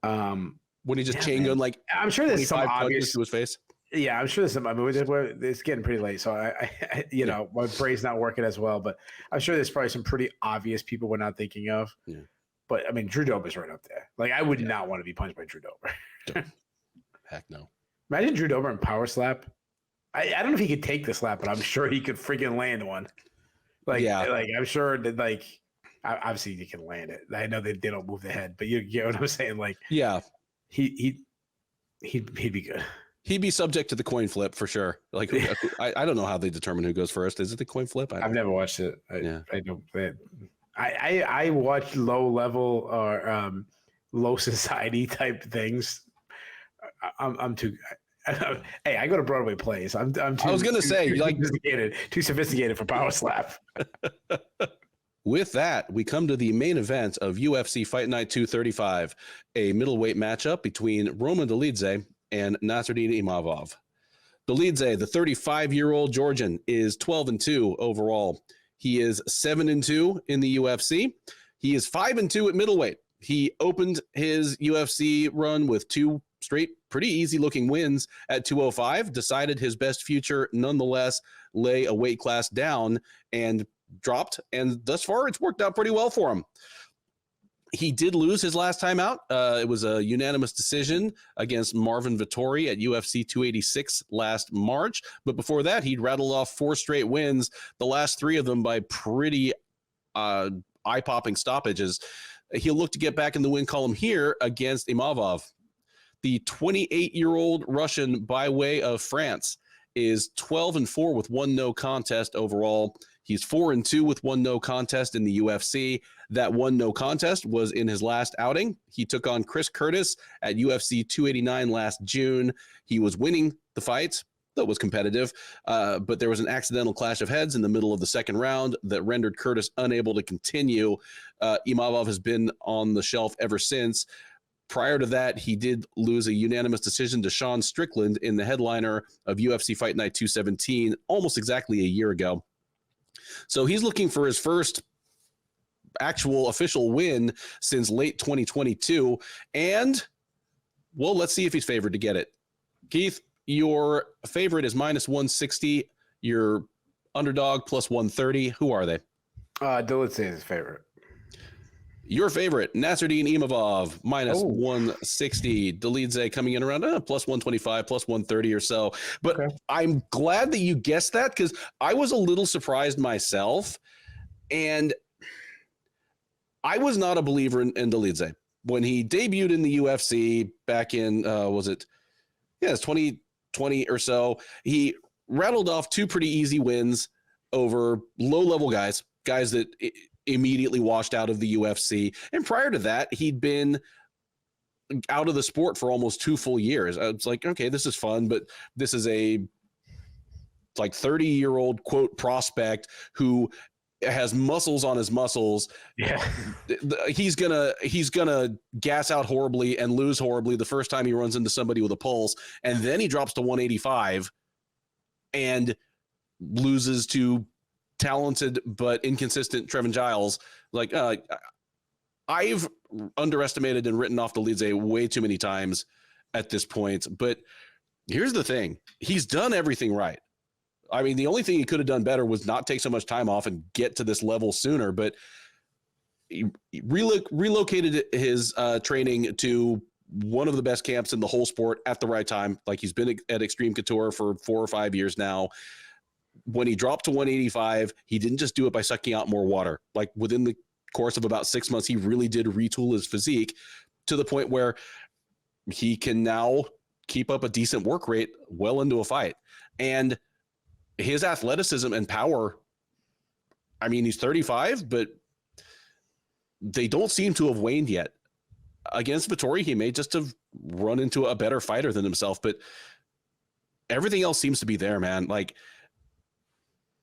When he just chain gun like I'm sure there's some obvious to his face. Yeah, I'm sure there's some. I mean, it's getting pretty late, so I my brain's not working as well. But I'm sure there's probably some pretty obvious people we're not thinking of. Yeah. But I mean, Drew Dober is right up there. Like, I would not want to be punched by Drew Dober. Heck no. Imagine Drew Dober in power slap. I don't know if he could take the slap, but I'm sure he could freaking land one. Like I'm sure that obviously he can land it. I know they don't move the head, but you get what I'm saying. Like, yeah, he'd be good. He'd be subject to the coin flip for sure. Like, I don't know how they determine who goes first. Is it the coin flip? I've never watched it. I don't. I watch low level or low society type things. I'm too. Hey, I go to Broadway plays. I'm too. I was gonna say too sophisticated for power slap. With that, we come to the main event of UFC Fight Night 235, a middleweight matchup between Roman Dolidze and Nasruddin Imavov. Dolidze, the 35-year-old Georgian, is 12-2 overall. He is 7-2 in the UFC. He is 5-2 at middleweight. He opened his UFC run with 2 straight, pretty easy-looking wins at 205, decided his best future nonetheless lay a weight class down and dropped, and thus far it's worked out pretty well for him. He did lose his last time out. It was a unanimous decision against Marvin Vettori at UFC 286 last March. But before that, he'd rattled off 4 straight wins, the last 3 of them by pretty eye-popping stoppages. He'll look to get back in the win column here against Imavov. The 28-year-old Russian by way of France is 12-4 with 1 no contest overall. He's 4-2 with 1 no contest in the UFC. That 1 no contest was in his last outing. He took on Chris Curtis at UFC 289 last June. He was winning the fight. That was competitive, but there was an accidental clash of heads in the middle of the second round that rendered Curtis unable to continue. Imavov has been on the shelf ever since. Prior to that, he did lose a unanimous decision to Sean Strickland in the headliner of UFC Fight Night 217 almost exactly a year ago. So he's looking for his first actual official win since late 2022. And, well, let's see if he's favored to get it. Keith, your favorite is -160. Your underdog +130. Who are they? Dolidze is his favorite. Your favorite, Nasruddin Imavov, -160. Dolidze coming in around +125, +130 or so. But okay. I'm glad that you guessed that because I was a little surprised myself. And I was not a believer in Dolidze. When he debuted in the UFC back in, it's 2020 or so, he rattled off 2 pretty easy wins over low-level guys that immediately washed out of the UFC. And prior to that, he'd been out of the sport for almost 2 full years. I was like, okay, this is fun, but this is a 30-year-old quote prospect who has muscles on his muscles. Yeah. He's gonna gas out horribly and lose horribly the first time he runs into somebody with a pulse. And then he drops to 185 and loses to talented but inconsistent Trevin Giles. I've underestimated and written off Dolidze way too many times at this point. But here's the thing. He's done everything right. I mean, the only thing he could have done better was not take so much time off and get to this level sooner. But he relocated his training to one of the best camps in the whole sport at the right time. He's been at Extreme Couture for 4 or 5 years now. When he dropped to 185, he didn't just do it by sucking out more water. Within the course of about 6 months, he really did retool his physique to the point where he can now keep up a decent work rate well into a fight. And his athleticism and power, I mean, he's 35, but they don't seem to have waned yet. Against Vettori, he may just have run into a better fighter than himself, but everything else seems to be there, man.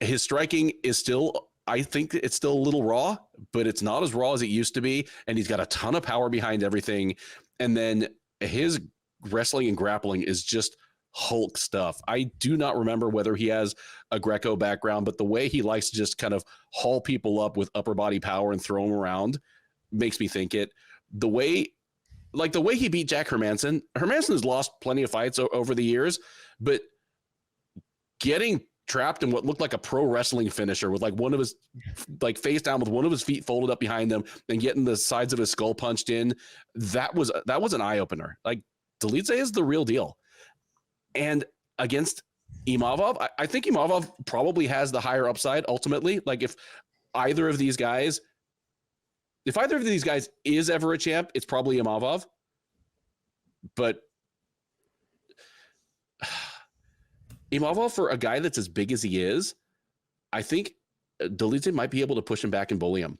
His striking is still, I think it's still a little raw, but it's not as raw as it used to be. And he's got a ton of power behind everything. And then his wrestling and grappling is just Hulk stuff. I do not remember whether he has a Greco background, but the way he likes to just kind of haul people up with upper body power and throw them around makes me think it. The way he beat Jack Hermanson has lost plenty of fights over the years, but getting trapped in what looked like a pro wrestling finisher with one of his face down with one of his feet folded up behind him and getting the sides of his skull punched in, that was an eye opener. Dolidze is the real deal. And against Imavov, I think Imavov probably has the higher upside ultimately. If either of these guys is ever a champ, it's probably Imavov. But Imavov, for a guy that's as big as he is, I think Dolidze might be able to push him back and bully him.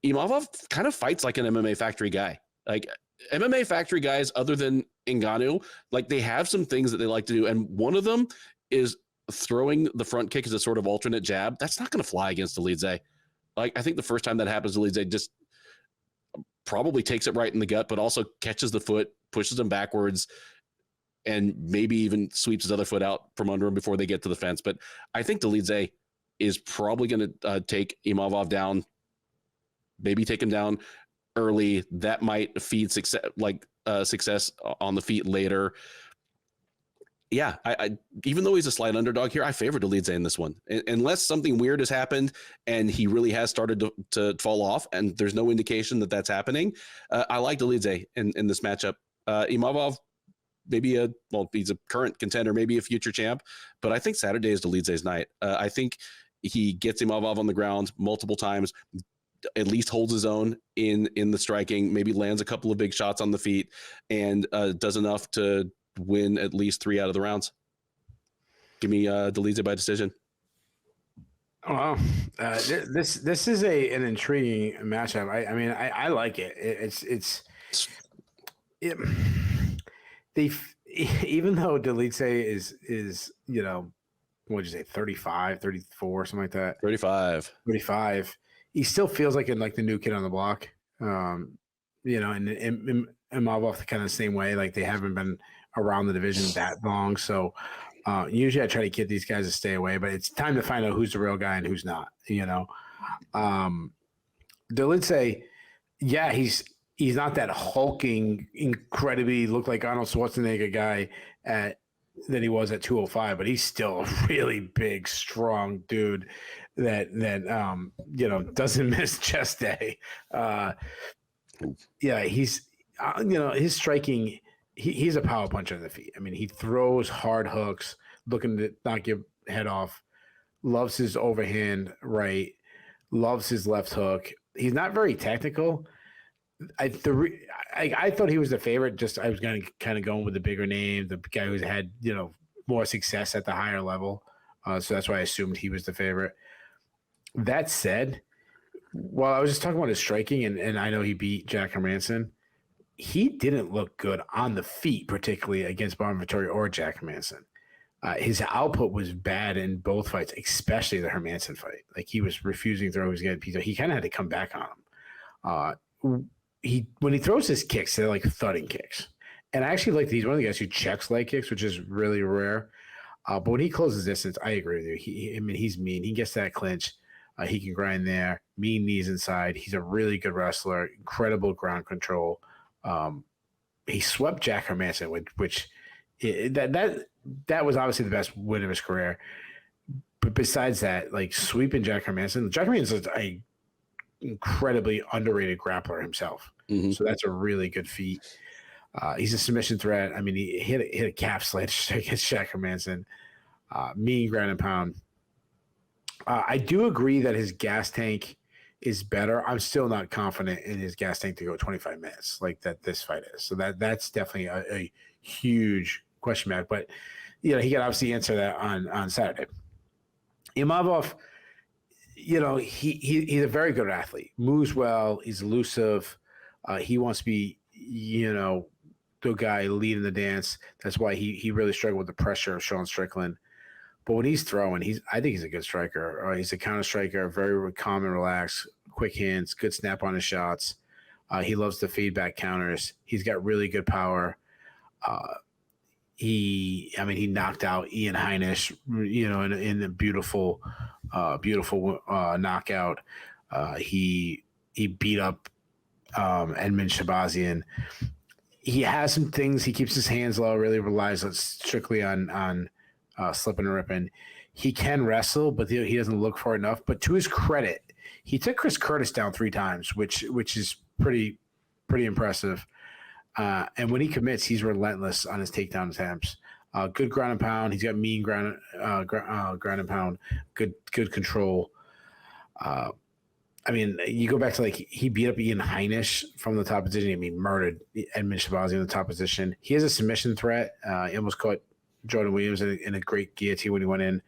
Imavov kind of fights like an MMA Factory guy. MMA Factory guys, other than Ngannou, they have some things that they like to do. And one of them is throwing the front kick as a sort of alternate jab. That's not going to fly against Dolidze. I think the first time that happens, Dolidze just probably takes it right in the gut, but also catches the foot, pushes him backwards, and maybe even sweeps his other foot out from under him before they get to the fence. But I think Dolidze is probably going to take Imavov down, maybe take him down early. That might feed success on the feet later. Yeah, I even though he's a slight underdog here, I favor Dolidze in this one. Unless something weird has happened and he really has started to fall off, and there's no indication that that's happening, I like Dolidze in this matchup. Imavov, maybe he's a current contender, maybe a future champ, but I think Saturday is Dolidze's night. I think he gets Imavov on the ground multiple times, at least holds his own in the striking, maybe lands a couple of big shots on the feet, and does enough to win at least 3 out of the rounds. Give me Dolidze by decision. Oh, wow. This is an intriguing matchup. I mean, I like it. Even though Dolidze is what'd you say, 35, 34, something like that. 35. He still feels like the new kid on the block. And Imavov kind of the same way. Like, they haven't been around the division that long. So usually I try to get these guys to stay away, but it's time to find out who's the real guy and who's not, Dolidze, yeah, he's not that hulking, incredibly look like Arnold Schwarzenegger guy that he was at 205, but he's still a really big, strong dude that doesn't miss chest day. He's his striking, he's a power puncher in the feet. I mean, he throws hard hooks, looking to knock your head off. Loves his overhand right. Loves his left hook. He's not very technical. I thought he was the favorite. I was going to kind of going with the bigger name, the guy who's had more success at the higher level. So that's why I assumed he was the favorite. That said, while I was just talking about his striking, and I know he beat Jack Hermanson, he didn't look good on the feet, particularly against Bob Vittori or Jack Hermanson. His output was bad in both fights, especially the Hermanson fight. Like, he was refusing to throw. He was getting pizza. He kind of had to come back on him. When he throws his kicks, they're like thudding kicks. And I actually like that he's one of the guys who checks leg kicks, which is really rare. But when he closes distance, I agree with you. He's mean. He gets that clinch. He can grind there. Mean knees inside. He's a really good wrestler. Incredible ground control. He swept Jack Hermanson, which that was obviously the best win of his career. But besides that, like, sweeping Jack Hermanson is an incredibly underrated grappler himself. Mm-hmm. So that's a really good feat. He's a submission threat. I mean, he hit a calf sledge against Jack Hermanson. Mean ground and pound. I do agree that his gas tank is better. I'm still not confident in his gas tank to go 25 minutes like that this fight is. So that's definitely a huge question mark. But he can obviously answer that on Saturday. Imavov, he's a very good athlete. Moves well. He's elusive. He wants to be, the guy leading the dance. That's why he really struggled with the pressure of Sean Strickland. But when he's throwing, I think he's a good striker. He's a counter striker, very calm and relaxed, quick hands, good snap on his shots. He loves the feedback counters. He's got really good power. He knocked out Ian Heinisch, in a beautiful knockout. He beat up Edmund Shabazian. He has some things. He keeps his hands low, really relies strictly on slipping and ripping. He can wrestle, but he doesn't look for it enough. But to his credit, he took Chris Curtis down 3 times, which is pretty impressive. And when he commits, he's relentless on his takedown attempts. Good ground and pound. He's got mean ground and pound. Good control. You go back to, like, he beat up Ian Heinisch from the top position. Murdered Edmund Shabazi in the top position. He has a submission threat. He almost caught Jordan Williams in a great guillotine when he went in.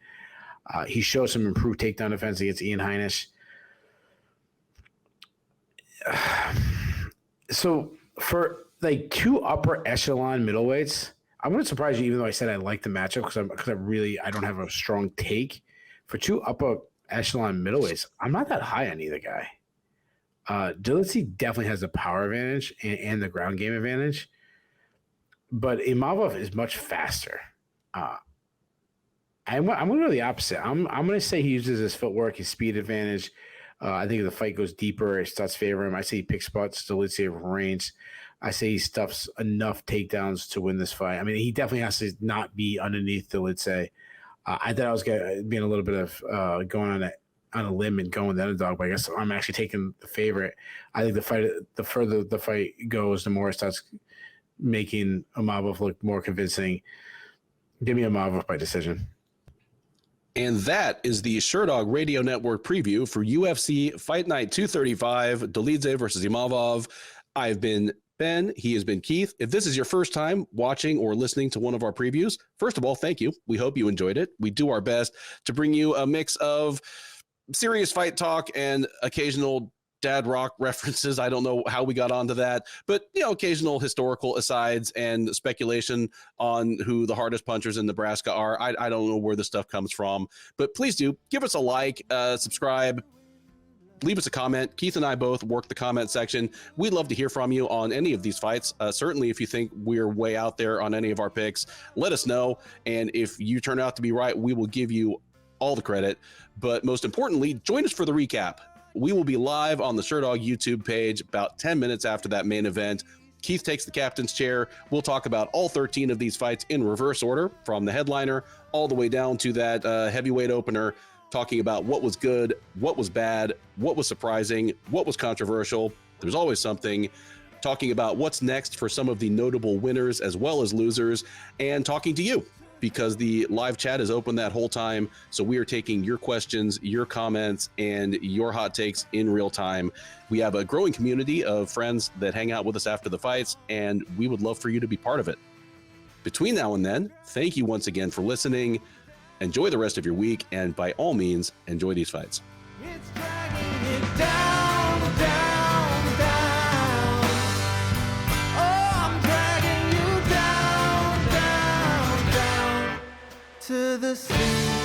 He showed some improved takedown defense against Ian Heinisch. So for like 2 upper echelon middleweights, I'm going to surprise you, even though I said I like the matchup because I don't have a strong take. For 2 upper echelon middleweights, I'm not that high on either guy. Dolidze definitely has the power advantage and the ground game advantage, but Imavov is much faster. I'm going to go the opposite. I'm going to say he uses his footwork, his speed advantage. I think if the fight goes deeper, it starts favoring him. I say he picks spots, Dolidze range. I say he stuffs enough takedowns to win this fight. I mean, he definitely has to not be underneath Dolidze. I thought I was being a little bit of going on a limb and going with the underdog, but I guess I'm actually taking the favorite. I think the further the fight goes, the more it starts making Imavov look more convincing. Give me Imavov by decision. And that is the Sherdog Radio Network preview for UFC Fight Night 235, Dolidze versus Imavov. I've been Ben. He has been Keith. If this is your first time watching or listening to one of our previews, first of all, thank you. We hope you enjoyed it. We do our best to bring you a mix of serious fight talk and occasional dad rock references. I don't know how we got onto that, but occasional historical asides and speculation on who the hardest punchers in Nebraska are. I don't know where this stuff comes from, but please do give us a like, subscribe, leave us a comment. Keith and I both work the comment section. We'd love to hear from you on any of these fights. Certainly if you think we're way out there on any of our picks, let us know. And if you turn out to be right, we will give you all the credit. But most importantly, join us for the recap. We will be live on the Sherdog YouTube page about 10 minutes after that main event. Keith takes the captain's chair. We'll talk about all 13 of these fights in reverse order, from the headliner all the way down to that heavyweight opener, talking about what was good, what was bad, what was surprising, what was controversial. There's always something. Talking about what's next for some of the notable winners as well as losers, and talking to you, because the live chat is open that whole time. So we are taking your questions, your comments, and your hot takes in real time. We have a growing community of friends that hang out with us after the fights, and we would love for you to be part of it. Between now and then, thank you once again for listening. Enjoy the rest of your week, and by all means, enjoy these fights. It's dragging it down, down, down. Oh, I'm dragging you down, down, down to the sea.